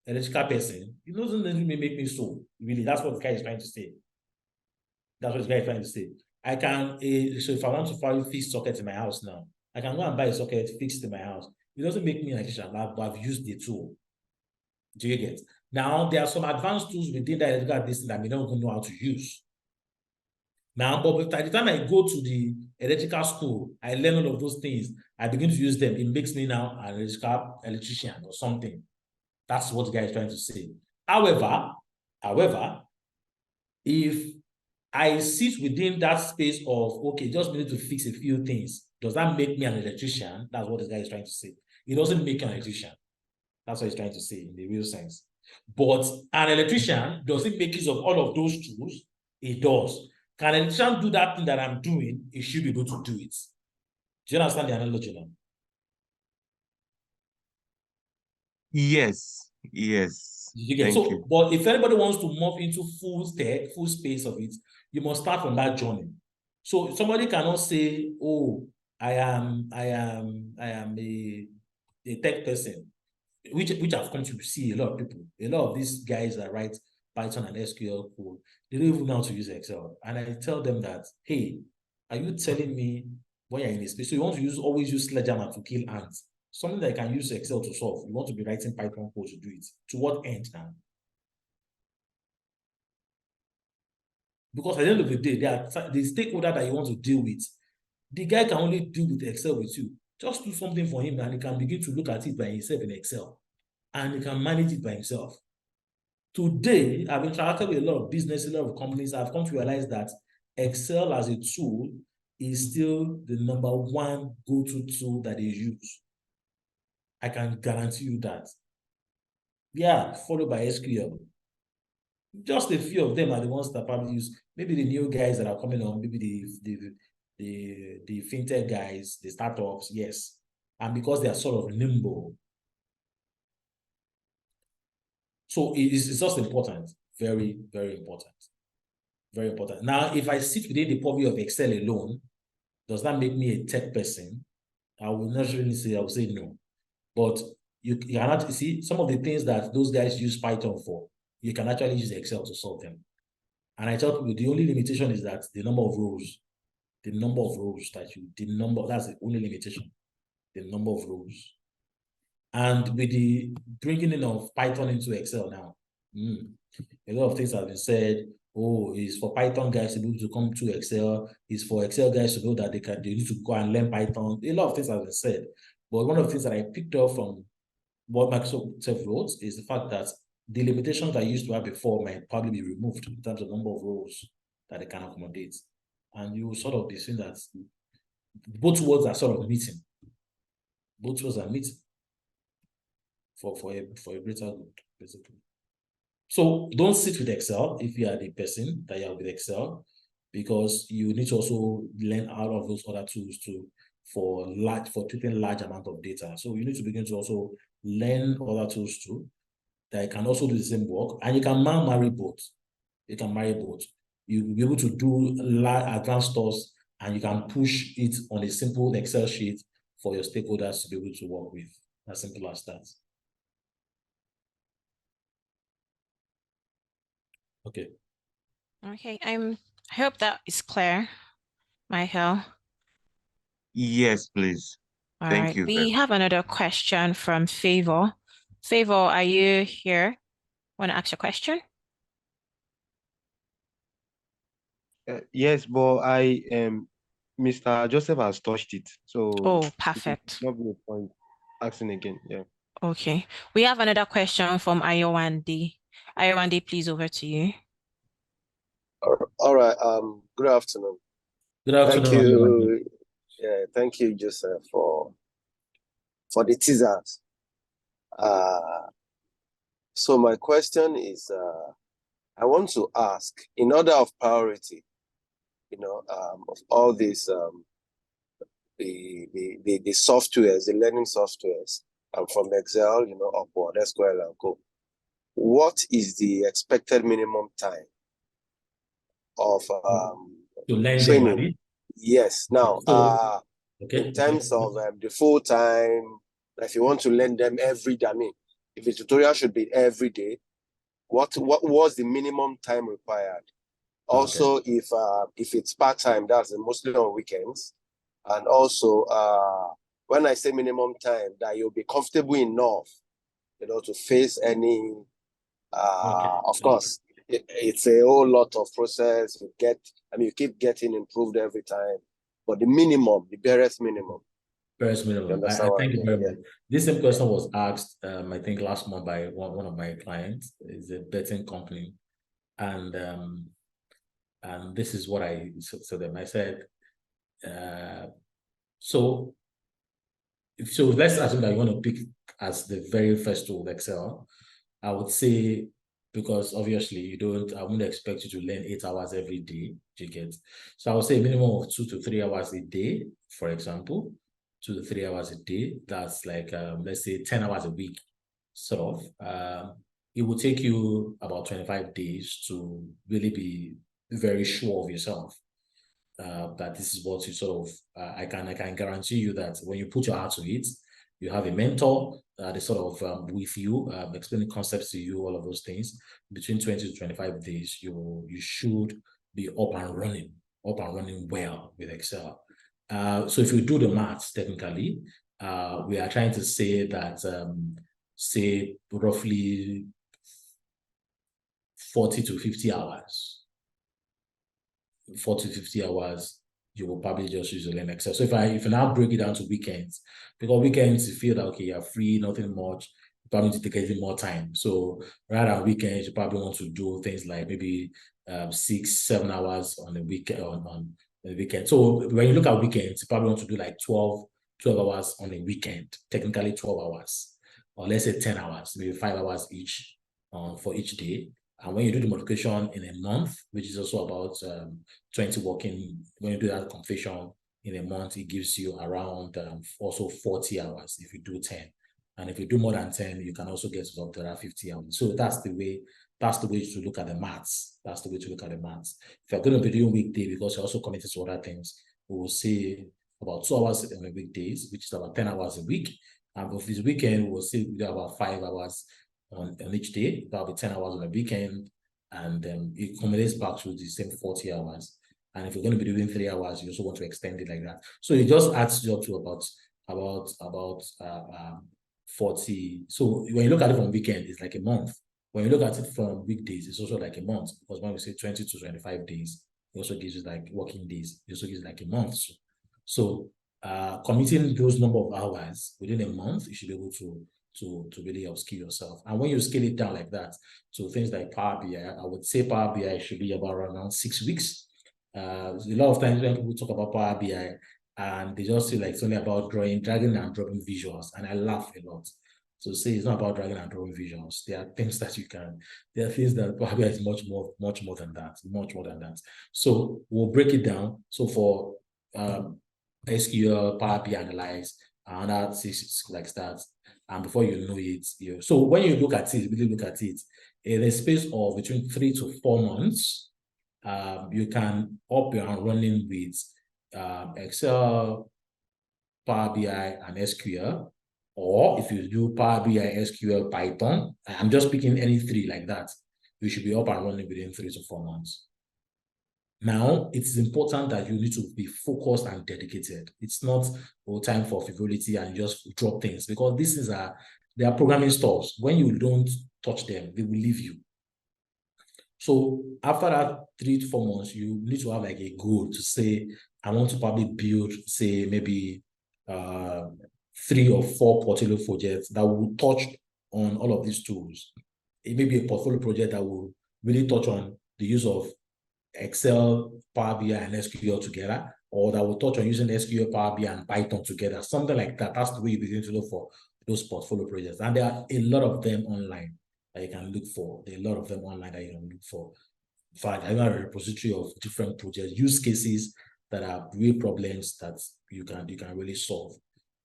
electrical person? It doesn't make me so. Really, that's what the guy is trying to say. That's what the guy is trying to say. I can, so if I want to find fix sockets in my house now, I can go and buy a socket fixed in my house. It doesn't make me an electrician, but I've used the tool. Do you get? Now, there are some advanced tools within that electrical business that I may not even know how to use. Now, but by the time I go to the electrical school, I learn all of those things. I begin to use them. It makes me now an electrician or something. That's what the guy is trying to say. However, if I sit within that space of, okay, just need to fix a few things, does that make me an electrician? That's what this guy is trying to say. It doesn't make you an electrician. That's what he's trying to say in the real sense. But an electrician, does it make use of all of those tools? It does. Can an electrician do that thing that I'm doing? It should be able to do it. Do you understand the analogy now? Yes. You get Thank so you. But if anybody wants to move into full space of it, you must start from that journey. So somebody cannot say, oh, I am a tech person, which I've come to see a lot of people. A lot of these guys that write Python and SQL code, they don't even know how to use Excel. And I tell them that, hey, are you telling me when you're in a space, so you want to always use sledgehammer to kill ants? Something that I can use Excel to solve. You want to be writing Python code to do it. To what end now? Because at the end of the day, the stakeholder that you want to deal with, the guy can only deal with Excel with you. Just do something for him and he can begin to look at it by himself in Excel. And he can manage it by himself. Today, I've interacted with a lot of business, a lot of companies. I've come to realize that Excel as a tool is still the #1 go-to tool that they use. I can guarantee you that. Yeah, followed by SQL. Just a few of them are the ones that probably use. Maybe the new guys that are coming on, maybe the fintech guys, the startups, yes. And because they are sort of nimble. So it's just important. Very, very important. Very important. Now, if I sit within the purview of Excel alone, does that make me a tech person? I will not really say, I will say no. But you cannot see some of the things that those guys use Python for, you can actually use Excel to solve them. And I tell people the only limitation is that the number of rows. The number of rows that that's the only limitation. The number of rows. And with the bringing in of Python into Excel now, a lot of things have been said. Oh, it's for Python guys to be able to come to Excel. It's for Excel guys to know that they need to go and learn Python. A lot of things have been said. But one of the things that I picked up from what Microsoft wrote is the fact that the limitations I used to have before might probably be removed in terms of number of rows that they can accommodate. And you will sort of be seeing that both worlds are sort of meeting. Both worlds are meeting for a greater good, basically. So don't sit with Excel if you are the person that you are with Excel, because you need to also learn out of those other tools for treating large amount of data. So you need to begin to also learn other tools too that can also do the same work, and you can marry both. You can marry both. You'll be able to do advanced stuff, and you can push it on a simple Excel sheet for your stakeholders to be able to work with. As simple as that. Okay. Okay, I hope that is clear, Michael. Yes, please. All Thank right. you. We have another question from Favor. Favor, are you here? Want to ask a question? Yes, but Mr. Joseph has touched it, so Oh, perfect. not be a point asking again. Yeah. Okay. We have another question from Ayowandi. Ayowandi, please, over to you. All right. Good afternoon. Good afternoon. Thank you. Yeah, thank you, Joseph, for the teasers. So my question is, I want to ask, in order of priority, of all these the softwares, the learning softwares, from Excel, upward, SQL and go. What is the expected minimum time of training? Yes. Now, in terms of the full time, if you want to learn them every day, if a tutorial should be every day, what was the minimum time required? Also, if it's part-time, that's mostly on weekends. And also, when I say minimum time, that you'll be comfortable enough, to face any, of course, it's a whole lot of process. You keep getting improved every time, but the minimum, the barest minimum. Barest minimum. I thank you very much. This same question was asked, I think last month by one of my clients. It's a betting company, and this is what I said to them. I said, so let's assume that you want to pick as the very first tool Excel. I would say, because obviously I wouldn't expect you to learn 8 hours every day, you get. So I would say a minimum of 2 to 3 hours a day, for example, 2 to 3 hours a day. That's like, let's say 10 hours a week, sort of. It will take you about 25 days to really be very sure of yourself. That this is what you sort of, I can guarantee you that when you put your heart to it, you have a mentor that sort of with you, explaining concepts to you, all of those things. Between 20 to 25 days, you should be up and running well with Excel. So if you do the maths, technically, we are trying to say that, say roughly 40 to 50 hours. 40 to 50 hours, you will probably just use learn Excel. So if you now break it down to weekends, because weekends you feel that, okay, you're free, nothing much, you probably need to take even more time. So rather than weekends, you probably want to do things like maybe 6-7 hours on the weekend, on the weekend. So when you look at weekends, you probably want to do like 12 hours on a weekend, technically 12 hours, or let's say 10 hours, maybe 5 hours each for each day. And when you do the multiplication in a month, which is also about 20 working, when you do that completion in a month, it gives you around also 40 hours if you do 10. And if you do more than 10, you can also get up to that 50 hours. So that's the way to look at the maths. That's the way to look at the maths. If you're going to be doing weekday, because you're also committed to other things, we will say about 2 hours on the weekdays, which is about 10 hours a week. And if it's weekend, we'll say we do about 5 hours on each day. That'll be 10 hours on the weekend. And it accumulates back to the same 40 hours. And if you're going to be doing 3 hours, you also want to extend it like that. So it just adds up to about 40. So when you look at it from weekend, it's like a month. When you look at it from weekdays, it's also like a month, because when we say 20 to 25 days, it also gives you like working days. It also gives like a month. So committing those number of hours within a month, you should be able to really upskill yourself. And when you scale it down like that to things like Power BI, I would say Power BI should be about around 6 weeks. A lot of times when people talk about Power BI, and they just feel like it's only about dragging and dropping visuals, and I laugh a lot. So say it's not about dragging and dropping visuals. There are things that there are things that Power BI is much more than that. So we'll break it down. So for SQL, Power BI Analyze, and that like that. And before you know it, so when you look at it, really look at it, in a space of between 3 to 4 months, you can up and running with Excel, Power BI, and SQL. Or if you do Power BI, SQL, Python, I'm just picking any three like that, you should be up and running within 3 to 4 months. Now, it is important that you need to be focused and dedicated. It's not all time for frivolity and just drop things, because they are programming stores. When you don't touch them, they will leave you. So after that 3 to 4 months, you need to have like a goal to say, I want to probably build, say, maybe 3 or 4 portfolio projects that will touch on all of these tools. It may be a portfolio project that will really touch on the use of Excel, Power BI, and SQL together, or that will touch on using SQL, Power BI, and Python together, something like that. That's the way you begin to look for those portfolio projects. And there are a lot of them online that you can look for. There are a lot of them online that you can look for. In fact, I have a repository of different projects, use cases that are real problems that you can really solve.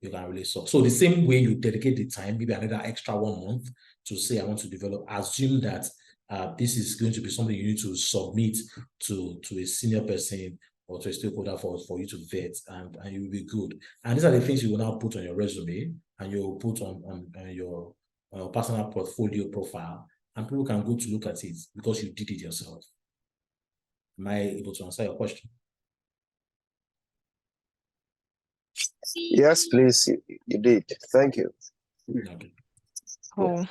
You can really solve. So the same way you dedicate the time, maybe another extra 1 month to say, I want to develop, assume that this is going to be something you need to submit to a senior person or to a stakeholder for you to vet, and you will be good. And these are the things you will now put on your resume, and you'll put on your personal portfolio profile, and people can go to look at it because you did it yourself. Am I able to answer your question? Yes, please. You did. Thank you. Okay. Cool.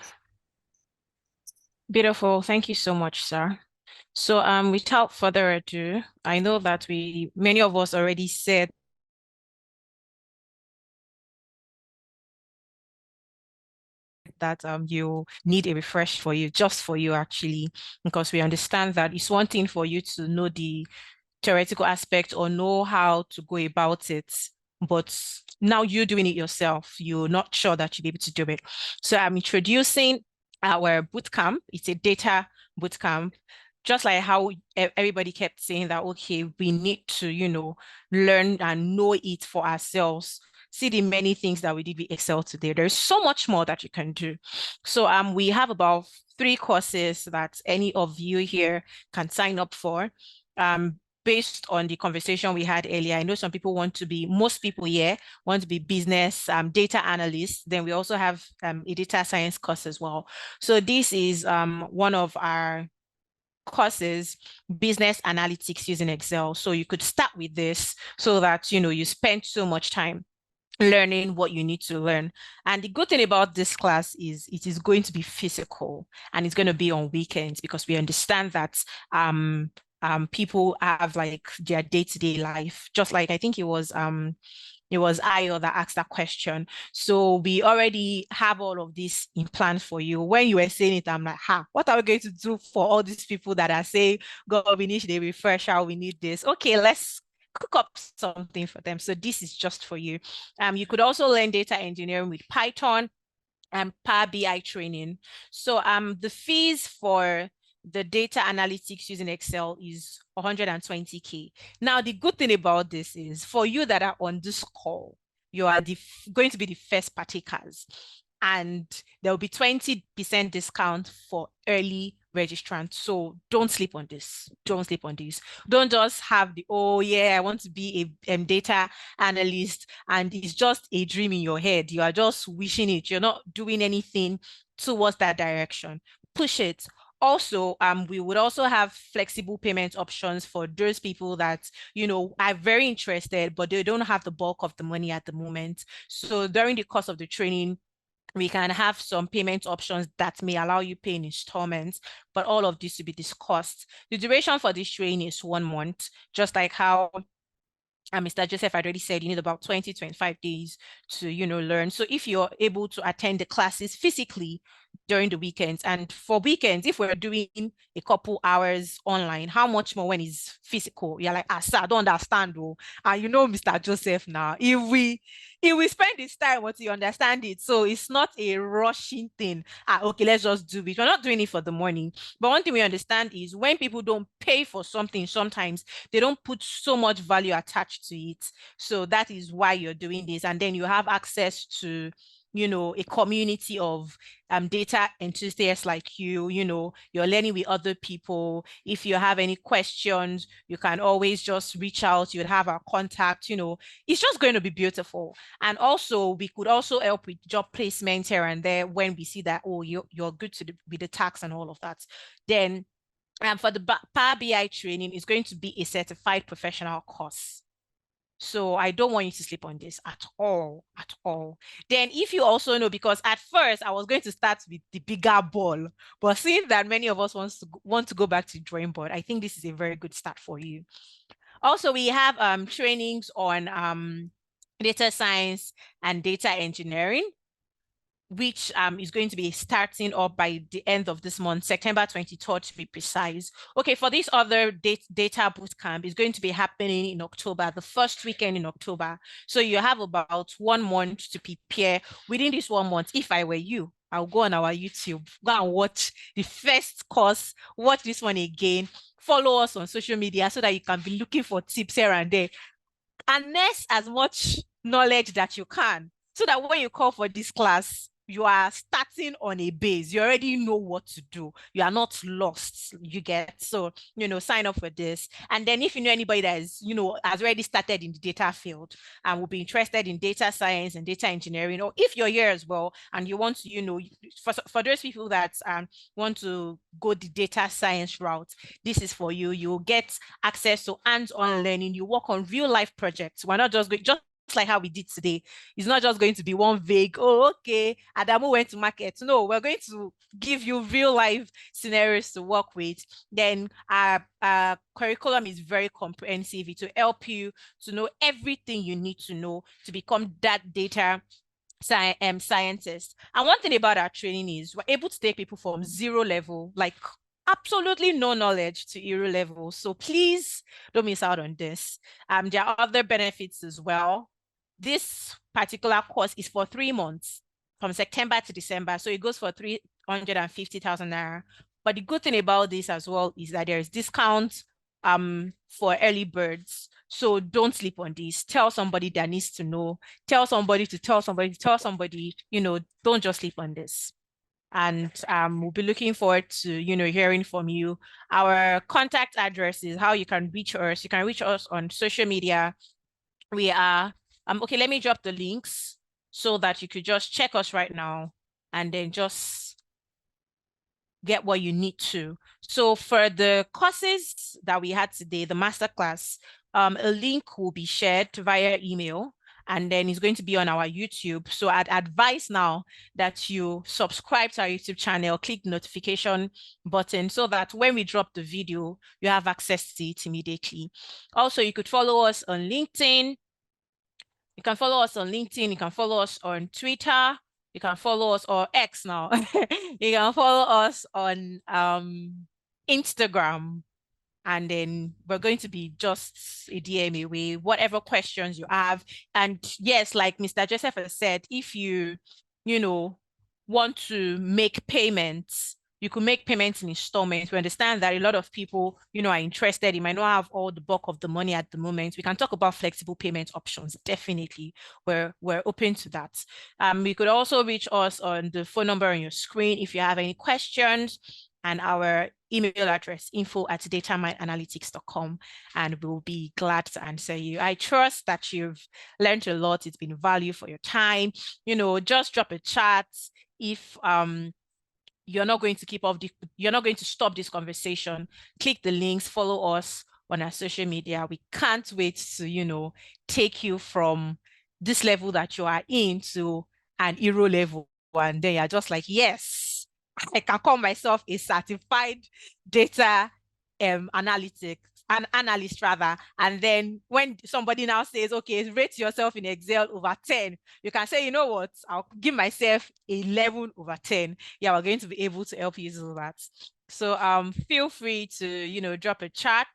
Beautiful. Thank you so much, sir. So without further ado, I know that many of us already said that you need a refresh for you, just for you actually, because we understand that it's one thing for you to know the theoretical aspect or know how to go about it, but now you're doing it yourself, you're not sure that you'll be able to do it. So I'm introducing our bootcamp. It's a data bootcamp. Just like how everybody kept saying that, okay, we need to, learn and know it for ourselves. See the many things that we did with Excel today. There's so much more that you can do. So we have about 3 courses that any of you here can sign up for. Based on the conversation we had earlier, I know most people here want to be business data analysts. Then we also have a data science course as well. So this is one of our courses, business analytics using Excel. So you could start with this so that you spend so much time learning what you need to learn. And the good thing about this class is it is going to be physical, and it's going to be on weekends, because we understand that people have like their day-to-day life, just like I think it was Ayo that asked that question. So we already have all of this in plan for you. When you were saying it, I'm like, what are we going to do for all these people that are saying, God, we need a refresher, we need this. Okay, let's cook up something for them. So this is just for you. You could also learn data engineering with Python and Power BI training. So the fees for the data analytics using Excel is 120K. Now, the good thing about this is for you that are on this call, you are going to be the first partakers. and there'll be 20% discount for early registrants. So don't sleep on this. Don't sleep on this. Don't just have the, oh yeah, I want to be a data analyst, and it's just a dream in your head. You are just wishing it. You're not doing anything towards that direction. Push it. Also, we would also have flexible payment options for those people that, you know, are very interested, but they don't have the bulk of the money at the moment. So during the course of the training, we can have some payment options that may allow you pay in installments, but all of this to be discussed. The duration for this training is 1 month, just like how Mr. Joseph already said, you need about 20-25 days to, you know, learn. So if you're able to attend the classes physically during the weekends, and for weekends, if we're doing a couple hours online, how much more when it's physical? You're like, sir, I don't understand though. And you know, Mr. Joseph now, if we spend this time, what you understand it. So it's not a rushing thing. Okay, let's just do it. We're not doing it for the money. But one thing we understand is when people don't pay for something, sometimes they don't put so much value attached to it. So that is why you're doing this. And then you have access to, you know, a community of data enthusiasts like you know, you're learning with other people. If you have any questions, you can always just reach out. You'd have our contact, you know, it's just going to be beautiful. And also we could also help with job placement here and there when we see that, oh, you're good to with the tax and all of that. Then for the Power BI training, is going to be a certified professional course. So I don't want you to sleep on this at all, at all. Then if you also know, because at first I was going to start with the bigger ball, but seeing that many of us want to go back to the drawing board, I think this is a very good start for you. Also, we have trainings on data science and data engineering, which is going to be starting up by the end of this month, September 23rd to be precise. Okay, for this other data bootcamp is going to be happening in October, the first weekend in October. So you have about 1 month to prepare. Within this 1 month, if I were you, I'll go on our YouTube, go and watch the first course, watch this one again, follow us on social media so that you can be looking for tips here and there. Harness as much knowledge that you can, so that when you call for this class, you are starting on a base. You already know what to do. You are not lost, you get. So, you know, sign up for this. And then if you know anybody that is, you know, has already started in the data field and will be interested in data science and data engineering, or if you're here as well and you want to, you know, for those people that want to go the data science route, this is for you. You'll get access to hands-on learning. You work on real life projects. We're not just going, just like how we did today. It's not just going to be one vague, oh, okay, Adamu went to market. No, we're going to give you real life scenarios to work with. Then our curriculum is very comprehensive. It will help you to know everything you need to know to become that data scientist. And one thing about our training is we're able to take people from 0 level, like absolutely no knowledge, to hero level. So please don't miss out on this. There are other benefits as well. This particular course is for 3 months, from September to December. So it goes for 350,000 naira. But the good thing about this as well is that there is discount for early birds. So don't sleep on this. Tell somebody that needs to know. Tell somebody to tell somebody to tell somebody, you know, don't just sleep on this. And we'll be looking forward to, you know, hearing from you. Our contact address is how you can reach us. You can reach us on social media. We are, okay, let me drop the links so that you could just check us right now and then just get what you need to. So for the courses that we had today, the masterclass, a link will be shared via email, and then it's going to be on our YouTube. So I'd advise now that you subscribe to our YouTube channel, click the notification button so that when we drop the video, you have access to it immediately. Also, you could follow us on LinkedIn. You can follow us on LinkedIn. You can follow us on Twitter. You can follow us, or X now. You can follow us on Instagram. And then we're going to be just a DM away, whatever questions you have. And yes, like Mr. Joseph has said, if you know, want to make payments, You could make payments in installments. We understand that a lot of people, are interested. You might not have all the bulk of the money at the moment. We can talk about flexible payment options. Definitely, we're open to that. You could also reach us on the phone number on your screen if you have any questions, and our email address, info@datamindanalytics.com, and we'll be glad to answer you. I trust that you've learned a lot. It's been value for your time. Just drop a chat if you're not going to stop this conversation. Click the links, follow us on our social media. We can't wait to, take you from this level that you are in to an hero level. And then you're just like, yes, I can call myself a certified data analyst rather. And then when somebody now says, okay, rate yourself in Excel over 10, you can say, you know what, I'll give myself 11 over 10. Yeah, we're going to be able to help you do that. So feel free to, drop a chat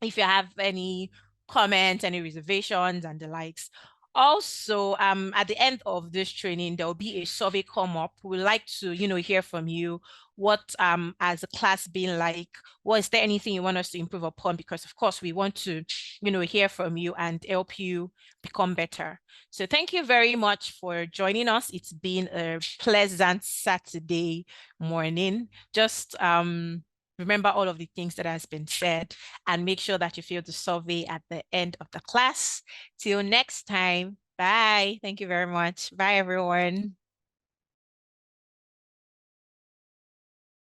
if you have any comments, any reservations and the likes. Also, at the end of this training, there will be a survey come up. We'd like to, hear from you. What has the class been like? Was there anything you want us to improve upon? Because of course we want to, hear from you and help you become better. So thank you very much for joining us. It's been a pleasant Saturday morning. Just remember all of the things that has been said and make sure that you fill the survey at the end of the class. Till next time, bye. Thank you very much. Bye, everyone.